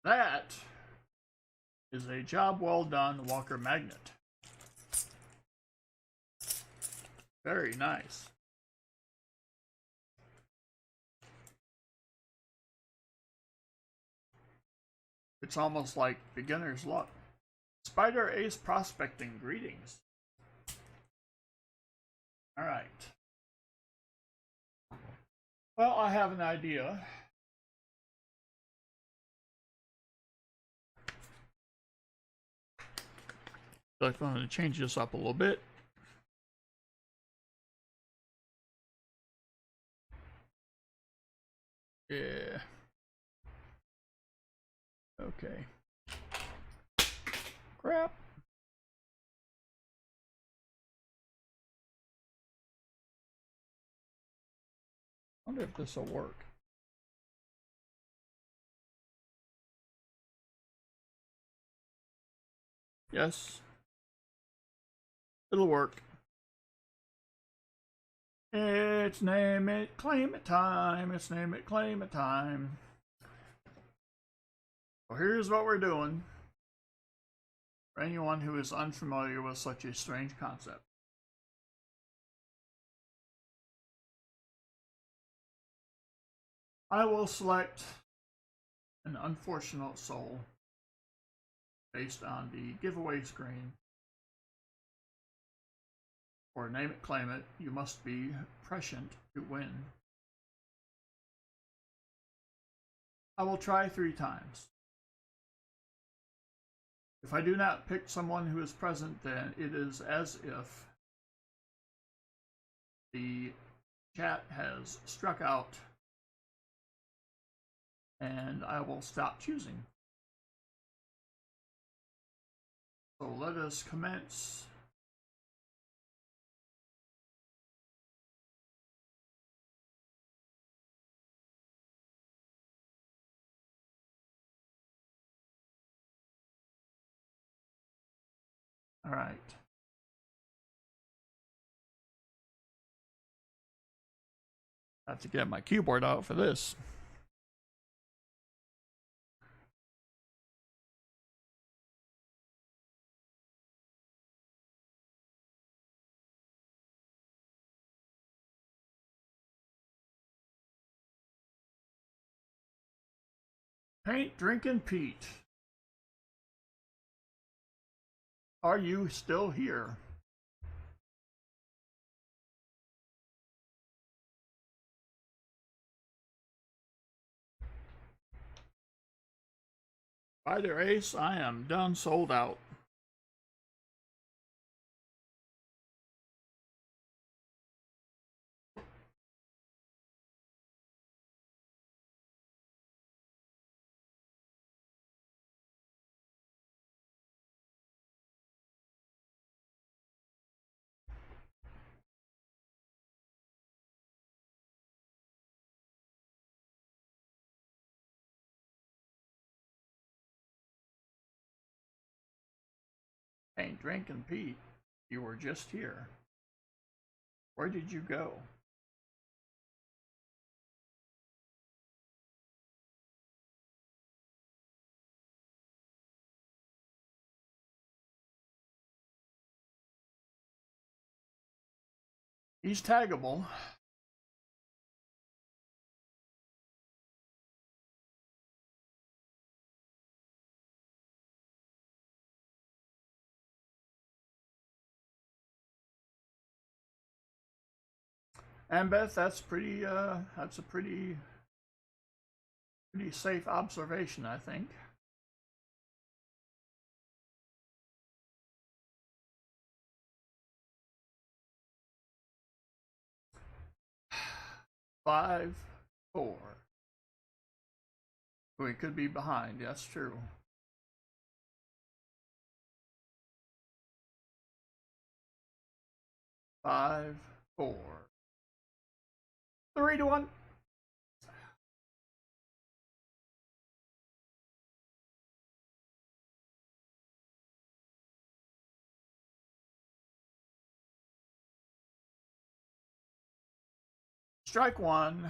That is a job well done, Walker Magnet. Very nice. It's almost like beginner's luck. Spider Ace Prospecting, greetings. All right. Well, I have an idea. So I'm going to change this up a little bit. Yeah. Okay. Crap. I wonder if this will work. Yes. It'll work. It's name it, claim it time. It's name it, claim it time. Well, here's what we're doing. For anyone who is unfamiliar with such a strange concept. I will select an unfortunate soul based on the giveaway screen. Or name it, claim it, you must be prescient to win. I will try 3 times. If I do not pick someone who is present, then it is as if the chat has struck out and I will stop choosing. So let us commence. All right. I have to get my keyboard out for this. Paint Drinking Pete. Are you still here? Spider Ace, I am done, sold out. Paint Drinking Pete, you were just here. Where did you go? He's taggable. And Beth, that's a pretty safe observation, I think. Five, four. We could be behind, that's true. Five, four. 3-1. Strike one.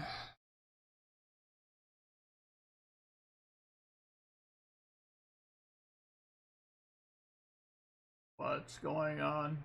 What's going on?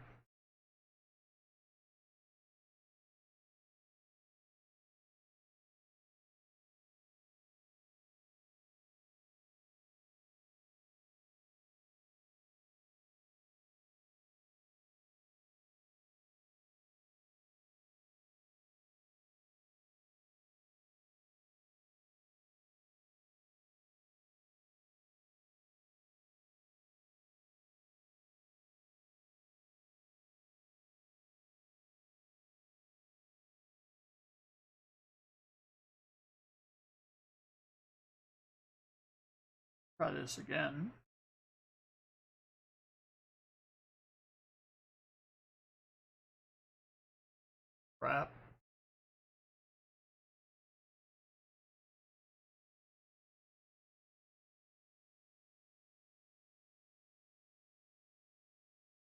Try this again. Crap.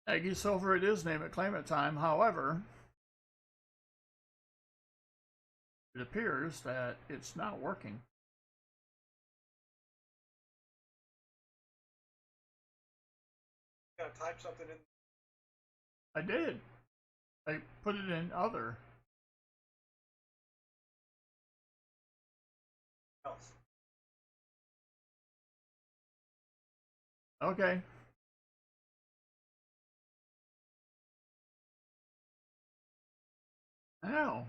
Aggie Silver, it is name it, claim it time. However, it appears that it's not working.
You gotta type something in.
I did. I put it in other.
Else.
Okay. Ow.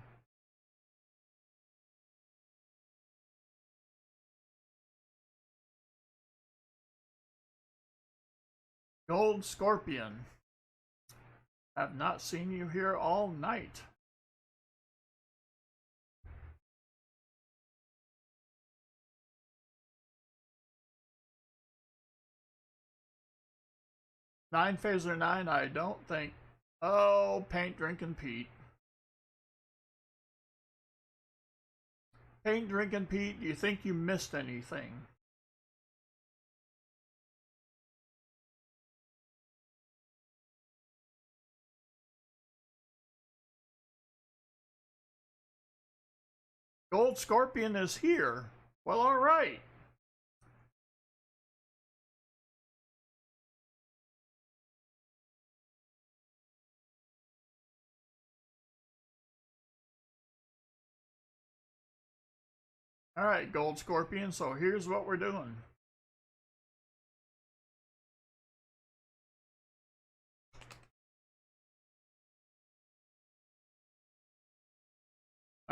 Gold Scorpion. Have not seen you here all night. Nine Phaser 9, I don't think. Oh, Paint Drinking Pete. Paint Drinking Pete, do you think you missed anything? Gold Scorpion is here. Well, alright. Alright, Gold Scorpion, so here's what we're doing.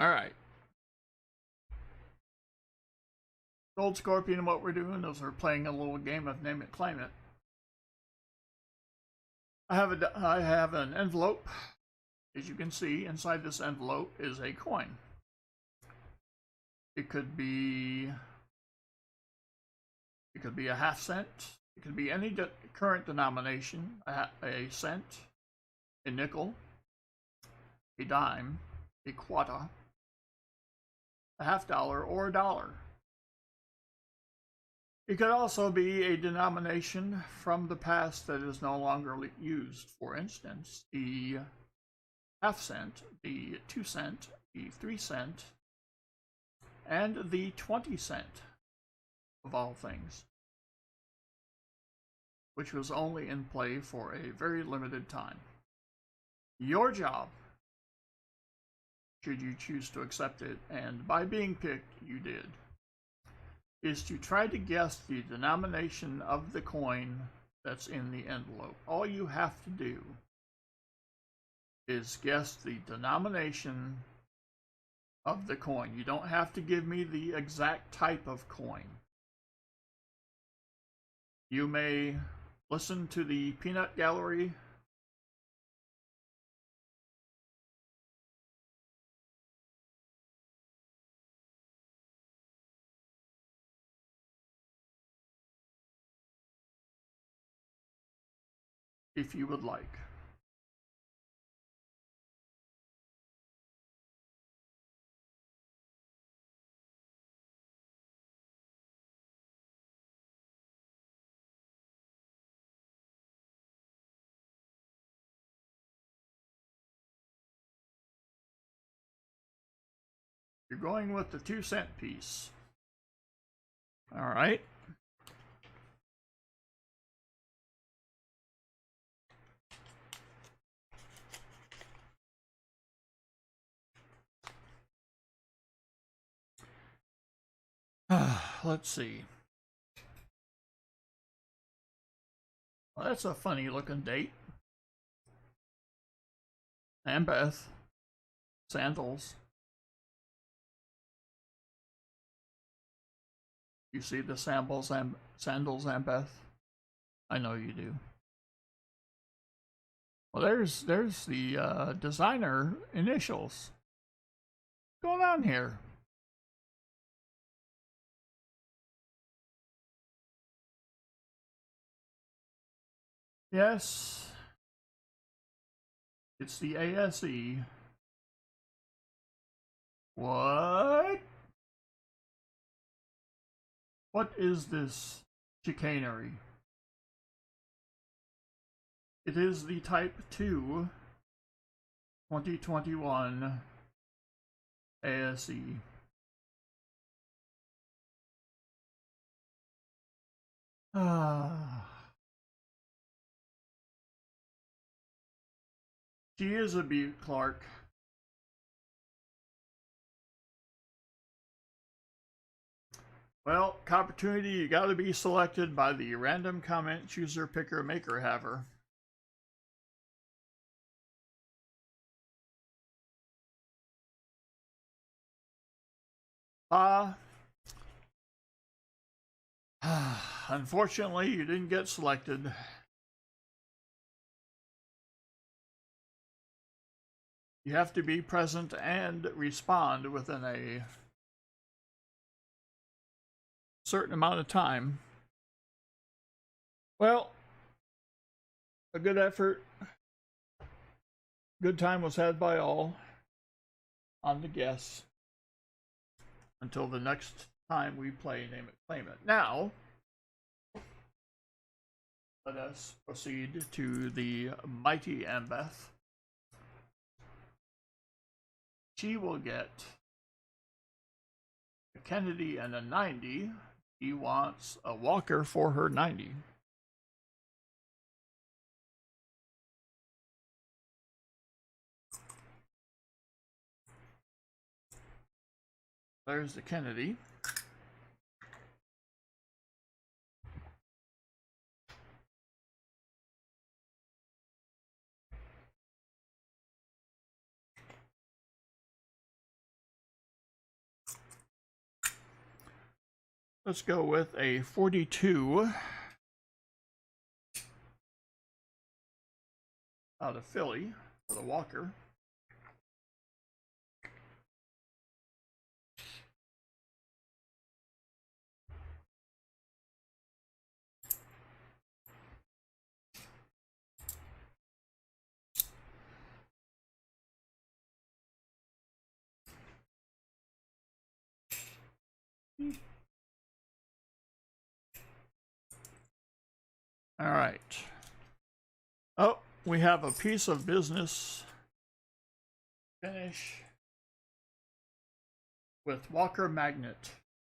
Alright. Gold Scorpion, what we're doing is we're playing a little game of Name It, Claim It. I have an envelope. As you can see, inside this envelope is a coin. It could be a half cent. It could be any current denomination, a cent, a nickel, a dime, a quarter, a $half, or a dollar. It could also be a denomination from the past that is no longer used. For instance, the half cent, the 2 cent, the 3 cent, and the 20 cent, of all things, which was only in play for a very limited time. Your job, should you choose to accept it, and by being picked, you did, is to try to guess the denomination of the coin that's in the envelope. All you have to do is guess the denomination of the coin. You don't have to give me the exact type of coin. You may listen to the peanut gallery if you would like. You're going with the 2 cent piece. All right. Let's see. Well, that's a funny looking date. Ambeth. Sandals. You see the sandals, Ambeth? I know you do. Well, there's the designer initials. What's going on here? Yes, it's the ASE. What? What is this chicanery? It is the Type 2 2021 ASE. She is a Butte Clark. Well, opportunity, you gotta be selected by the random comment chooser picker maker haver. Unfortunately, you didn't get selected. You have to be present and respond within a certain amount of time. Well, a good effort. Good time was had by all on the guess. Until the next time we play Name It, Claim It. Now, let us proceed to the mighty Ambeth. She will get a Kennedy and a 90. He wants a Walker for her 90. There's the Kennedy. Let's go with a 42 out of Philly for the Walker. All right. Oh, we have a piece of business finish with Walker Magnet.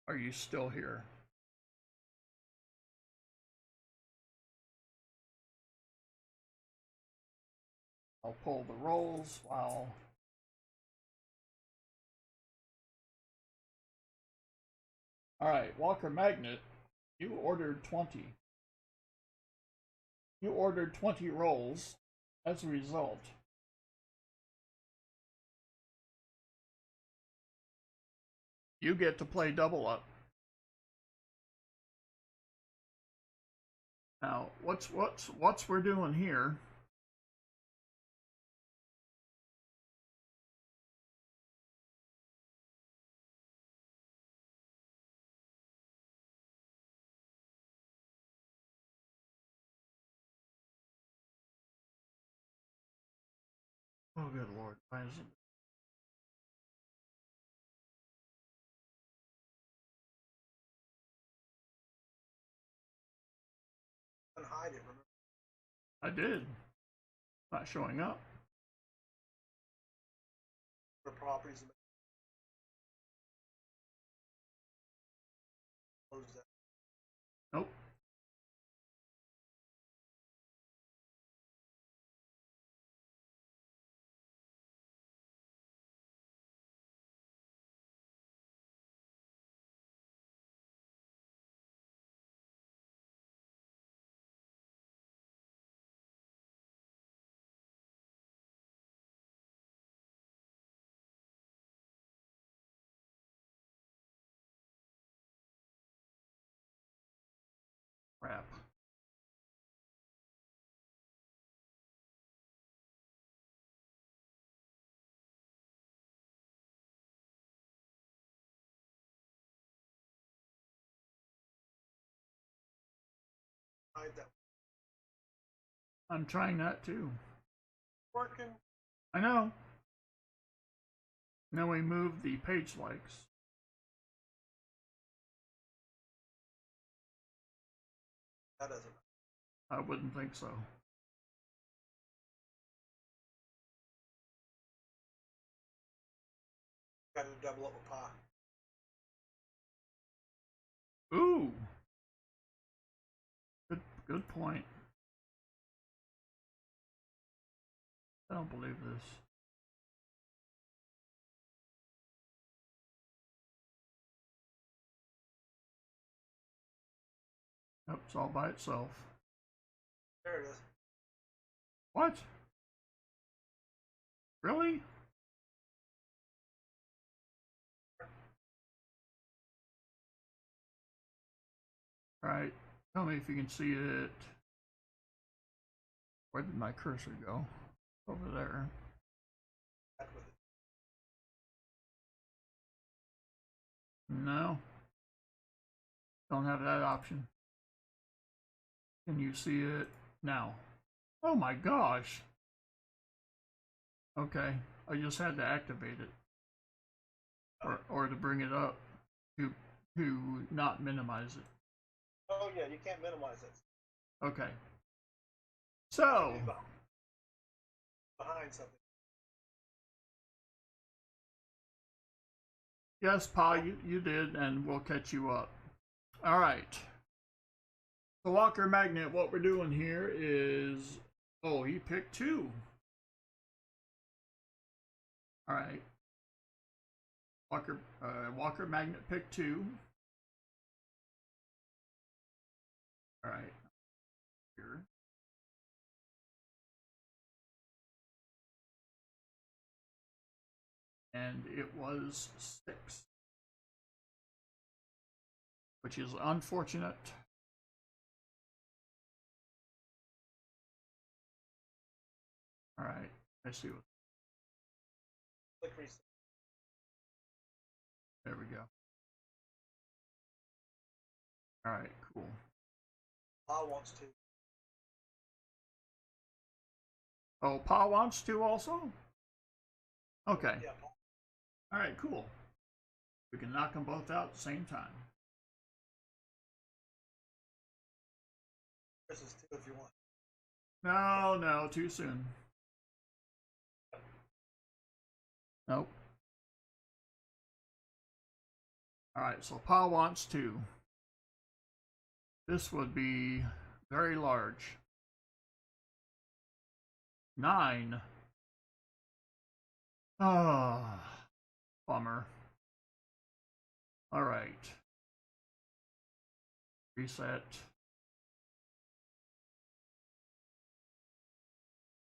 Are you still here? I'll pull the rolls while... All right, Walker Magnet, you ordered 20. You ordered 20 rolls. As a result, you get to play double up. Now, what's we're doing here? Oh, good Lord! Why is it?
Hide it, remember?
I did. Not showing up.
The properties. Close that.
Nope. Crap.
Hide that.
I'm trying that too.
Working.
I know. Then we move the page likes.
That doesn't.
I wouldn't think so.
Got to double up with pie.
Ooh. Good point. I don't believe this. Nope, it's all by itself.
There it is.
What? Really? Alright, tell me if you can see it. Where did my cursor go? Over there.
Back with it.
No. Don't have that option. Can you see it now? Oh my gosh! Okay, I just had to activate it. Or to bring it up to not minimize it.
Oh yeah, you can't minimize it.
Okay. So
Behind something.
yes, Pa, you did, and we'll catch you up. All right. The Walker Magnet, what we're doing here is, oh, he picked 2. All right. Walker Magnet picked 2. All right. Here. And it was 6. which is unfortunate. All right, let's see what.
Click reset.
There we go. All right, cool.
Pa wants to.
Oh, Pa wants to also? Okay.
Yeah, Pa.
All right, cool. We can knock them both out at the same time.
This is two if you want.
No, no, too soon. Nope. All right, so Pa wants to. This would be very large. 9. Ah, bummer. All right. Reset.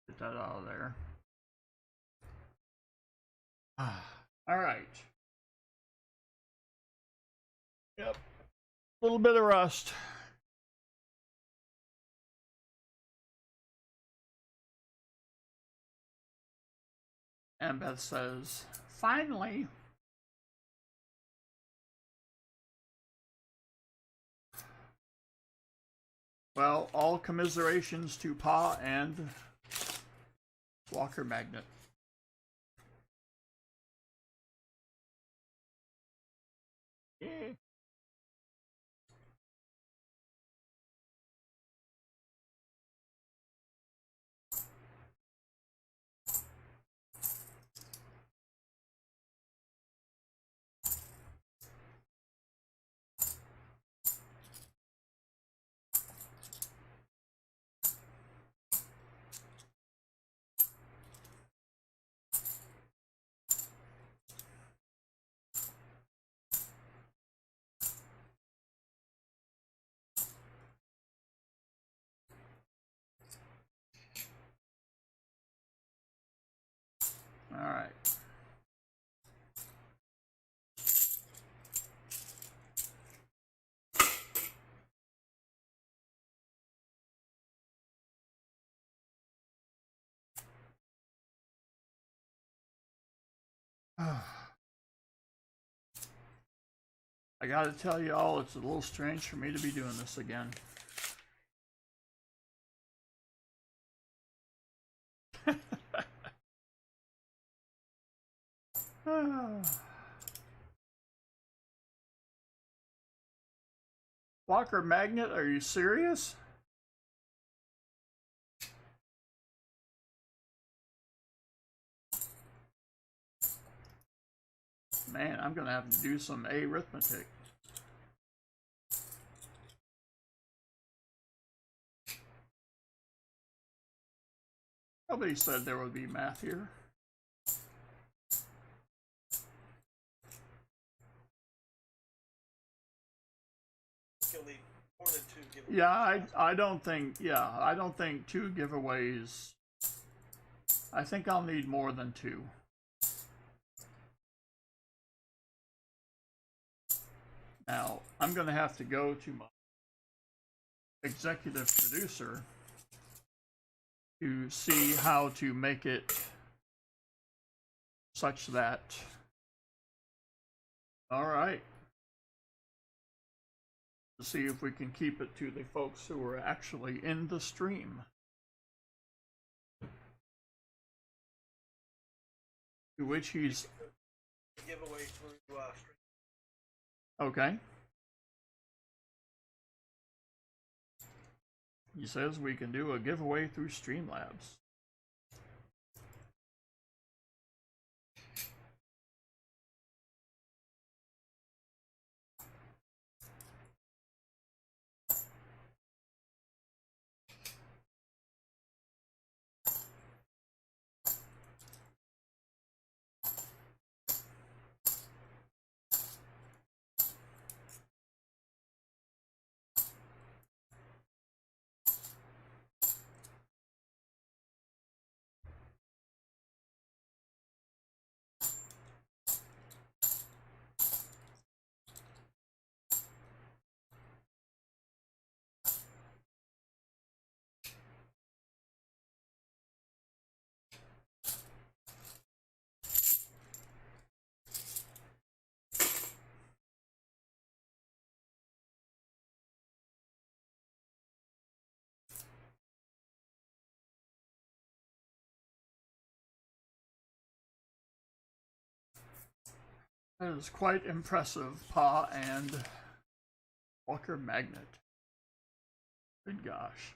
Get that out of there. All right. Yep. A little bit of rust. And Beth says, finally. Well, all commiserations to Pa and Walker Magnet. Yeah. All right. I gotta tell you all, it's a little strange for me to be doing this again. Walker Magnet, are you serious? Man, I'm gonna have to do some arithmetic. Nobody said there would be math here.
You'll need more than 2 giveaways.
Yeah, I don't think, yeah, I don't think 2 giveaways. I think I'll need more than 2. Now, I'm going to have to go to my executive producer to see how to make it such that. All right. To see if we can keep it to the folks who are actually in the stream. To which he's.
Giveaway through stream.
Okay. He says we can do a giveaway through Streamlabs. That is quite impressive, Pa and Walker Magnet. Good gosh.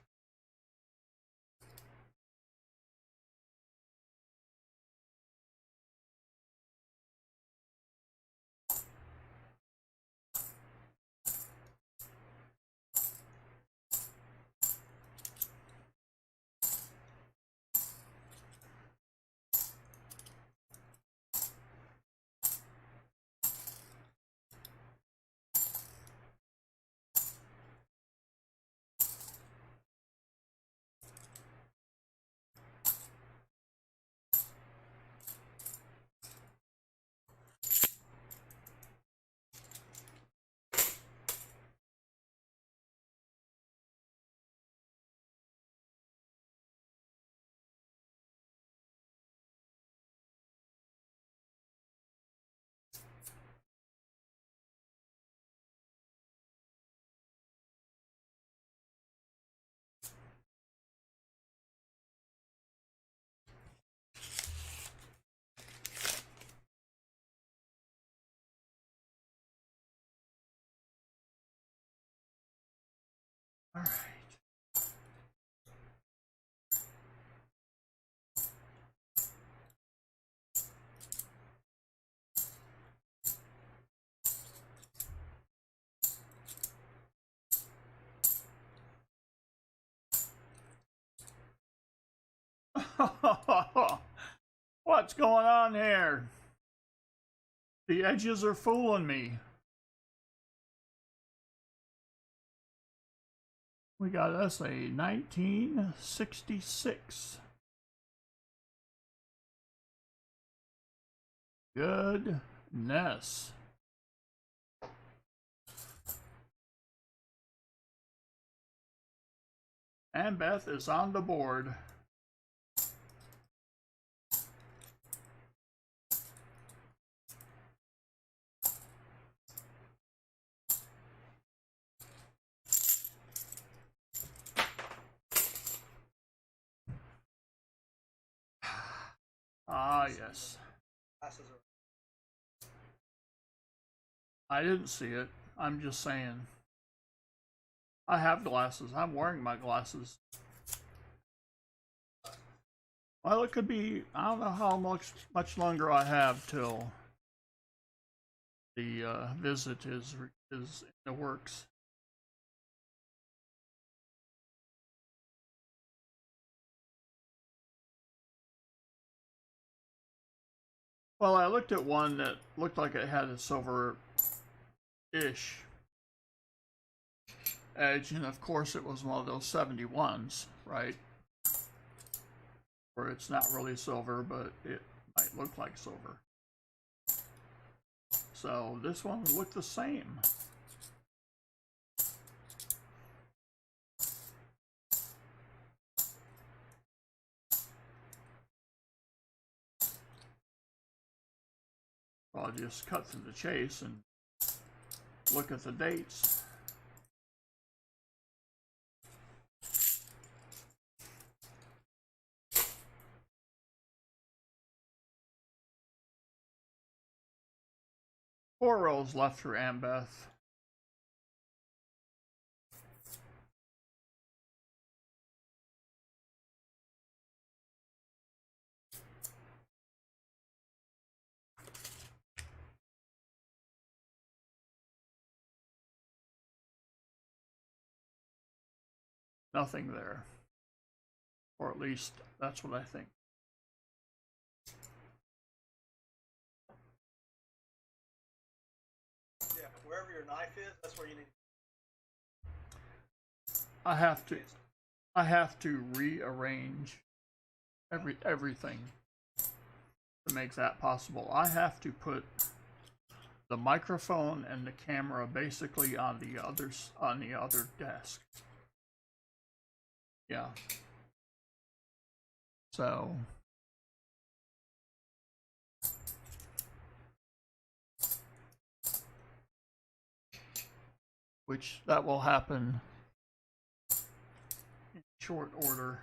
All right. What's going on here? The edges are fooling me. We got us a 1966. Goodness. And Beth is on the board. Ah, yes. I didn't see it. I'm just saying. I have glasses. I'm wearing my glasses. Well, it could be, I don't know how much longer I have till the visit is in the works. Well, I looked at one that looked like it had a silver-ish edge, and of course it was one of those 71s, right? Where it's not really silver, but it might look like silver. So this one looked the same. So I'll just cut through the chase and look at the dates. Four rows left for Ambeth. Nothing there. Or at least that's what I think.
Yeah, wherever your knife is, that's where you need.
I have to rearrange everything to make that possible. I have to put the microphone and the camera basically on the other desk. Yeah. So which that will happen in short order.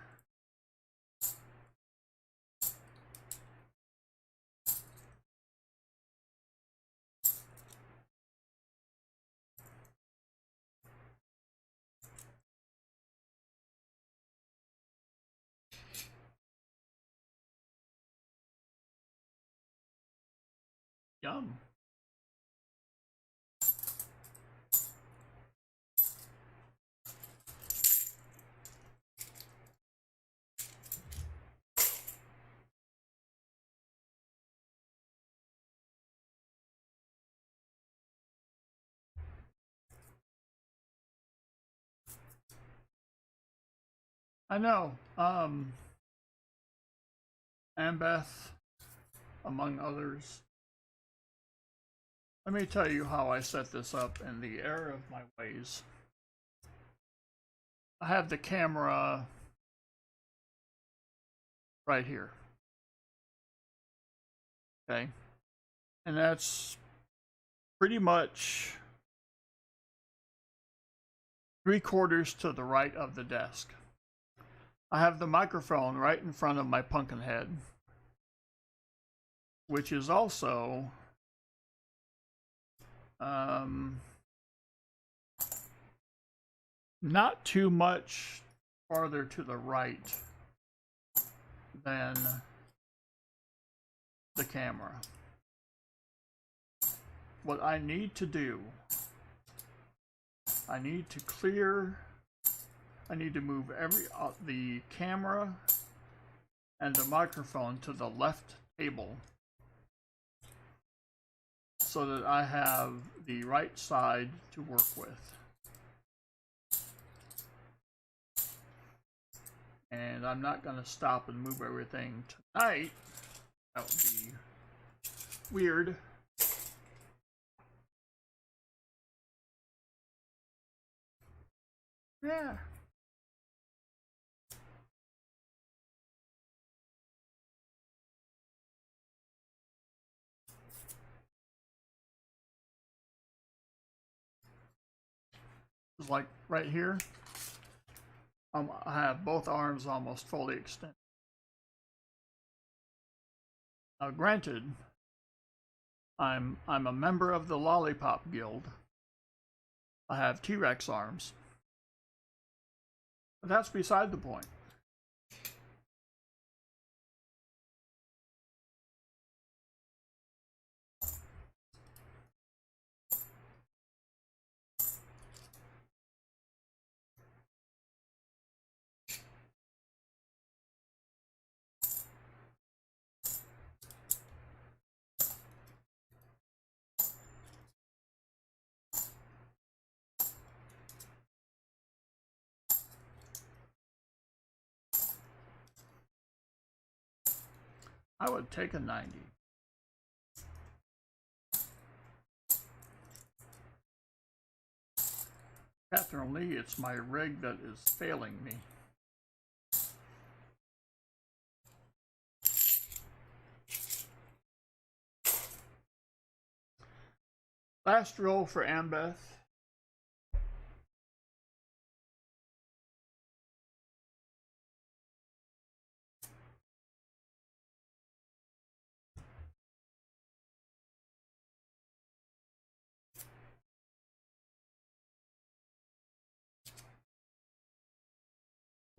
Yum. I know. Ambeth, among others. Let me tell you how I set this up in the error of my ways. I have the camera right here. Okay. And that's pretty much 3/4 to the right of the desk. I have the microphone right in front of my pumpkin head, which is also not too much farther to the right than the camera. What I need to do, I need to clear, I need to move the camera and the microphone to the left table so that I have the right side to work with. And I'm not going to stop and move everything tonight. That would be weird. Yeah. It's like right here. I have both arms almost fully extended. Now, granted, I'm a member of the Lollipop Guild. I have T-Rex arms. But that's beside the point. I would take a 90. Catherine Lee, it's my rig that is failing me. Last roll for Ambeth.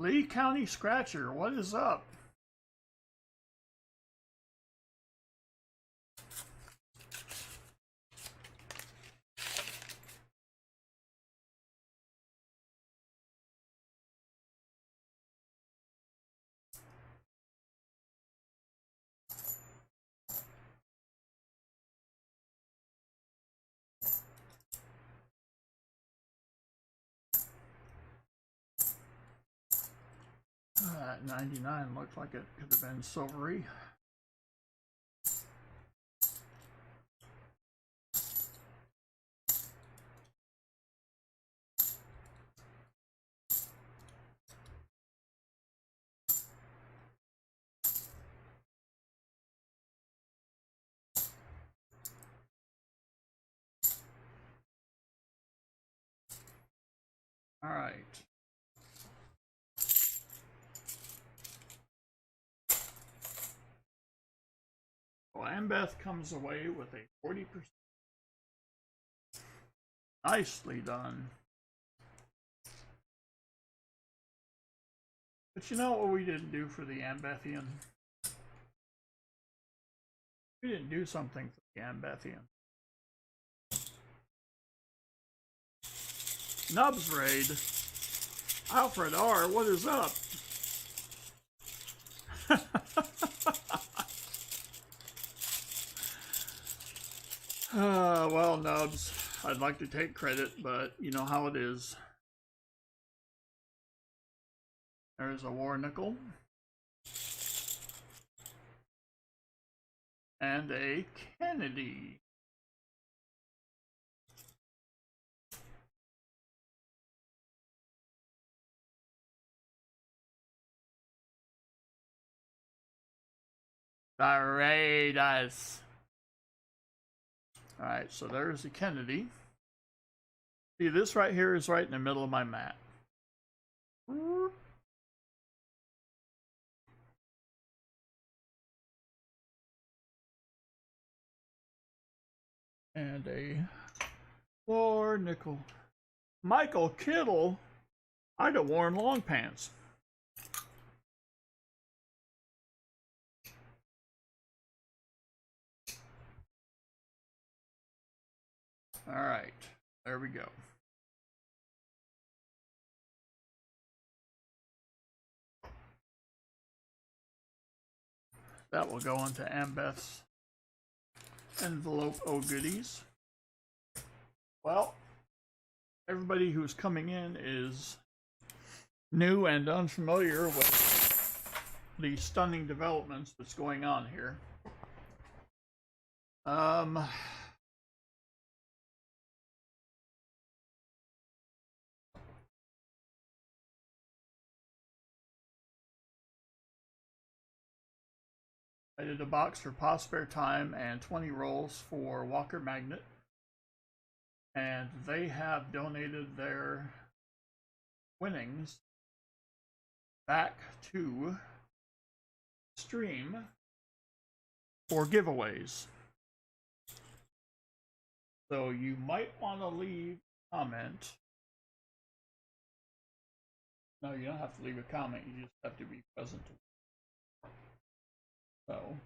Lee County Scratcher, what is up? That 99 looks like it could have been silvery. All right. Well, Ambeth comes away with a 40%. Nicely done. But you know what we didn't do for the Ambethian? We didn't do something for Gambethian. Nubs raid. Alfred R, what is up? Well, Nubs, I'd like to take credit, but you know how it is. There's a war nickel. And a Kennedy. Paradise. Alright, so there's the Kennedy. See, this right here is right in the middle of my mat. And a war nickel. Michael Kittle? I'd have worn long pants. Alright, there we go. That will go into Ambeth's envelope. Oh goodies. Well, everybody who's coming in is new and unfamiliar with the stunning developments that's going on here. I did a box for Pause Spare Time and 20 rolls for Walker Magnet. And they have donated their winnings back to stream for giveaways. So you might want to leave a comment. No, you don't have to leave a comment, you just have to be present. So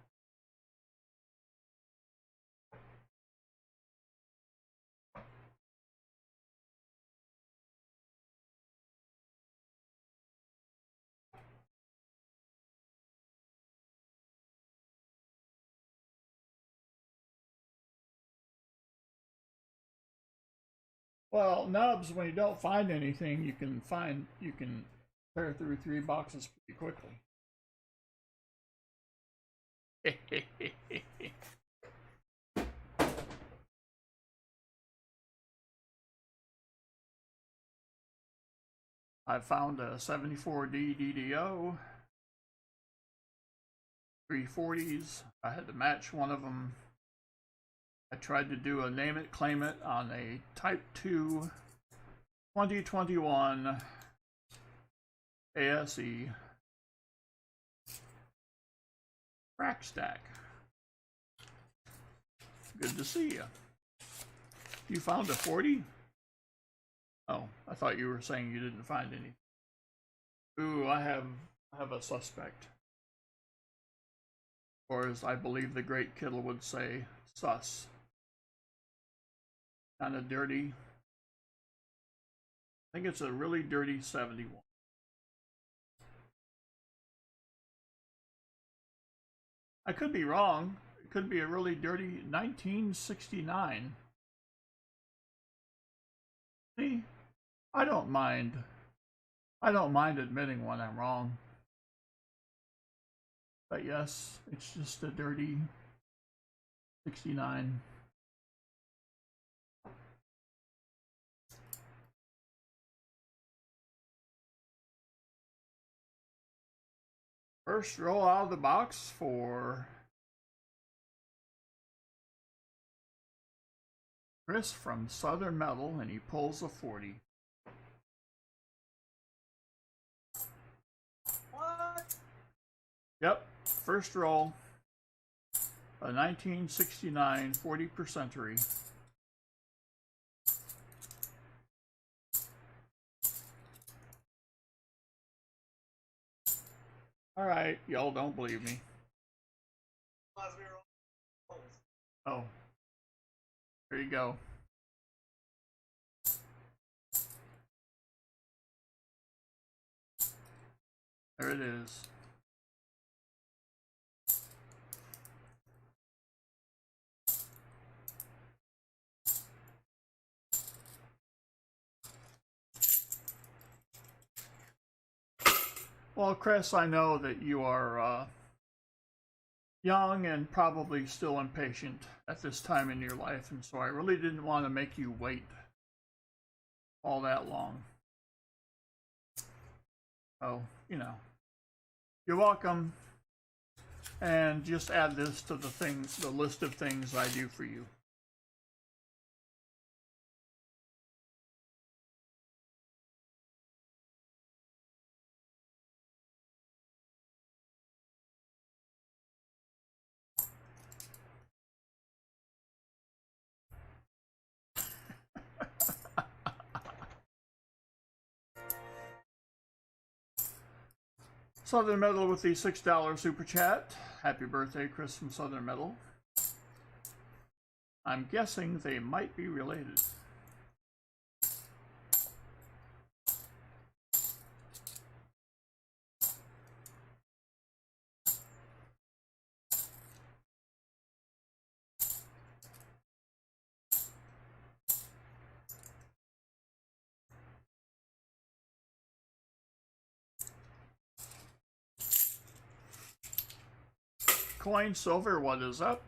well, Nubs, when you don't find anything, you can tear through 3 boxes pretty quickly. I found a 74D DDO, 340s. I had to match one of them. I tried to do a name it, claim it on a Type 2 2021 ASE crack stack. Good to see you. You found a 40? Oh, I thought you were saying you didn't find any. Ooh, I have a suspect. Or as I believe the great Kittle would say, sus. Kind of dirty. I think it's a really dirty 71. I could be wrong. It could be a really dirty 1969. See? I don't mind admitting when I'm wrong. But yes, it's just a dirty 69. First roll out of the box for Chris from Southern Metal, and he pulls a 40.
What?
Yep, first roll, a 1969 40%ery. Alright, y'all don't believe me.
Plus we were on rolls.
Oh, There you go. There it is. Well, Chris, I know that you are young and probably still impatient at this time in your life, and so I really didn't want to make you wait all that long. So, you know, you're welcome, and just add this to the list of things I do for you. Southern Metal with the $6 super chat. Happy birthday, Chris from Southern Metal. I'm guessing they might be related. Coin Silver, what is up?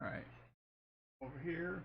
All right, over here.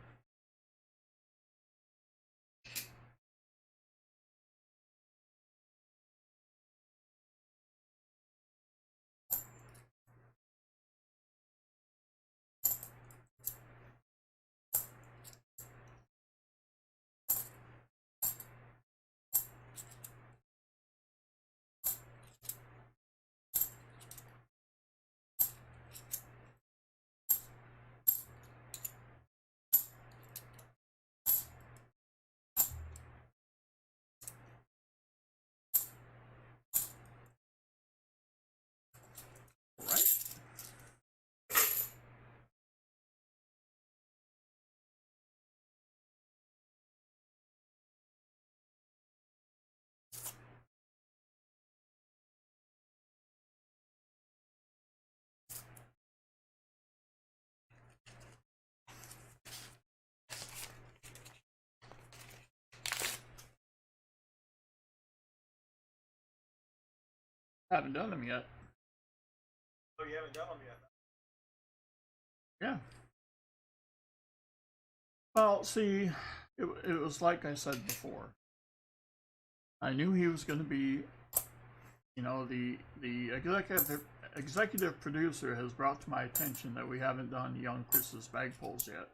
Right. Haven't done them yet.
Oh, you haven't done them yet?
Yeah. Well, see, it was like I said before. I knew he was going to be, you know, the executive producer has brought to my attention that we haven't done young Chris's bag pulls yet.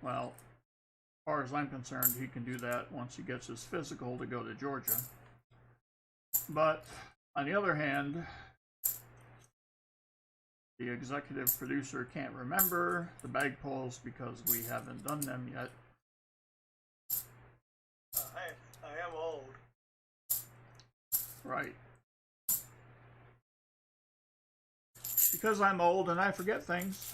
Well, as far as I'm concerned, he can do that once he gets his physical to go to Georgia. But on the other hand, the executive producer can't remember the bag pulls because we haven't done them yet.
I am old.
Right. Because I'm old and I forget things.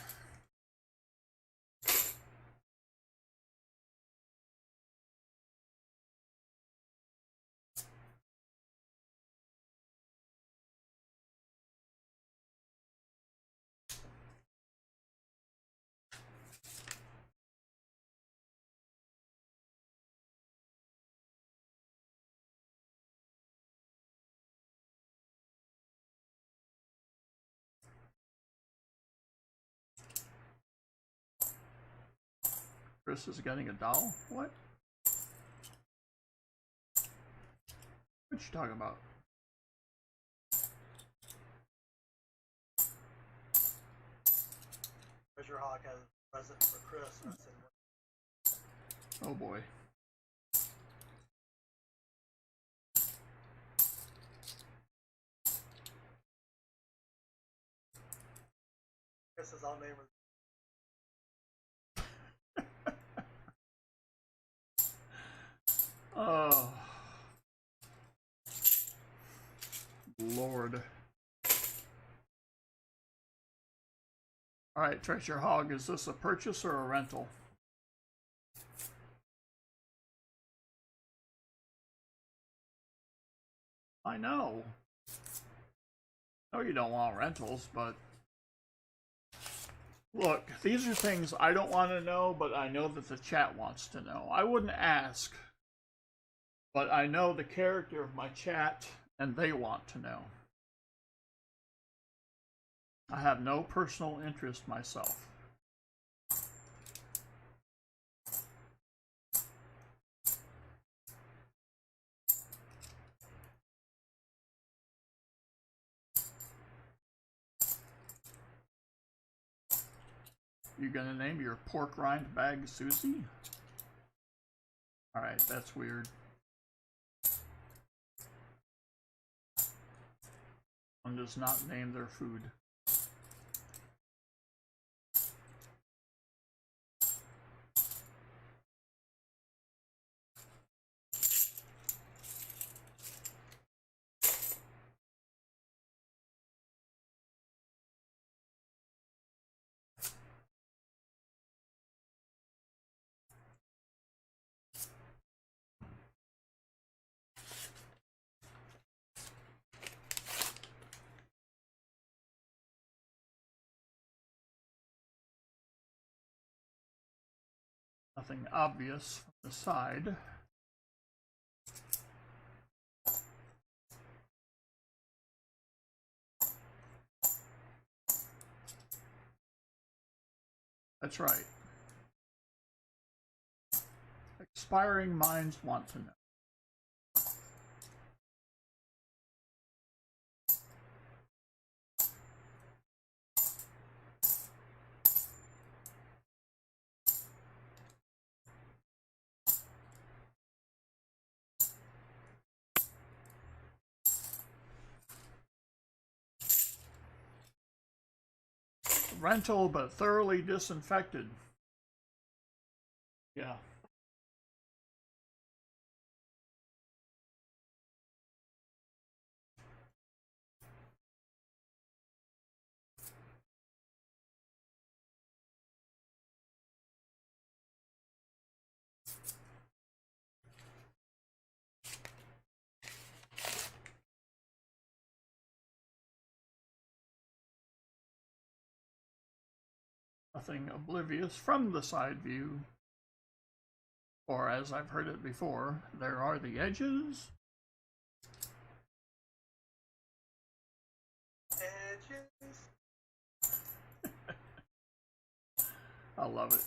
Chris is getting a doll? What? What you talking about?
Treasure Hawk has a present for Chris. And I said,
Oh boy.
This is our name.
Oh, Lord. Alright, Treasure Hog, is this a purchase or a rental? I know. No, you don't want rentals, but... Look, these are things I don't want to know, but I know that the chat wants to know. I wouldn't ask, but I know the character of my chat, and they want to know. I have no personal interest myself. You gonna name your pork rind bag Susie? Alright, that's weird. One does not name their food. Nothing obvious from the side. That's right. Expiring minds want to know. Rental, but thoroughly disinfected. Yeah. Nothing oblivious from the side view. Or as I've heard it before, there are the edges.
Edges.
I love it.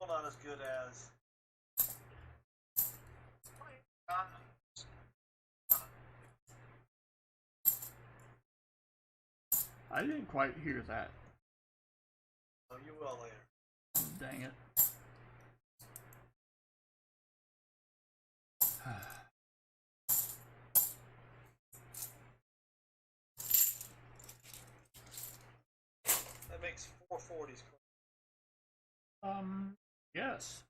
Well, not as good as.
I didn't quite hear that.
Oh, you will later.
Dang it.
That makes 440s.
Yes.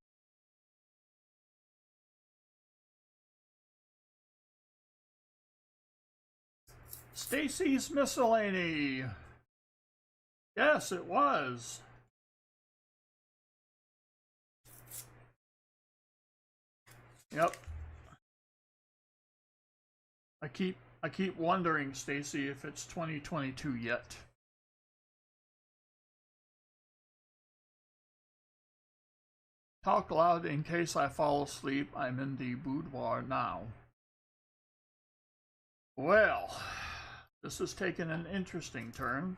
Stacy's Miscellany. Yes, it was. Yep. I keep wondering, Stacy, if it's 2022 yet. Talk loud in case I fall asleep. I'm in the boudoir now. Well, this has taken an interesting turn.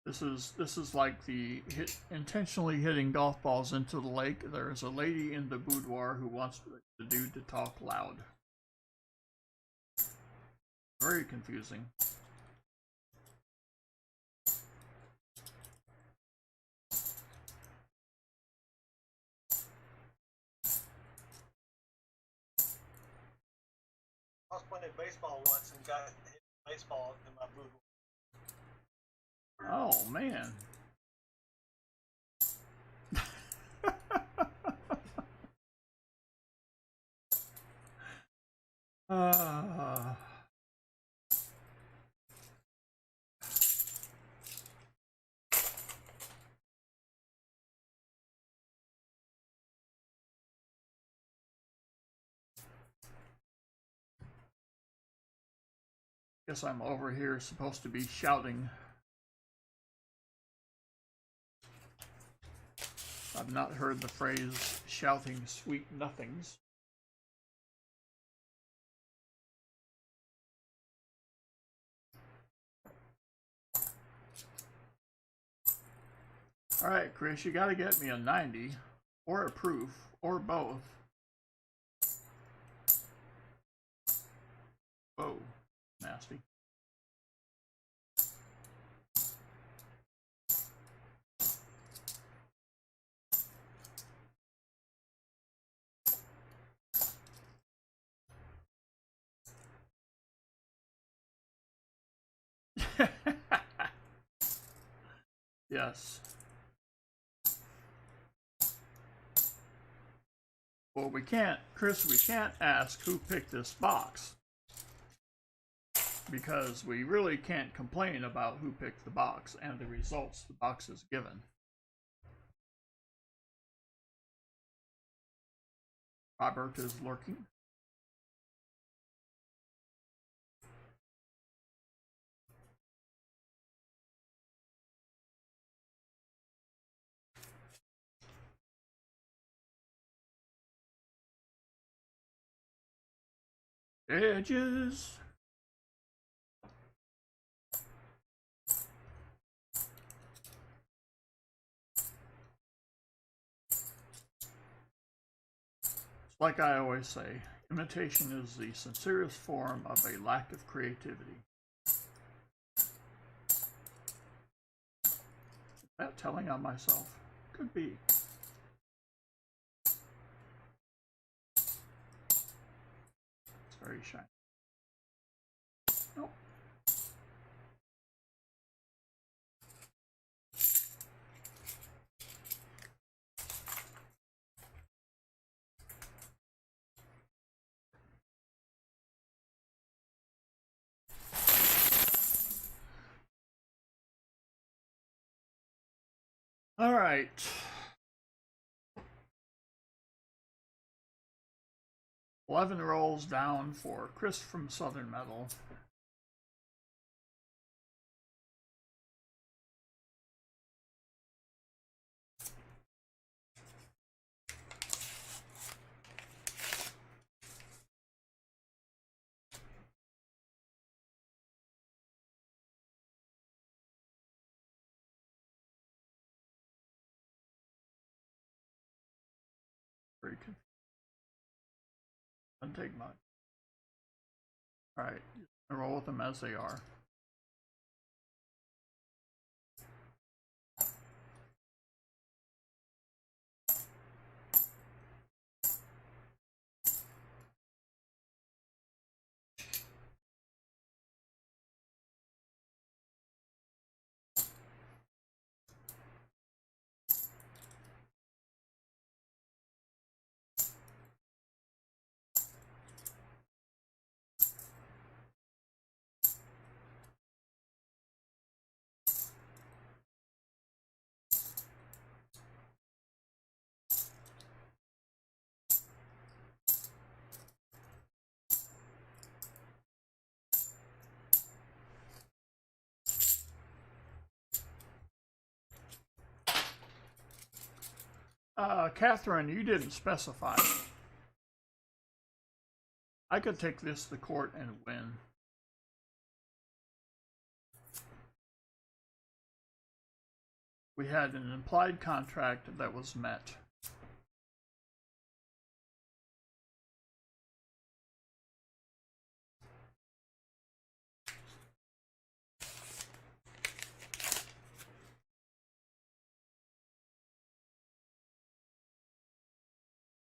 This is like the intentionally hitting golf balls into the lake. There is a lady in the boudoir who wants the dude to talk loud. Very confusing.
baseball once and got hit a baseball in my boot.
Oh man. uh, Guess I'm over here supposed to be shouting. I've not heard the phrase shouting sweet nothings. Alright, Chris, you gotta get me a 90, or a proof, or both. Whoa, nasty. Yes. Well, we can't, Chris, we can't ask who picked this box. Because we really can't complain about who picked the box and the results the box is given. Robert is lurking. Edges. Like I always say, imitation is the sincerest form of a lack of creativity. Is that telling on myself? Could be. It's very shiny. Nope. All right. $11 rolls down for Chris from Southern Metal. Very good. Doesn't take much. All right, roll with them as they are. Catherine, you didn't specify. I could take this to court and win. We had an implied contract that was met.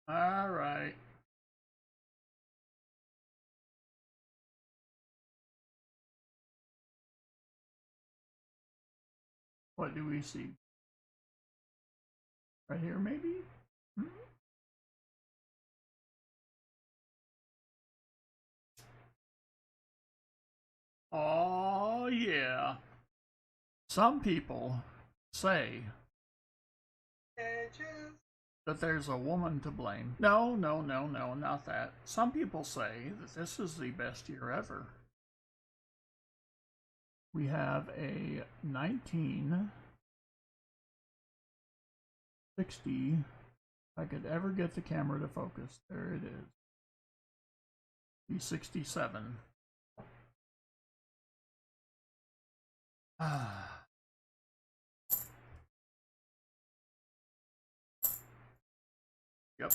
All right. What do we see? Right here, maybe? Hmm? Oh, yeah. Some people say
Edges.
that there's a woman to blame. No, no, no, no, not that. Some people say that this is the best year ever. We have a 1960. If I could ever get the camera to focus. There it is. B67. Yep.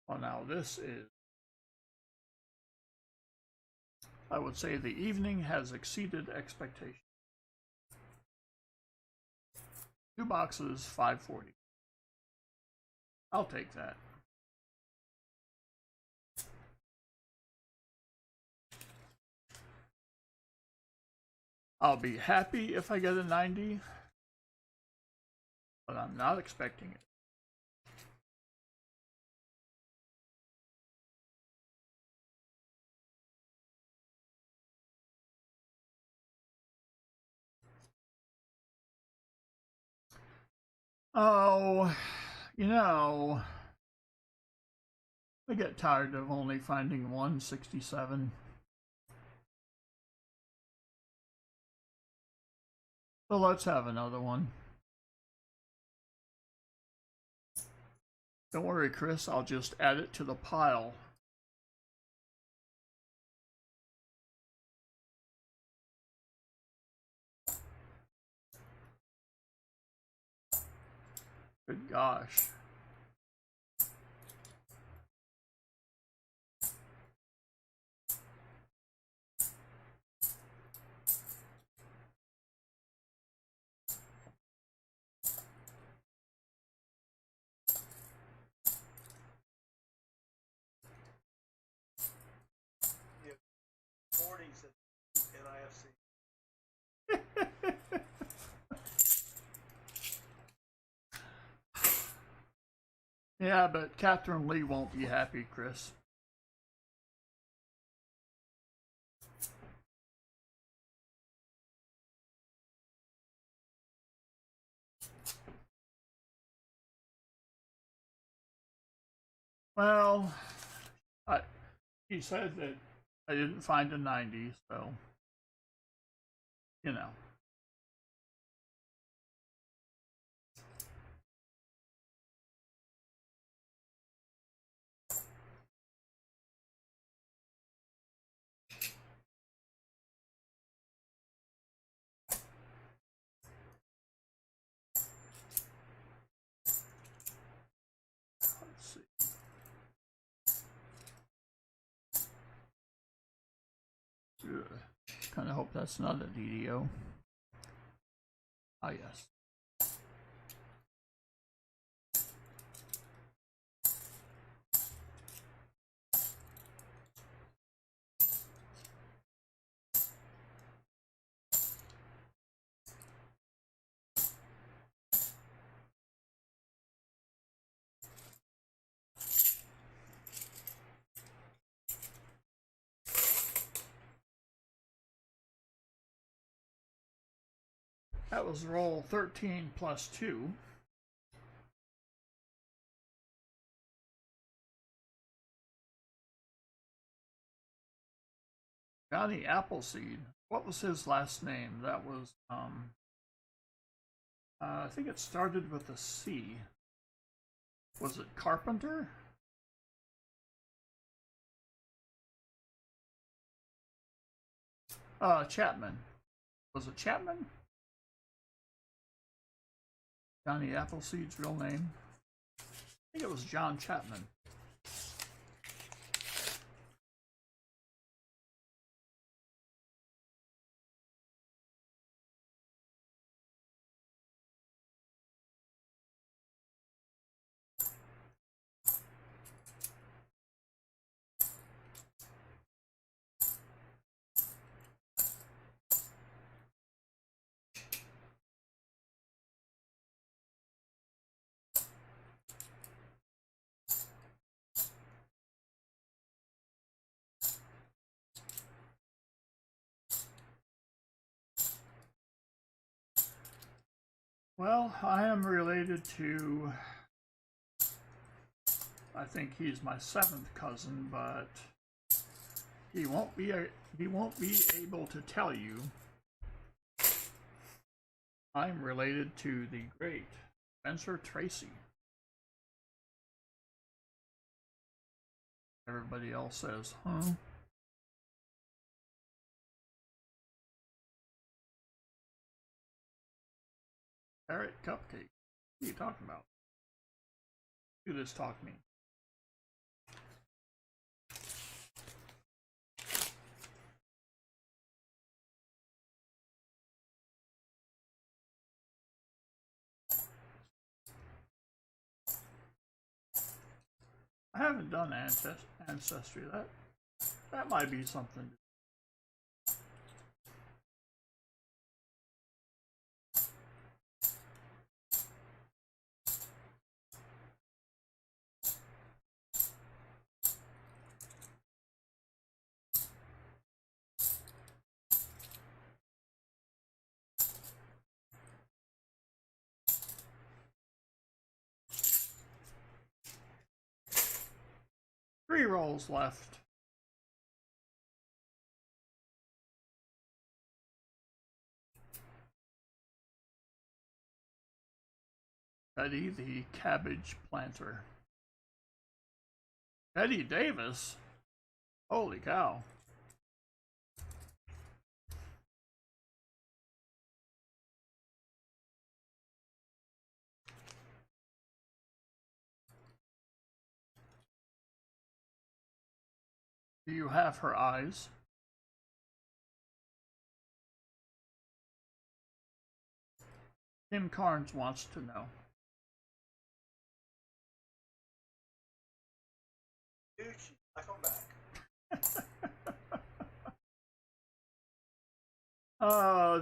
Well, now this is, I would say the evening has exceeded expectations. 2 boxes, 540. I'll take that. I'll be happy if I get a 90, but I'm not expecting it. Oh, you know, I get tired of only finding 167. So let's have another one. Don't worry, Chris, I'll just add it to the pile. Good gosh.
Yeah, 40s in IFC.
Yeah, but Catherine Lee won't be happy, Chris. Well, he said that I didn't find a 90, so, you know. Let's see. Kind of hope that's not a DDO. Ah, yes. That was roll 13 plus 2. Johnny Appleseed. What was his last name? That was, I think it started with a C. Was it Carpenter? Chapman. Was it Chapman? Johnny Appleseed's real name? I think it was John Chapman. Well, I am related to, I think he's my 7th cousin, but he won't be able to tell you. I'm related to the great Spencer Tracy. Everybody else says, huh? Carrot cupcake. What are you talking about? Do this talk me. I haven't done ancestry. That might be something. 3 rolls left. Betty the cabbage planter. Betty Davis? Holy cow. Do you have her eyes? Tim Carnes wants to know.
Dude, she's back on back.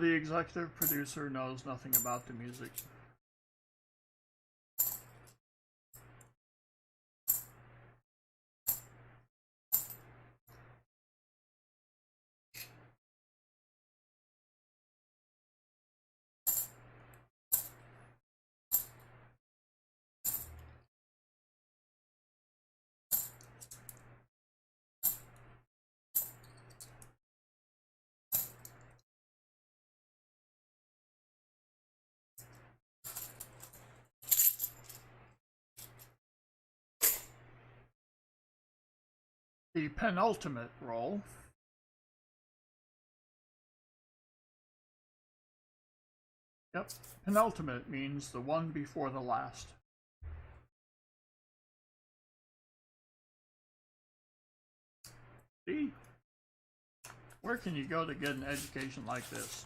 The executive producer knows nothing about the music. The penultimate roll. Yep, penultimate means the one before the last. See? Where can you go to get an education like this?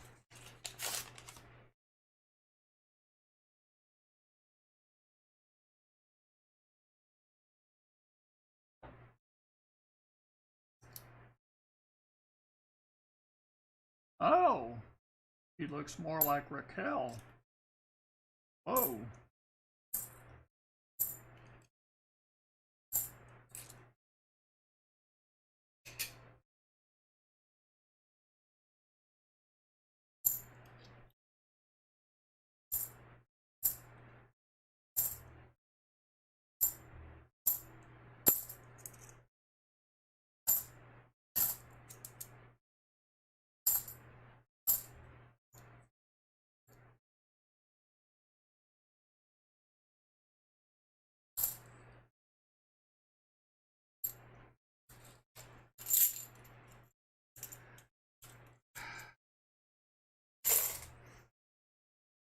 Oh, he looks more like Raquel. Whoa.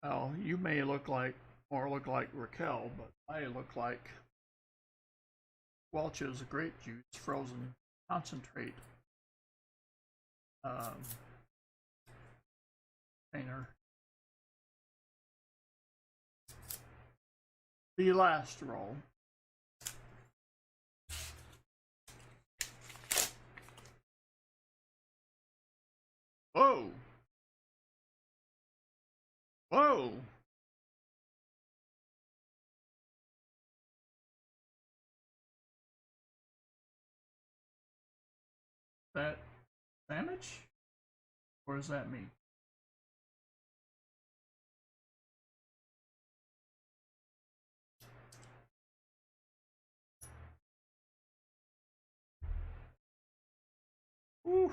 Well, you may look like Raquel, but I look like Welch's grape juice frozen concentrate container. The last roll. Whoa! Whoa! That damage? What does that mean? Oof.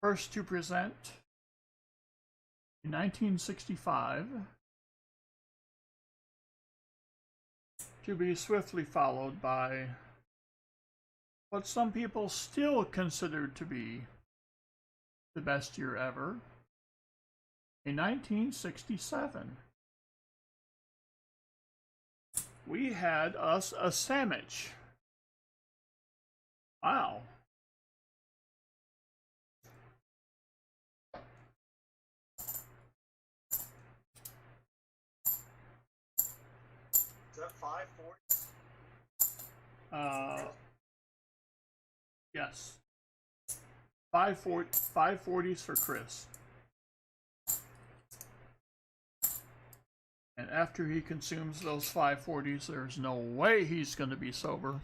First to present in 1965, to be swiftly followed by what some people still consider to be the best year ever, in 1967. We had us a sandwich. Wow.
Is that 540?
Yes. 540s for Chris. And after he consumes those 540s, there's no way he's going to be sober.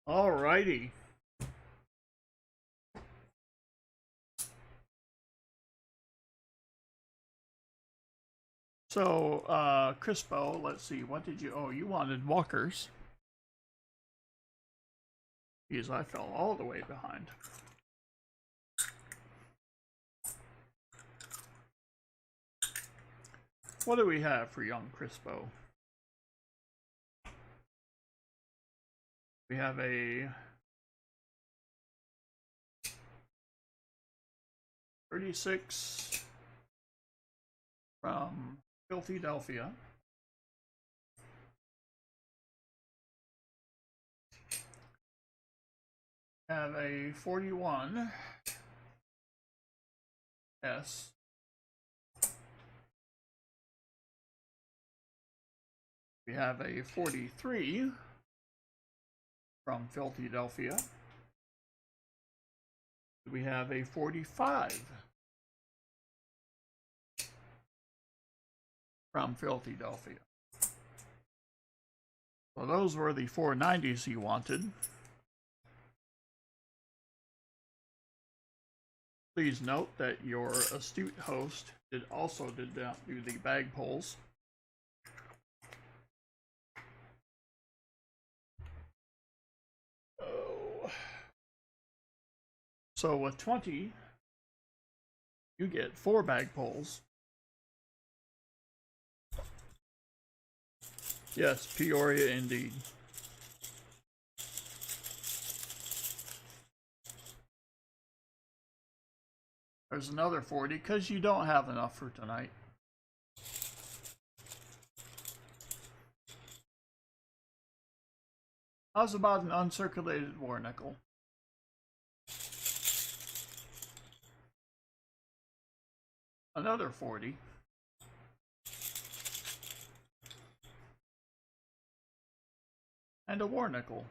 Alrighty. So, Crispo, let's see, what did you, oh, you wanted Walkers. Because I fell all the way behind. What do we have for young Crispo? We have a 36 from Philadelphia. Have a 41 S. We have a 43 from Philadelphia. We have a 45 from Philadelphia. So those were the 490s he wanted. Please note that your astute host also did not do the bag pulls. Oh. So with 20, you get 4 bag pulls. Yes, Peoria indeed. There's another 40 because you don't have enough for tonight. How's about an uncirculated war nickel? Another 40. And a war nickel.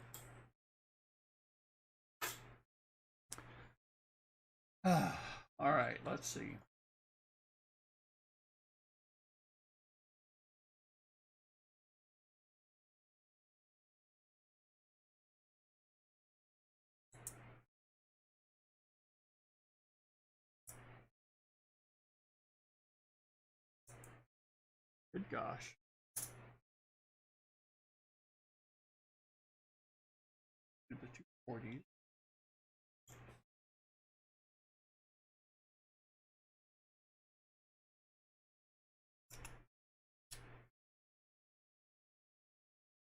All right, let's see. Good gosh. Do the 240s.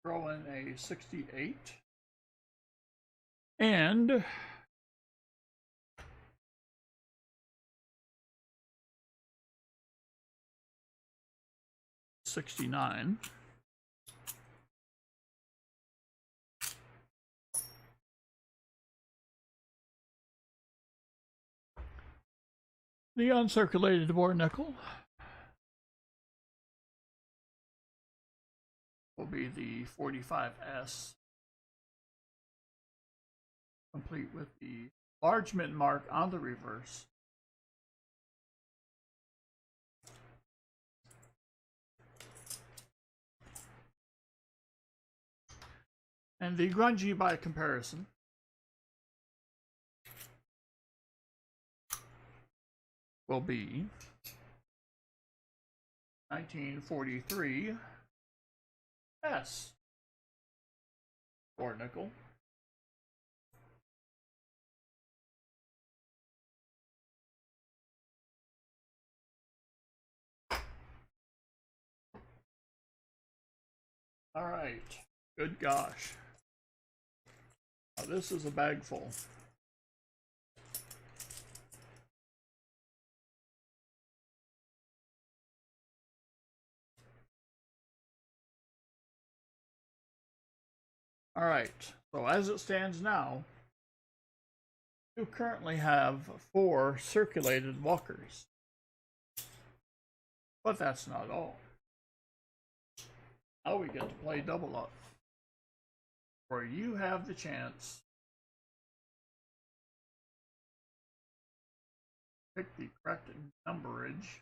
Throw in a 68. And 69. The uncirculated war nickel will be the 45S, complete with the large mint mark on the reverse. And the grungy by comparison will be 1943 S or nickel. All right, good gosh. Now this is a bag full. All right, so as it stands now, you currently have 4 circulated walkers. But that's not all. Now we get to play double up, where you have the chance to pick the correct numberage.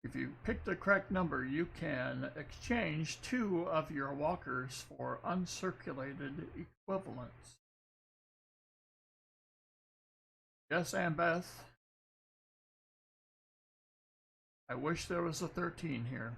If you pick the correct number, you can exchange 2 of your walkers for uncirculated equivalents. Yes, and Beth, I wish there was a 13 here.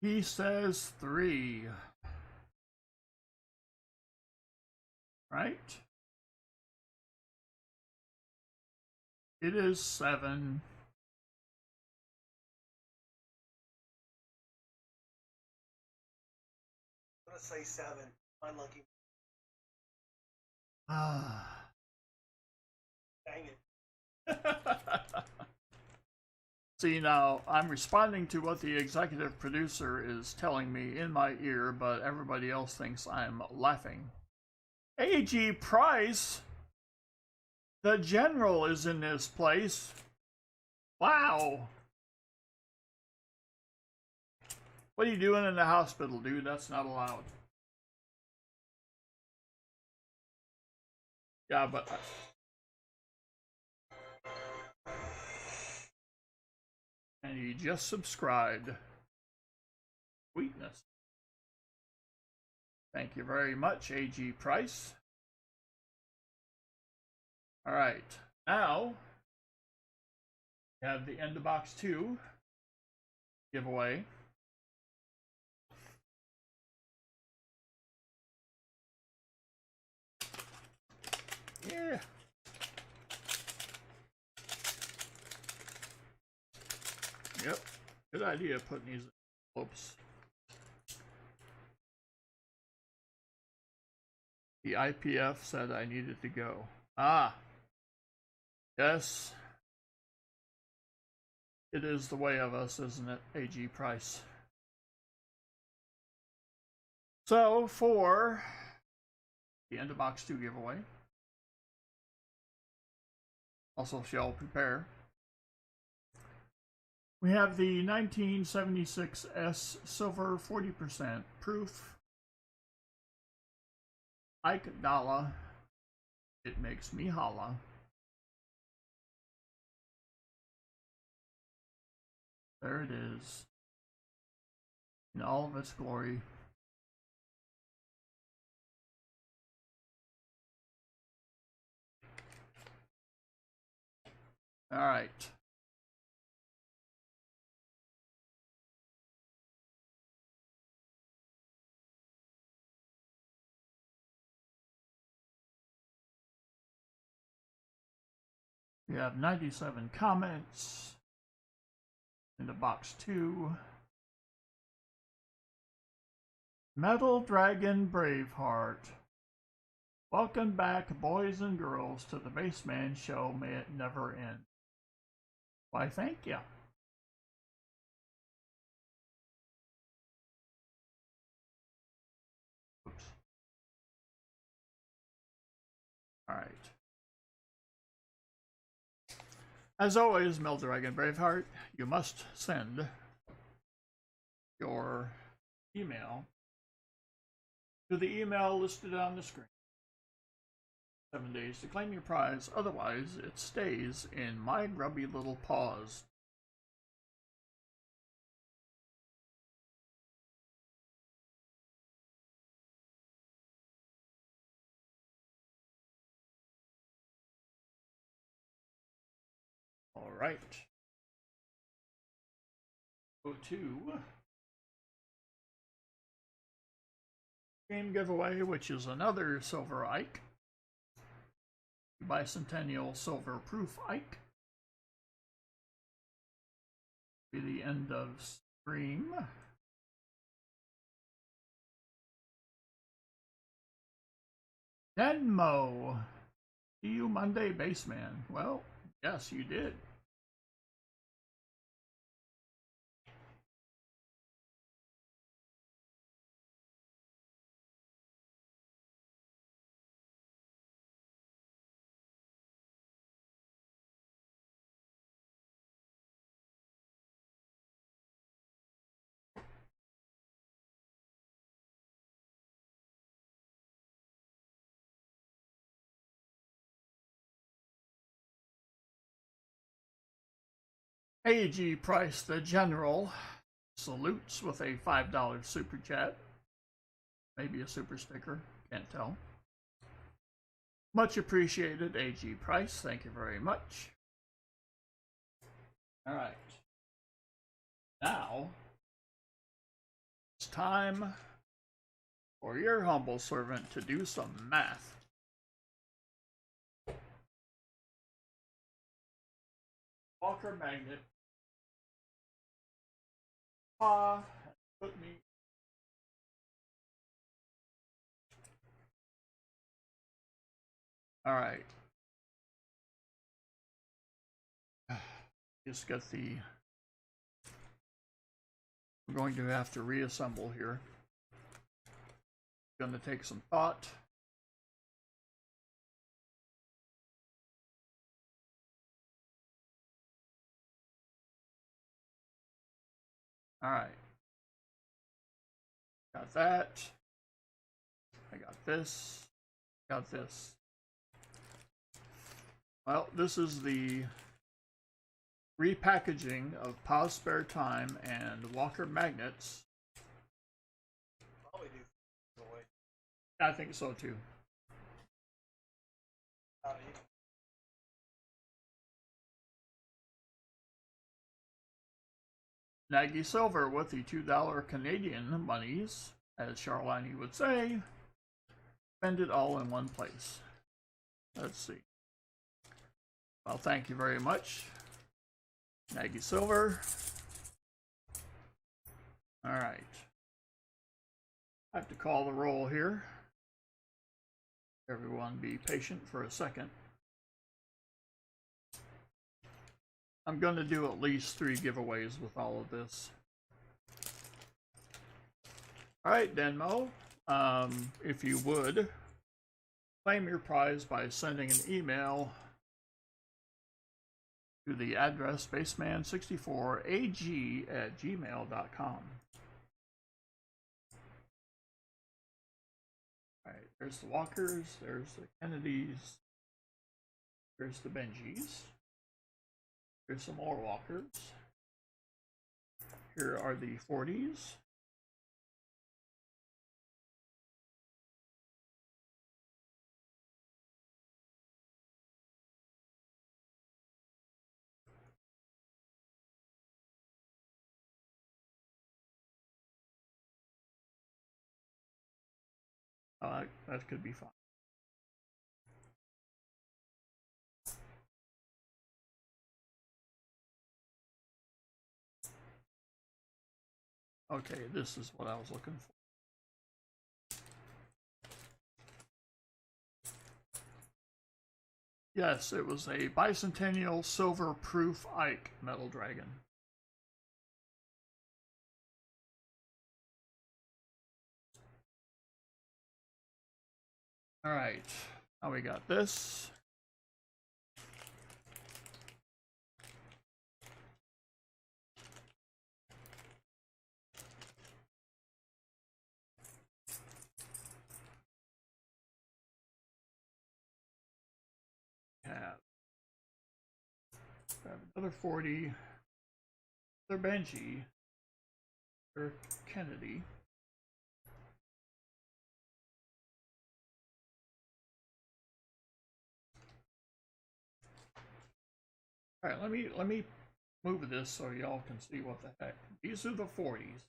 He says 3. Right? It is 7.
I'm gonna say 7. Unlucky.
Ah.
Dang it.
See, now I'm responding to what the executive producer is telling me in my ear, but everybody else thinks I'm laughing. A.G. Price, the general, is in this place. Wow. What are you doing in the hospital, dude? That's not allowed. Yeah, but and you just subscribed. Sweetness. Thank you very much, A.G. Price. All right, now we have the end of box 2 giveaway. Yeah. Yep. Good idea putting these envelopes. The IPF said I needed to go. Ah. Yes. It is the way of us, isn't it, AG Price? So, for the end of box 2 giveaway, also shall prepare, we have the 1976 S Silver 40% proof Ike GAW. It makes me holla. There it is, in all of its glory. All right. We have 97 comments into box 2. Metal Dragon Braveheart. Welcome back, boys and girls, to the Baseman Show. May it never end. Why, thank you. Oops. All right. As always, Metal Dragon Braveheart, you must send your email to the email listed on the screen. 7 days to claim your prize, otherwise it stays in my grubby little paws. All right. Go to game giveaway, which is another silver Ike. Bicentennial silver proof Ike. Be the end of stream. Denmo. See you Monday, Baseman. Well, yes, you did. AG Price the General salutes with a $5 super chat. Maybe a super sticker, can't tell. Much appreciated, AG Price. Thank you very much. All right. Now, it's time for your humble servant to do some math. Walker Magnet. Put me. All right. Just got the. We're going to have to reassemble here. Going to take some thought. All right. Got that. I got this. Got this. Well, this is the repackaging of Pause Spare Time and Walker Magnets.
Probably do the way.
I think so too. Nagy Silver with the $2 Canadian monies, as Charlene would say. Spend it all in one place. Let's see. Well, thank you very much, Nagy Silver. All right. I have to call the roll here. Everyone be patient for a second. I'm going to do at least 3 giveaways with all of this. Alright, Denmo, if you would, claim your prize by sending an email to the address spaceman64ag@gmail.com. Alright, there's the Walkers, there's the Kennedys, there's the Benjis, there's some more Walkers, here are the 40s, that could be fun. Okay, this is what I was looking for. Yes, it was a bicentennial silver proof Ike metal dragon. Alright, now we got this. Have another 40, another Benji, another Kennedy. Alright, let me move this so y'all can see what the heck. These are the 40s.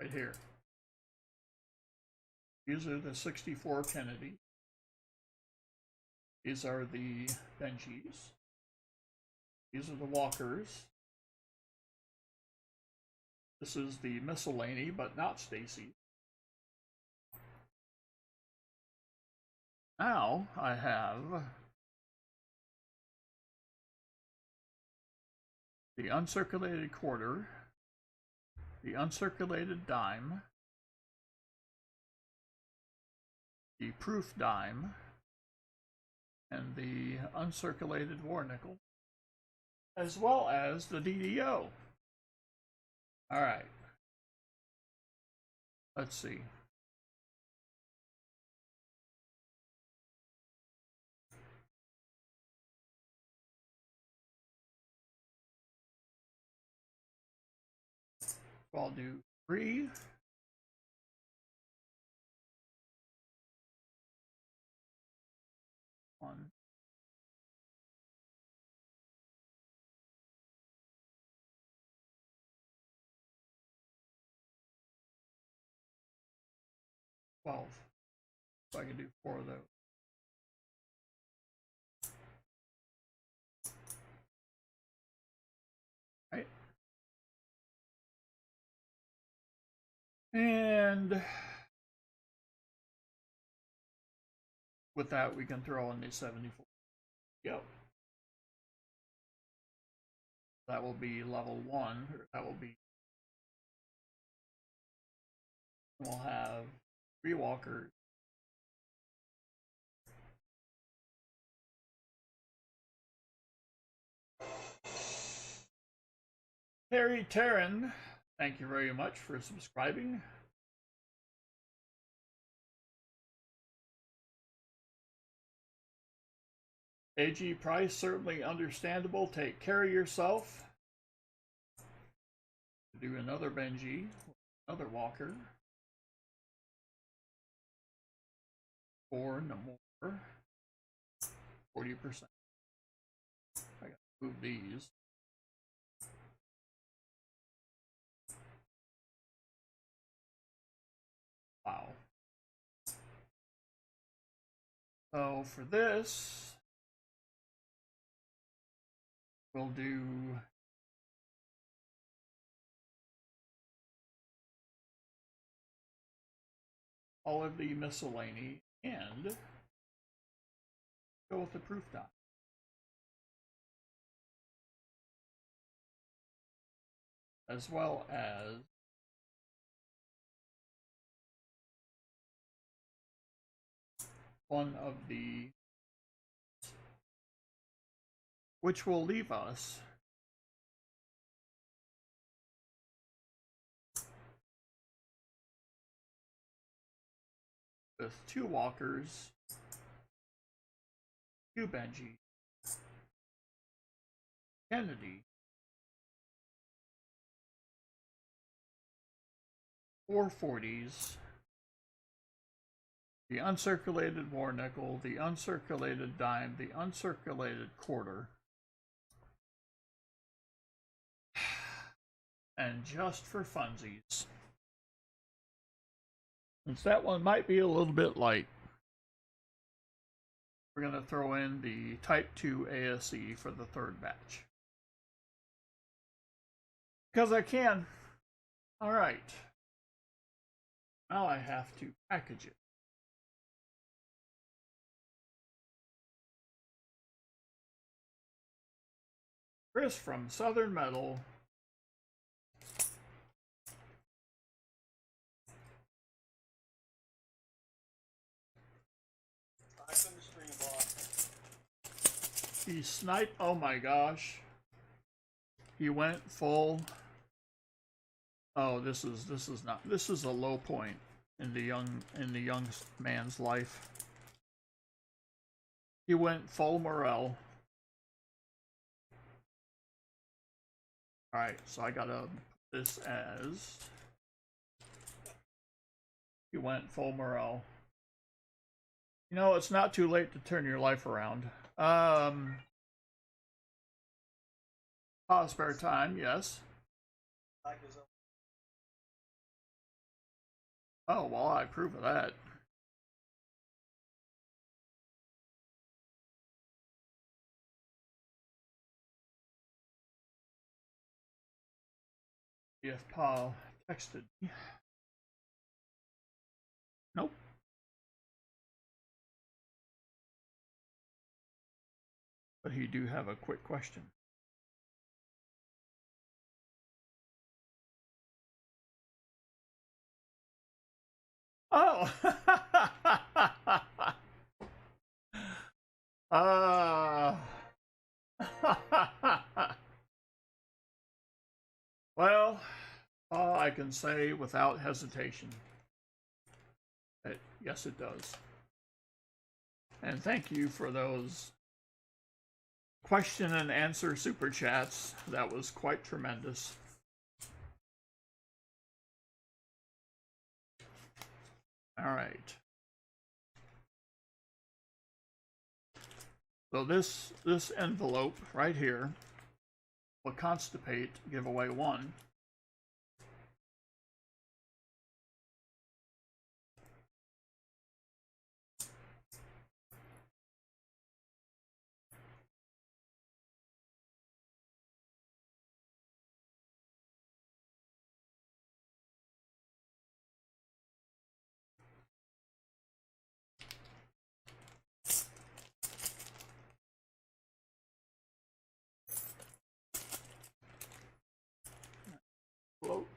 Right here. These are the 64 Kennedy. These are the Benjis. These are the Walkers. This is the Miscellany, but not Stacy. Now I have the uncirculated quarter, the uncirculated dime, the proof dime, and the uncirculated war nickel, as well as the DDO. Alright. Let's see. So I'll do 3. One. So I can do 4 of those. Right. And with that, we can throw in the 74. Go. That will be level 1. That will be. We'll have 3 walkers. Harry Terran, thank you very much for subscribing. AG Price, certainly understandable. Take care of yourself. Do another Benji, another Walker. 4 no more. 40%. I gotta move these. Wow. So for this, we'll do all of the miscellany and go with the proof dot. as well as one of the, which will leave us with 2 walkers, 2 Benji, Kennedy, 4 40s, the uncirculated war nickel, the uncirculated dime, the uncirculated quarter, and just for funsies, since that one might be a little bit light, we're going to throw in the Type 2 ASE for the 3rd batch. Because I can. Alright. Now I have to package it. Chris from Southern Metal. He sniped. Oh my gosh. He went full. Oh, this is not. This is a low point in the young man's life. He went full morale. All right, so I gotta put this as. He went full morale. You know, it's not too late to turn your life around. Spare time, yes. Oh, well, I approve of that. If Paul texted me. Nope. But he do have a quick question. Oh! Well, I can say without hesitation that yes, it does. And thank you for those question and answer super chats. That was quite tremendous. All right. So this envelope right here will constipate giveaway 1. Envelope.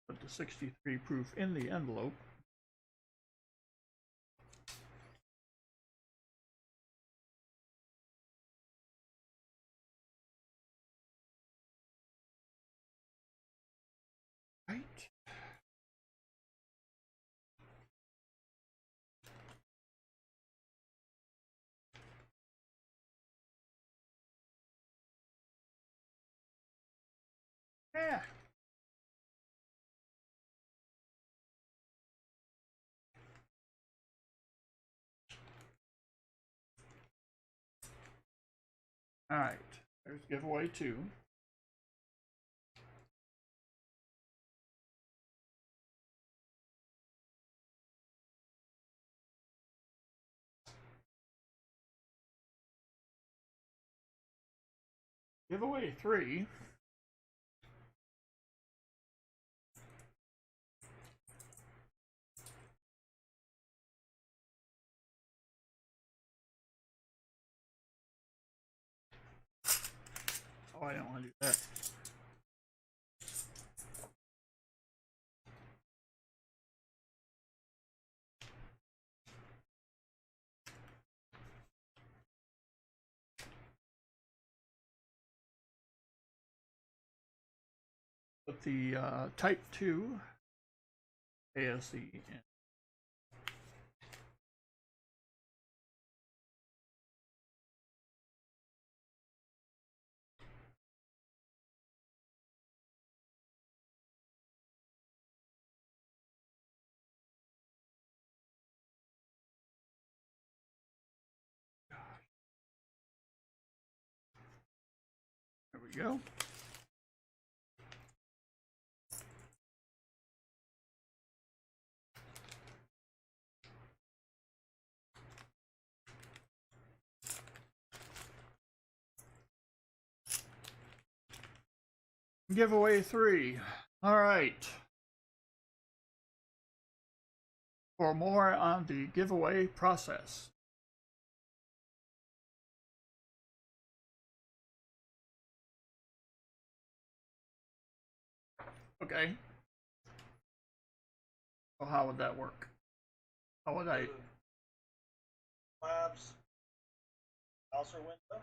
Put the 63 proof in the envelope. Right. Yeah. All right. There's giveaway 2. Giveaway 3. I don't want to do that. Put the type 2 ASE in. There we go. Giveaway 3. All right. For more on the giveaway process. Okay. So how would that work? How would I?
Labs. Browser window.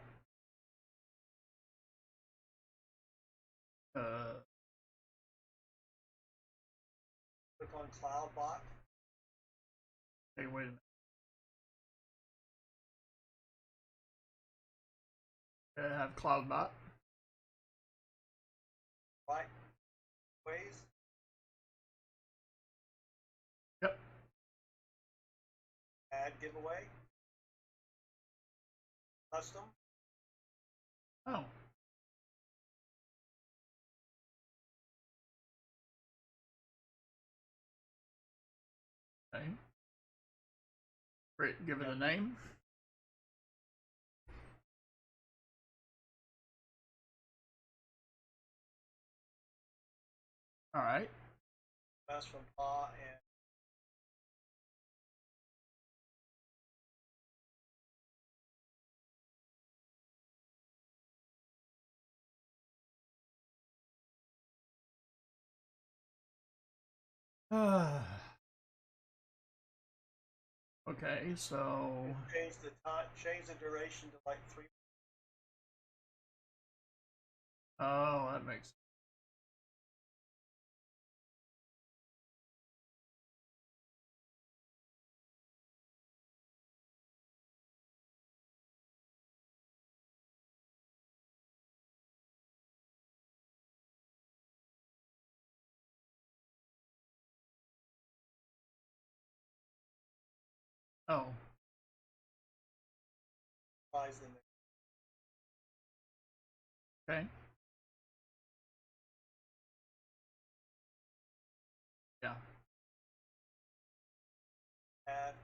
Click on CloudBot.
Hey, wait a minute. I have CloudBot.
Right. Ways.
Yep.
Add giveaway. Custom.
Oh. Okay. Great. Give it a name. All right.
That's from Pa and
Okay, so
change the time, change the duration to like 3.
oh, that makes sense. Oh,
Prize in there.
okay. Yeah.
Add.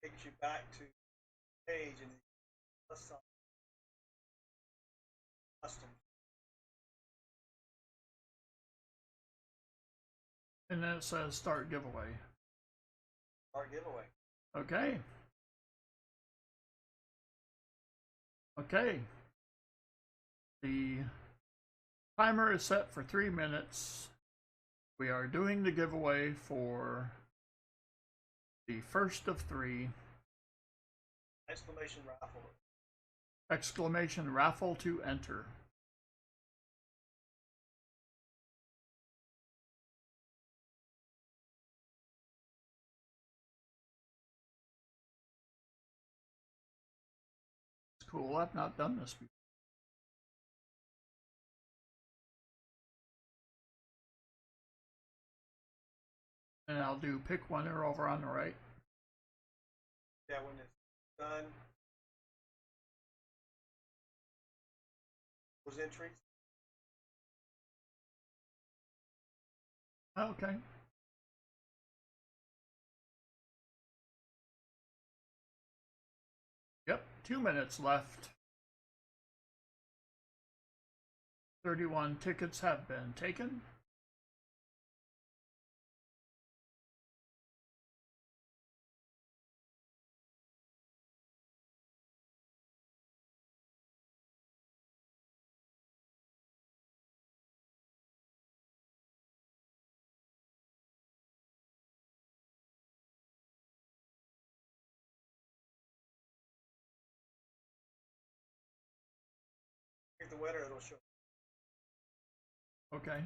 Takes you back to page and custom.
And then it says start giveaway.
Start giveaway.
Okay. Okay. The timer is set for 3 minutes. We are doing the giveaway for the first of 3.
Exclamation raffle.
Exclamation raffle to enter. It's cool. I've not done this before. And I'll do pick winner over on the right.
Yeah, when it's done. Those entries.
Okay. Yep, 2 minutes left. 31 tickets have been taken.
the winner, it'll show.
Okay.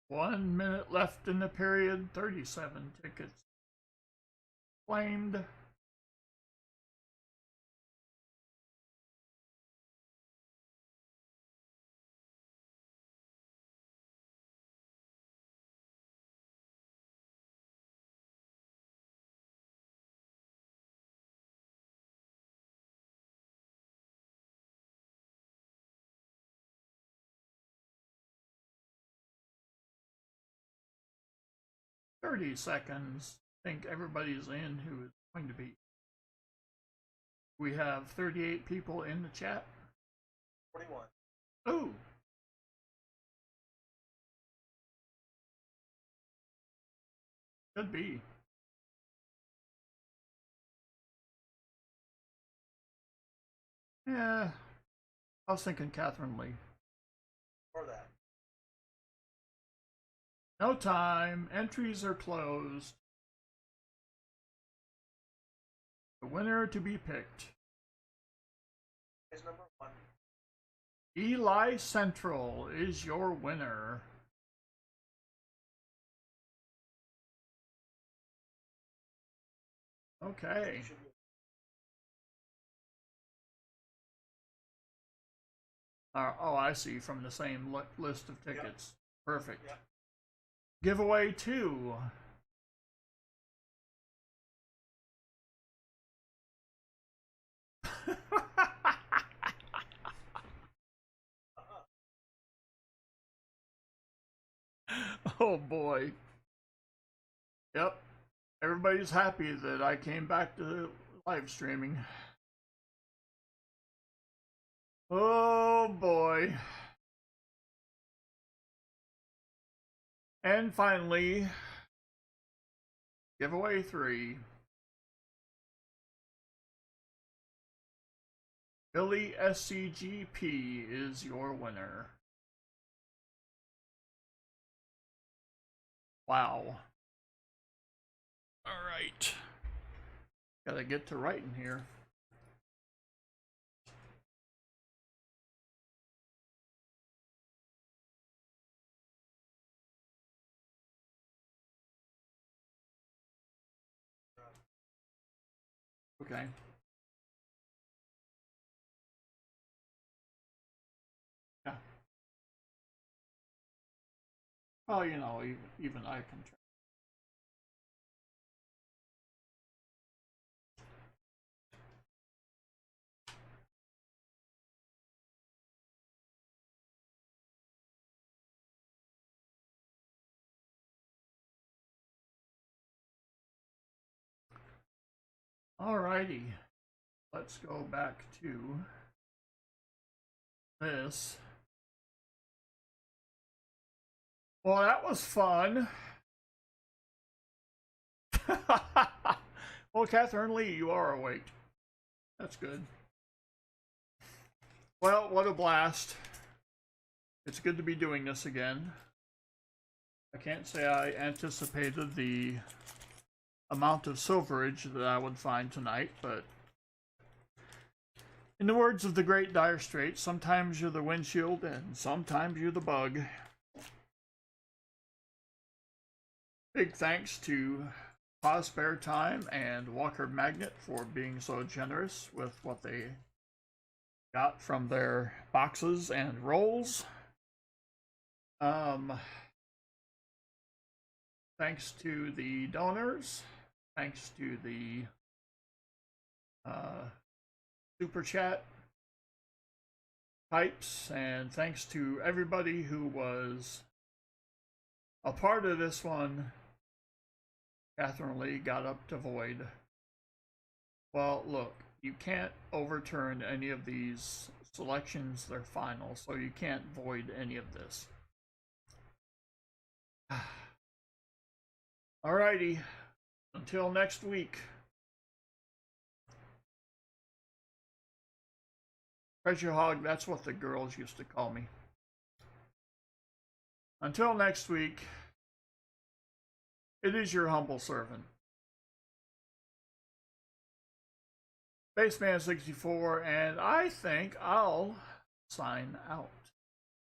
One minute left in the period, 37 tickets claimed. $30. I think everybody's in who is going to be. We have 38 people in the chat.
41.
Ooh. Could be. Yeah. I was thinking Catherine Lee.
Or that.
No time. Entries are closed. The winner to be picked.
Is number 1.
Eli Central is your winner. Okay. Oh, I see. From the same list of tickets. Yep. Perfect. Yep. Giveaway 2. Oh boy. Yep. Everybody's happy that I came back to live streaming. Oh boy. And finally, giveaway 3. Billy SCGP is your winner. Wow. Alright. Gotta get to writing here. Okay. Yeah. Well, you know, even I can try. Alrighty. Let's go back to this. Well, that was fun. Well, Catherine Lee, you are awake. That's good. Well, what a blast. It's good to be doing this again. I can't say I anticipated the amount of silverage that I would find tonight, but in the words of the great Dire Straits, sometimes you're the windshield and sometimes you're the bug. Big thanks to Pause Spare Time and Walker Magnet for being so generous with what they got from their boxes and rolls. Thanks to the donors. Thanks to the super chat types, and thanks to everybody who was a part of this one. Catherine Lee got up to void. Well, look, you can't overturn any of these selections. They're final, so you can't void any of this. Alrighty, Until next week. Treasure Hog, that's what the girls used to call me. Until next week, it is your humble servant, Spaceman64, and I think I'll sign out.